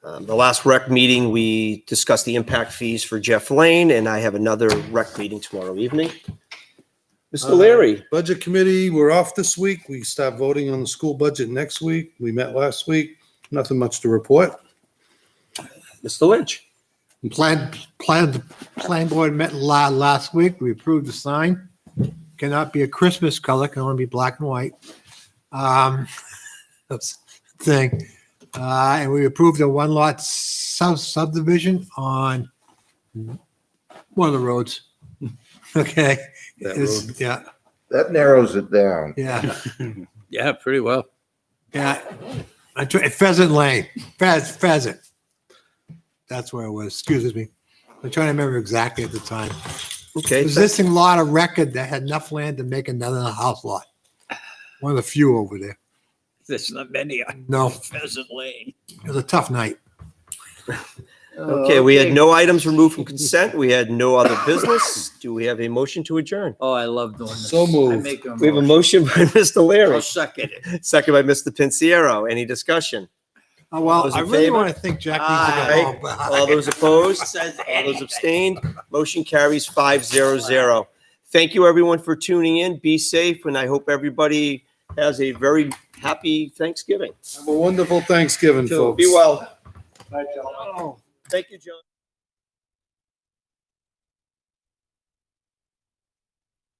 The last rec meeting, we discussed the impact fees for Jeff Lane, and I have another rec meeting tomorrow evening. Mr. Leary. Budget committee, we're off this week. We start voting on the school budget next week. We met last week. Nothing much to report. Mr. Lynch. Plan board met last week. We approved the sign. Cannot be a Christmas color, can only be black and white. That's the thing. And we approved a one lot subdivision on one of the roads. Okay. That It's- road. Yeah, That narrows it down. yeah, Yeah, pretty well. yeah. Pheasant Lane, Pheasant. That's where it was, excuse me. I'm trying to remember exactly at the time. Okay. Existing lot of record that had enough land to make another house lot. One of the few over there. There's not many on No, Pheasant Lane. it was a tough night. Okay, we had no items removed from consent. We had no other business. Do we have a motion to adjourn? Oh, I love doing this. So moved. I make We have a motion by Mr. I'll Leary, second it. second by Mr. Pinciero. Any discussion? Oh, well, Those in I really favor? want to think Jack needs to Aye. go home. but- All those opposed? Says All those anything. abstained? Motion carries 5-0-0. Thank you, everyone, for tuning in. Be safe, and I hope everybody has a very happy Thanksgiving. Have a wonderful Thanksgiving, folks. Be well. Bye, gentlemen. Thank you, John.